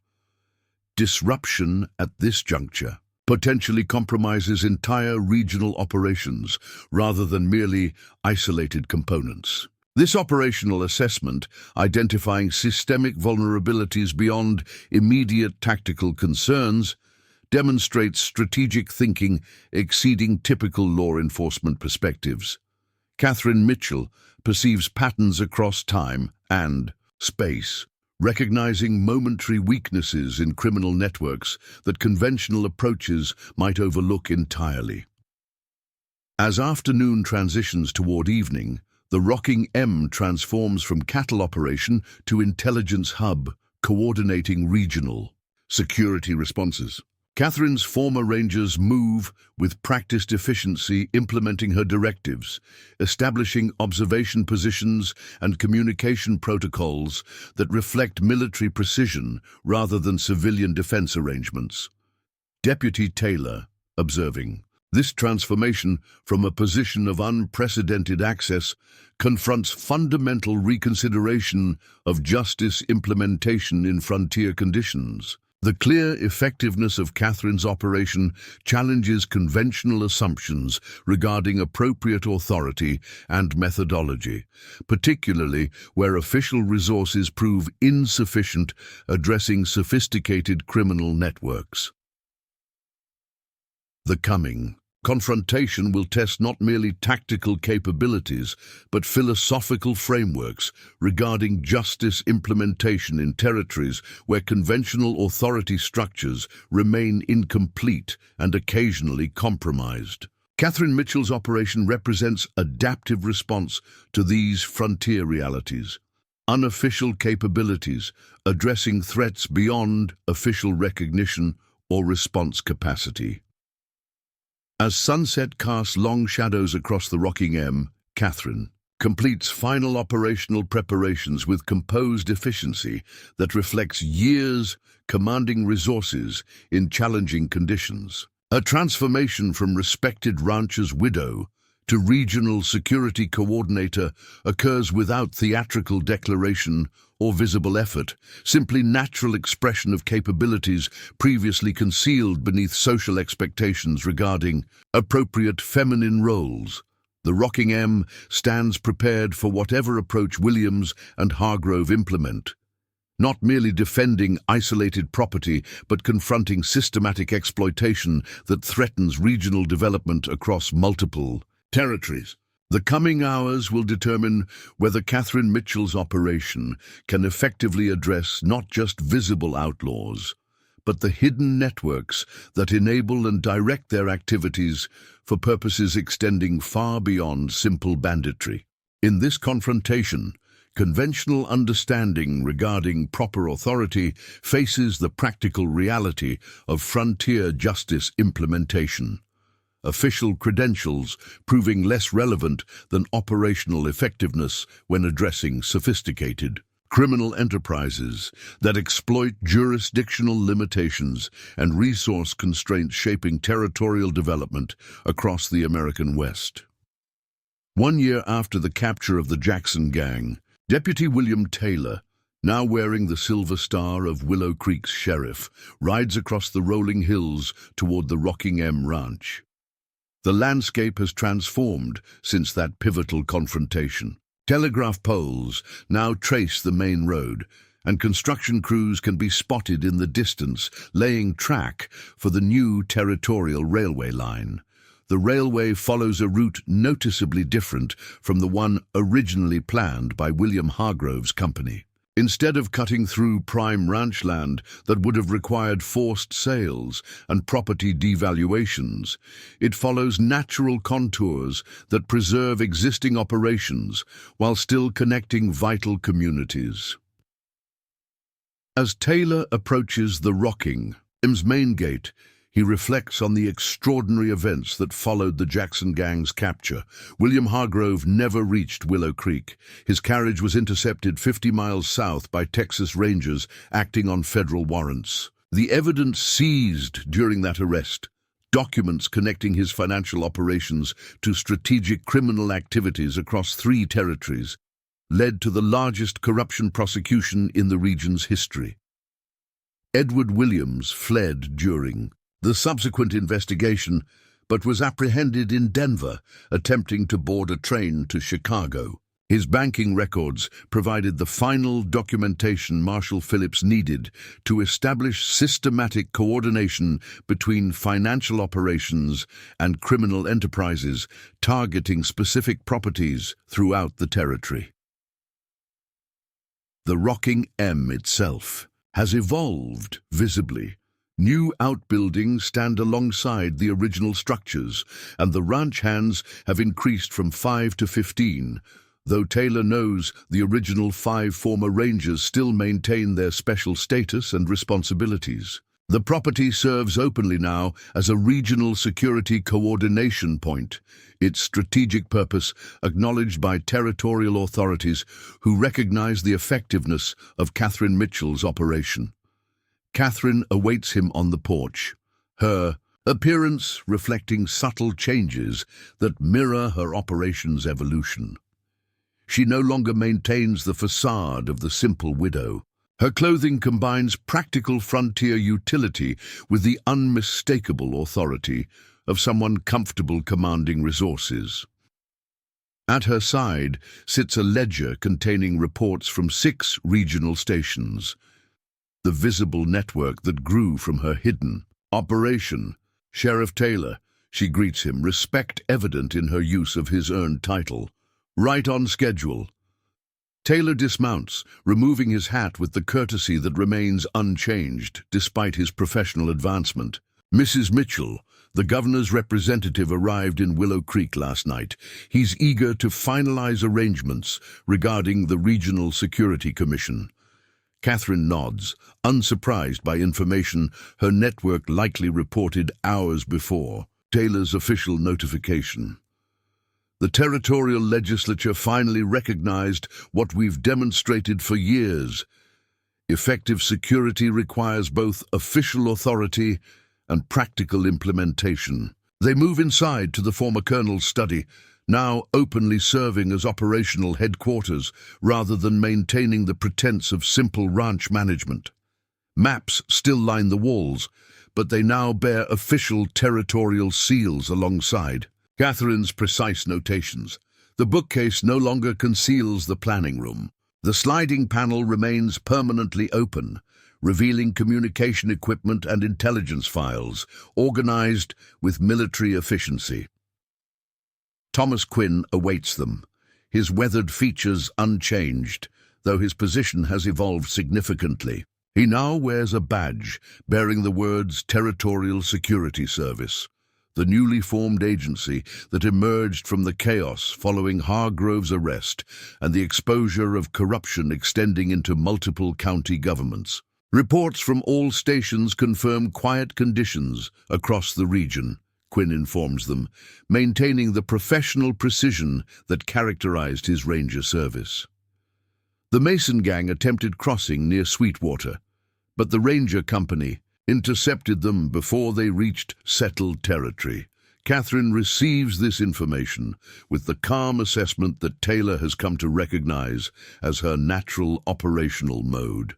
Disruption at this juncture potentially compromises entire regional operations rather than merely isolated components. This operational assessment, identifying systemic vulnerabilities beyond immediate tactical concerns, demonstrates strategic thinking exceeding typical law enforcement perspectives. Catherine Mitchell perceives patterns across time and space, recognizing momentary weaknesses in criminal networks that conventional approaches might overlook entirely. As afternoon transitions toward evening, the Rocking M transforms from cattle operation to intelligence hub, coordinating regional security responses. Catherine's former rangers move with practiced efficiency, implementing her directives, establishing observation positions and communication protocols that reflect military precision rather than civilian defense arrangements. Deputy Taylor, observing, this transformation from a position of unprecedented access confronts fundamental reconsideration of justice implementation in frontier conditions. The clear effectiveness of Catherine's operation challenges conventional assumptions regarding appropriate authority and methodology, particularly where official resources prove insufficient addressing sophisticated criminal networks. The coming confrontation will test not merely tactical capabilities, but philosophical frameworks regarding justice implementation in territories where conventional authority structures remain incomplete and occasionally compromised. Catherine Mitchell's operation represents adaptive response to these frontier realities, unofficial capabilities addressing threats beyond official recognition or response capacity. As sunset casts long shadows across the Rocking M, Catherine completes final operational preparations with composed efficiency that reflects years commanding resources in challenging conditions. Her transformation from respected rancher's widow to regional security coordinator occurs without theatrical declaration or visible effort, simply natural expression of capabilities previously concealed beneath social expectations regarding appropriate feminine roles. The Rocking M stands prepared for whatever approach Williams and Hargrove implement, not merely defending isolated property, but confronting systematic exploitation that threatens regional development across multiple territories. The coming hours will determine whether Catherine Mitchell's operation can effectively address not just visible outlaws, but the hidden networks that enable and direct their activities for purposes extending far beyond simple banditry. In this confrontation, Conventional understanding regarding proper authority faces the practical reality of frontier justice implementation. Official credentials proving less relevant than operational effectiveness when addressing sophisticated criminal enterprises that exploit jurisdictional limitations and resource constraints shaping territorial development across the American West. 1 year after the capture of the Jackson Gang, Deputy William Taylor, now wearing the silver star of Willow Creek's sheriff, rides across the rolling hills toward the Rocking M Ranch. The landscape has transformed since that pivotal confrontation. Telegraph poles now trace the main road, and construction crews can be spotted in the distance, laying track for the new territorial railway line. The railway follows a route noticeably different from the one originally planned by William Hargrove's company. Instead of cutting through prime ranch land that would have required forced sales and property devaluations, it follows natural contours that preserve existing operations while still connecting vital communities. As Taylor approaches the Rocking M's main gate, he reflects on the extraordinary events that followed the Jackson Gang's capture. William Hargrove never reached Willow Creek. His carriage was intercepted 50 miles south by Texas Rangers acting on federal warrants. The evidence seized during that arrest, documents connecting his financial operations to strategic criminal activities across 3 territories, led to the largest corruption prosecution in the region's history. Edward Williams fled during the subsequent investigation, but was apprehended in Denver, attempting to board a train to Chicago. His banking records provided the final documentation Marshal Phillips needed to establish systematic coordination between financial operations and criminal enterprises, targeting specific properties throughout the territory. The Rocking M itself has evolved visibly. New outbuildings stand alongside the original structures, and the ranch hands have increased from 5 to 15, though Taylor knows the original 5 former rangers still maintain their special status and responsibilities. The property serves openly now as a regional security coordination point, its strategic purpose acknowledged by territorial authorities who recognize the effectiveness of Catherine Mitchell's operation. Catherine awaits him on the porch, her appearance reflecting subtle changes that mirror her operation's evolution. She no longer maintains the facade of the simple widow. Her clothing combines practical frontier utility with the unmistakable authority of someone comfortable commanding resources. At her side sits a ledger containing reports from 6 regional stations, the visible network that grew from her hidden operation. Sheriff Taylor, she greets him, respect evident in her use of his earned title. Right on schedule. Taylor dismounts, removing his hat with the courtesy that remains unchanged despite his professional advancement. Mrs. Mitchell, the governor's representative, arrived in Willow Creek last night. He's eager to finalize arrangements regarding the Regional Security Commission. Catherine nods, unsurprised by information her network likely reported hours before Taylor's official notification. The territorial legislature finally recognized what we've demonstrated for years. Effective security requires both official authority and practical implementation. They move inside to the former colonel's study, now openly serving as operational headquarters rather than maintaining the pretense of simple ranch management. Maps still line the walls, but they now bear official territorial seals alongside Catherine's precise notations. The bookcase no longer conceals the planning room. The sliding panel remains permanently open, revealing communication equipment and intelligence files, organized with military efficiency. Thomas Quinn awaits them, his weathered features unchanged, though his position has evolved significantly. He now wears a badge bearing the words Territorial Security Service. the newly formed agency that emerged from the chaos following Hargrove's arrest and the exposure of corruption extending into multiple county governments. Reports from all stations confirm quiet conditions across the region, Quinn informs them, maintaining the professional precision that characterized his ranger service. The Mason gang attempted crossing near Sweetwater, but the ranger company intercepted them before they reached settled territory. Catherine receives this information with the calm assessment that Taylor has come to recognize as her natural operational mode.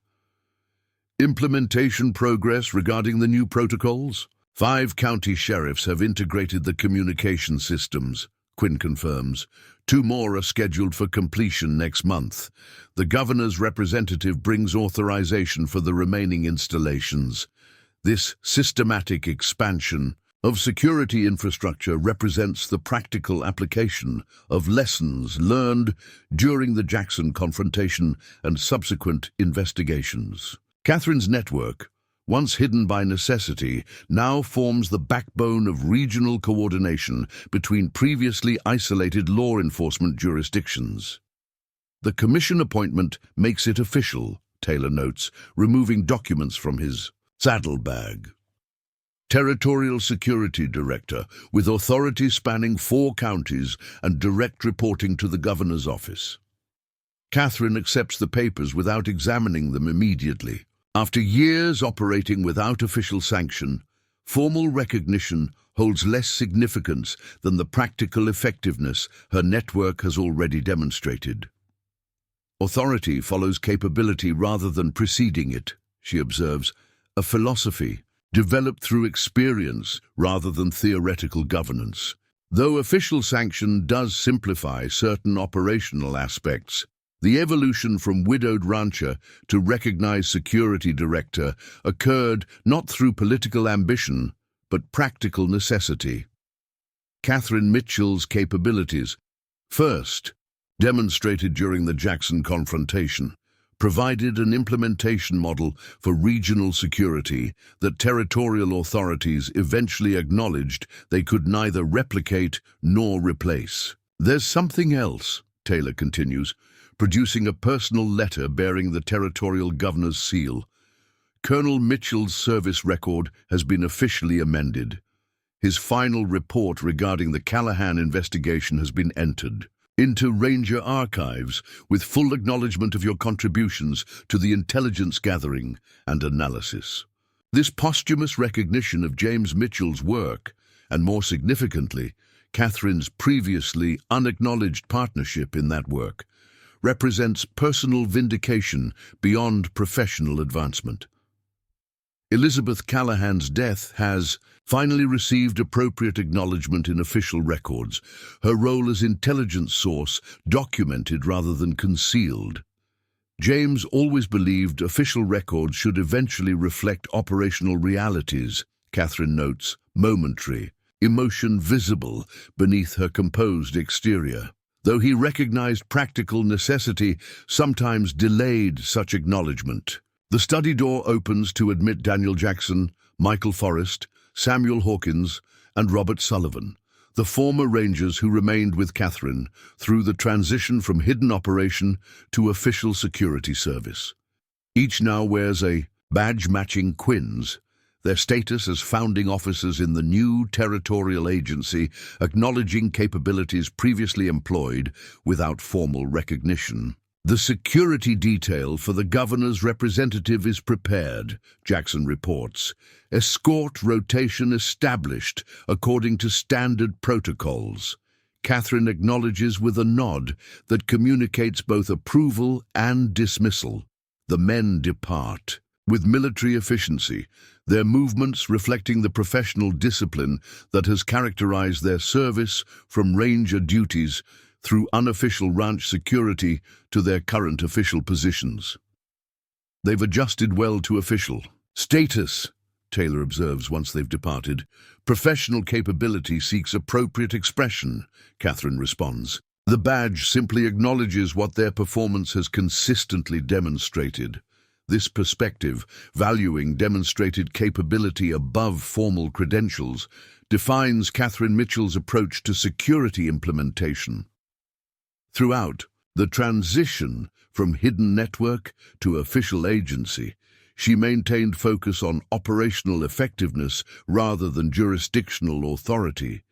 Implementation progress regarding the new protocols? 5 county sheriffs have integrated the communication systems, Quinn confirms. 2 more are scheduled for completion next month. The governor's representative brings authorization for the remaining installations. This systematic expansion of security infrastructure represents the practical application of lessons learned during the Jackson confrontation and subsequent investigations. Catherine's network, once hidden by necessity, now forms the backbone of regional coordination between previously isolated law enforcement jurisdictions. The commission appointment makes it official, Taylor notes, removing documents from his saddlebag. Territorial Security Director, with authority spanning 4 counties and direct reporting to the governor's office. Catherine accepts the papers without examining them immediately. After years operating without official sanction, formal recognition holds less significance than the practical effectiveness her network has already demonstrated. Authority follows capability rather than preceding it, she observes, a philosophy developed through experience rather than theoretical governance. Though official sanction does simplify certain operational aspects, the evolution from widowed rancher to recognized security director occurred not through political ambition, but practical necessity. Catherine Mitchell's capabilities, first demonstrated during the Jackson confrontation, provided an implementation model for regional security that territorial authorities eventually acknowledged they could neither replicate nor replace. There's something else, Taylor continues, producing a personal letter bearing the territorial governor's seal. Colonel Mitchell's service record has been officially amended. His final report regarding the Callahan investigation has been entered into Ranger archives with full acknowledgement of your contributions to the intelligence gathering and analysis. This posthumous recognition of James Mitchell's work, and more significantly, Catherine's previously unacknowledged partnership in that work, represents personal vindication beyond professional advancement. Elizabeth Callahan's death has finally received appropriate acknowledgement in official records, her role as intelligence source documented rather than concealed. James always believed official records should eventually reflect operational realities, Catherine notes, momentary, emotion visible beneath her composed exterior. Though he recognized practical necessity, sometimes delayed such acknowledgement. The study door opens to admit Daniel Jackson, Michael Forrest, Samuel Hawkins, and Robert Sullivan, the former Rangers who remained with Catherine through the transition from hidden operation to official security service. Each now wears a badge matching Quinn's, their status as founding officers in the new territorial agency, acknowledging capabilities previously employed without formal recognition. The security detail for the governor's representative is prepared, Jackson reports. Escort rotation established according to standard protocols. Catherine acknowledges with a nod that communicates both approval and dismissal. The men depart. With military efficiency, their movements reflecting the professional discipline that has characterized their service from ranger duties through unofficial ranch security to their current official positions. They've adjusted well to official status, Taylor observes once they've departed. Professional capability seeks appropriate expression, Catherine responds. The badge simply acknowledges what their performance has consistently demonstrated. This perspective, valuing demonstrated capability above formal credentials, defines Catherine Mitchell's approach to security implementation. Throughout the transition from hidden network to official agency, she maintained focus on operational effectiveness rather than jurisdictional authority,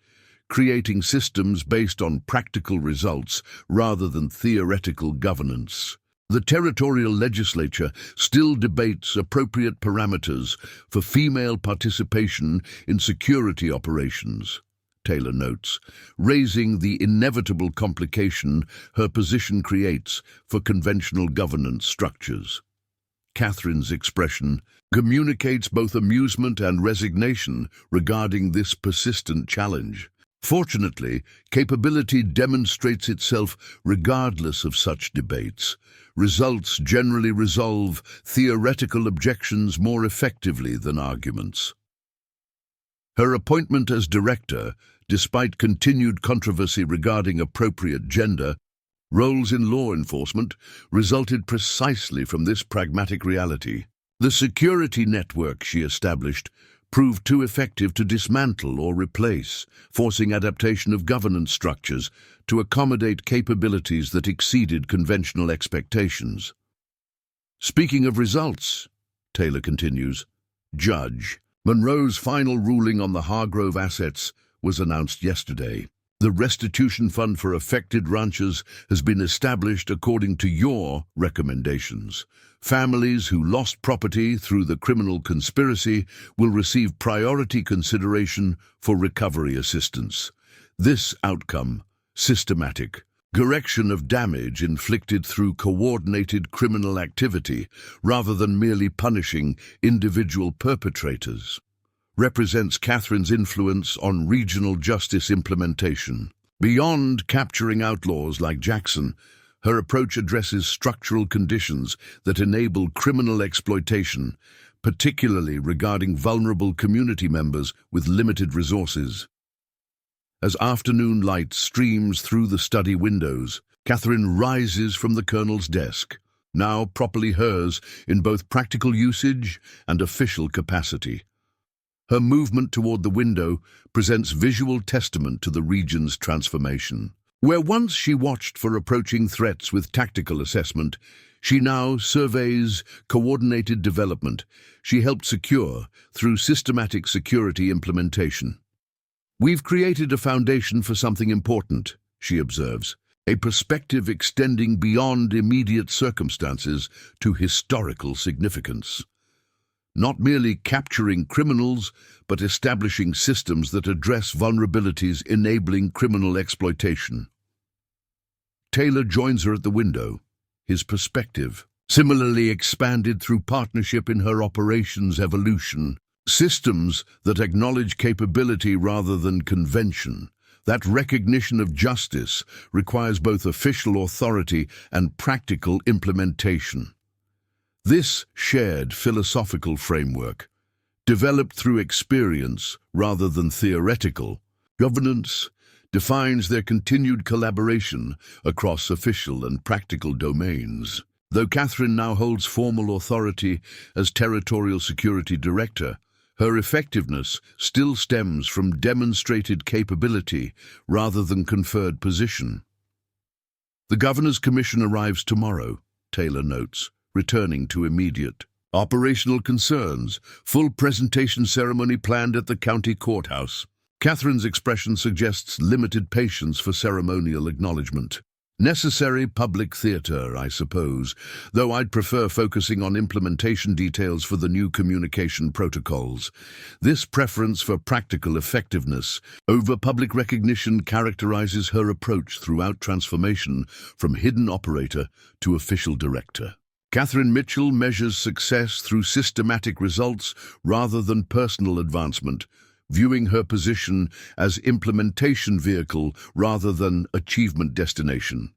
creating systems based on practical results rather than theoretical governance. The territorial legislature still debates appropriate parameters for female participation in security operations, Taylor notes, raising the inevitable complication her position creates for conventional governance structures. Catherine's expression communicates both amusement and resignation regarding this persistent challenge. Fortunately, capability demonstrates itself regardless of such debates. Results generally resolve theoretical objections more effectively than arguments. Her appointment as director, despite continued controversy regarding appropriate gender roles in law enforcement, resulted precisely from this pragmatic reality. The security network she established proved too effective to dismantle or replace, forcing adaptation of governance structures to accommodate capabilities that exceeded conventional expectations. Speaking of results, Taylor continues, Judge Monroe's final ruling on the Hargrove assets was announced yesterday. The restitution fund for affected ranchers has been established according to your recommendations. Families who lost property through the criminal conspiracy will receive priority consideration for recovery assistance. This outcome, systematic correction of damage inflicted through coordinated criminal activity rather than merely punishing individual perpetrators, represents Catherine's influence on regional justice implementation. Beyond capturing outlaws like Jackson, her approach addresses structural conditions that enable criminal exploitation, particularly regarding vulnerable community members with limited resources. As afternoon light streams through the study windows, Catherine rises from the colonel's desk, now properly hers in both practical usage and official capacity. Her movement toward the window presents visual testament to the region's transformation. Where once she watched for approaching threats with tactical assessment, she now surveys coordinated development she helped secure through systematic security implementation. We've created a foundation for something important, she observes, a perspective extending beyond immediate circumstances to historical significance. Not merely capturing criminals, but establishing systems that address vulnerabilities enabling criminal exploitation. Taylor joins her at the window, his perspective similarly expanded through partnership in her operations evolution. Systems that acknowledge capability rather than convention. That recognition of justice requires both official authority and practical implementation. This shared philosophical framework, developed through experience rather than theoretical governance, defines their continued collaboration across official and practical domains. Though Catherine now holds formal authority as Territorial Security Director, her effectiveness still stems from demonstrated capability rather than conferred position. The Governor's Commission arrives tomorrow, Taylor notes, returning to immediate operational concerns, full presentation ceremony planned at the county courthouse. Catherine's expression suggests limited patience for ceremonial acknowledgement. Necessary public theatre, I suppose, though I'd prefer focusing on implementation details for the new communication protocols. This preference for practical effectiveness over public recognition characterizes her approach throughout transformation from hidden operator to official director. Catherine Mitchell measures success through systematic results rather than personal advancement, viewing her position as implementation vehicle rather than achievement destination.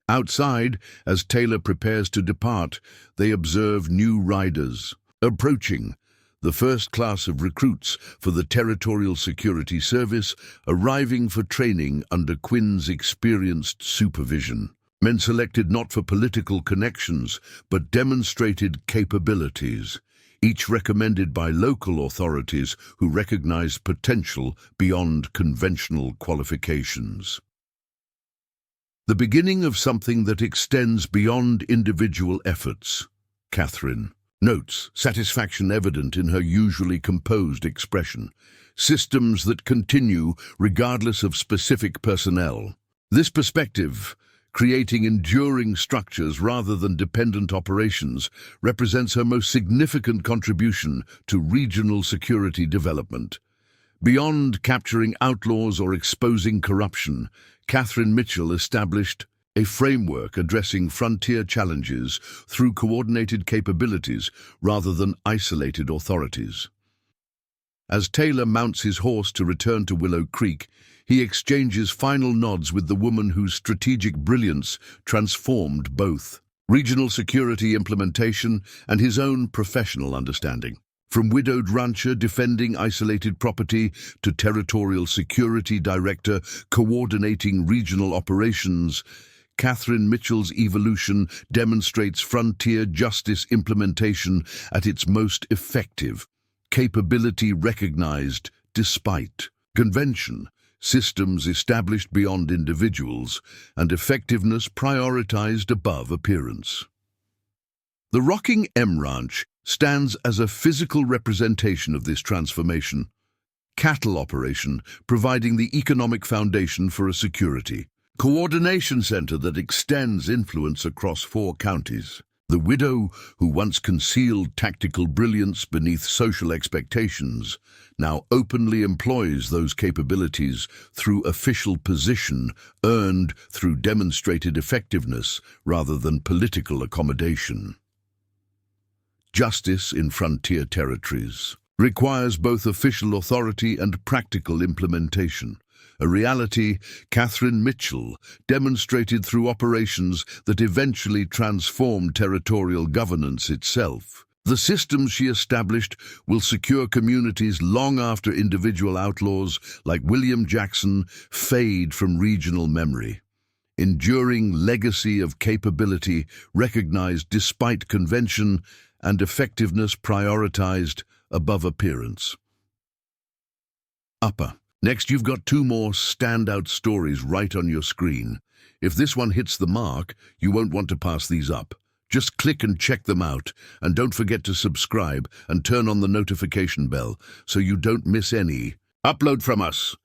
Outside, as Taylor prepares to depart, they observe new riders approaching. The first class of recruits for the Territorial Security Service arriving for training under Quinn's experienced supervision. Men selected not for political connections, but demonstrated capabilities. each recommended by local authorities who recognized potential beyond conventional qualifications. The beginning of something that extends beyond individual efforts. Catherine notes satisfaction evident in her usually composed expression. Systems that continue regardless of specific personnel. This perspective, creating enduring structures rather than dependent operations, represents her most significant contribution to regional security development. Beyond capturing outlaws or exposing corruption, Catherine Mitchell established a framework addressing frontier challenges through coordinated capabilities rather than isolated authorities. As Taylor mounts his horse to return to Willow Creek, he exchanges final nods with the woman whose strategic brilliance transformed both regional security implementation and his own professional understanding. From widowed rancher defending isolated property to territorial security director coordinating regional operations, Catherine Mitchell's evolution demonstrates frontier justice implementation at its most effective. Capability recognized despite convention, systems established beyond individuals, and effectiveness prioritized above appearance. The Rocking M Ranch stands as a physical representation of this transformation. Cattle operation providing the economic foundation for a security coordination center that extends influence across 4 counties. The widow, who once concealed tactical brilliance beneath social expectations, now openly employs those capabilities through official position earned through demonstrated effectiveness rather than political accommodation. Justice in frontier territories requires both official authority and practical implementation. A reality Catherine Mitchell demonstrated through operations that eventually transformed territorial governance itself. The systems she established will secure communities long after individual outlaws like William Jackson fade from regional memory. Enduring legacy of capability recognized despite convention and effectiveness prioritized above appearance. Upper. Next, you've got 2 more standout stories right on your screen. If this one hits the mark, you won't want to pass these up. Just click and check them out, and don't forget to subscribe and turn on the notification bell so you don't miss any upload from us.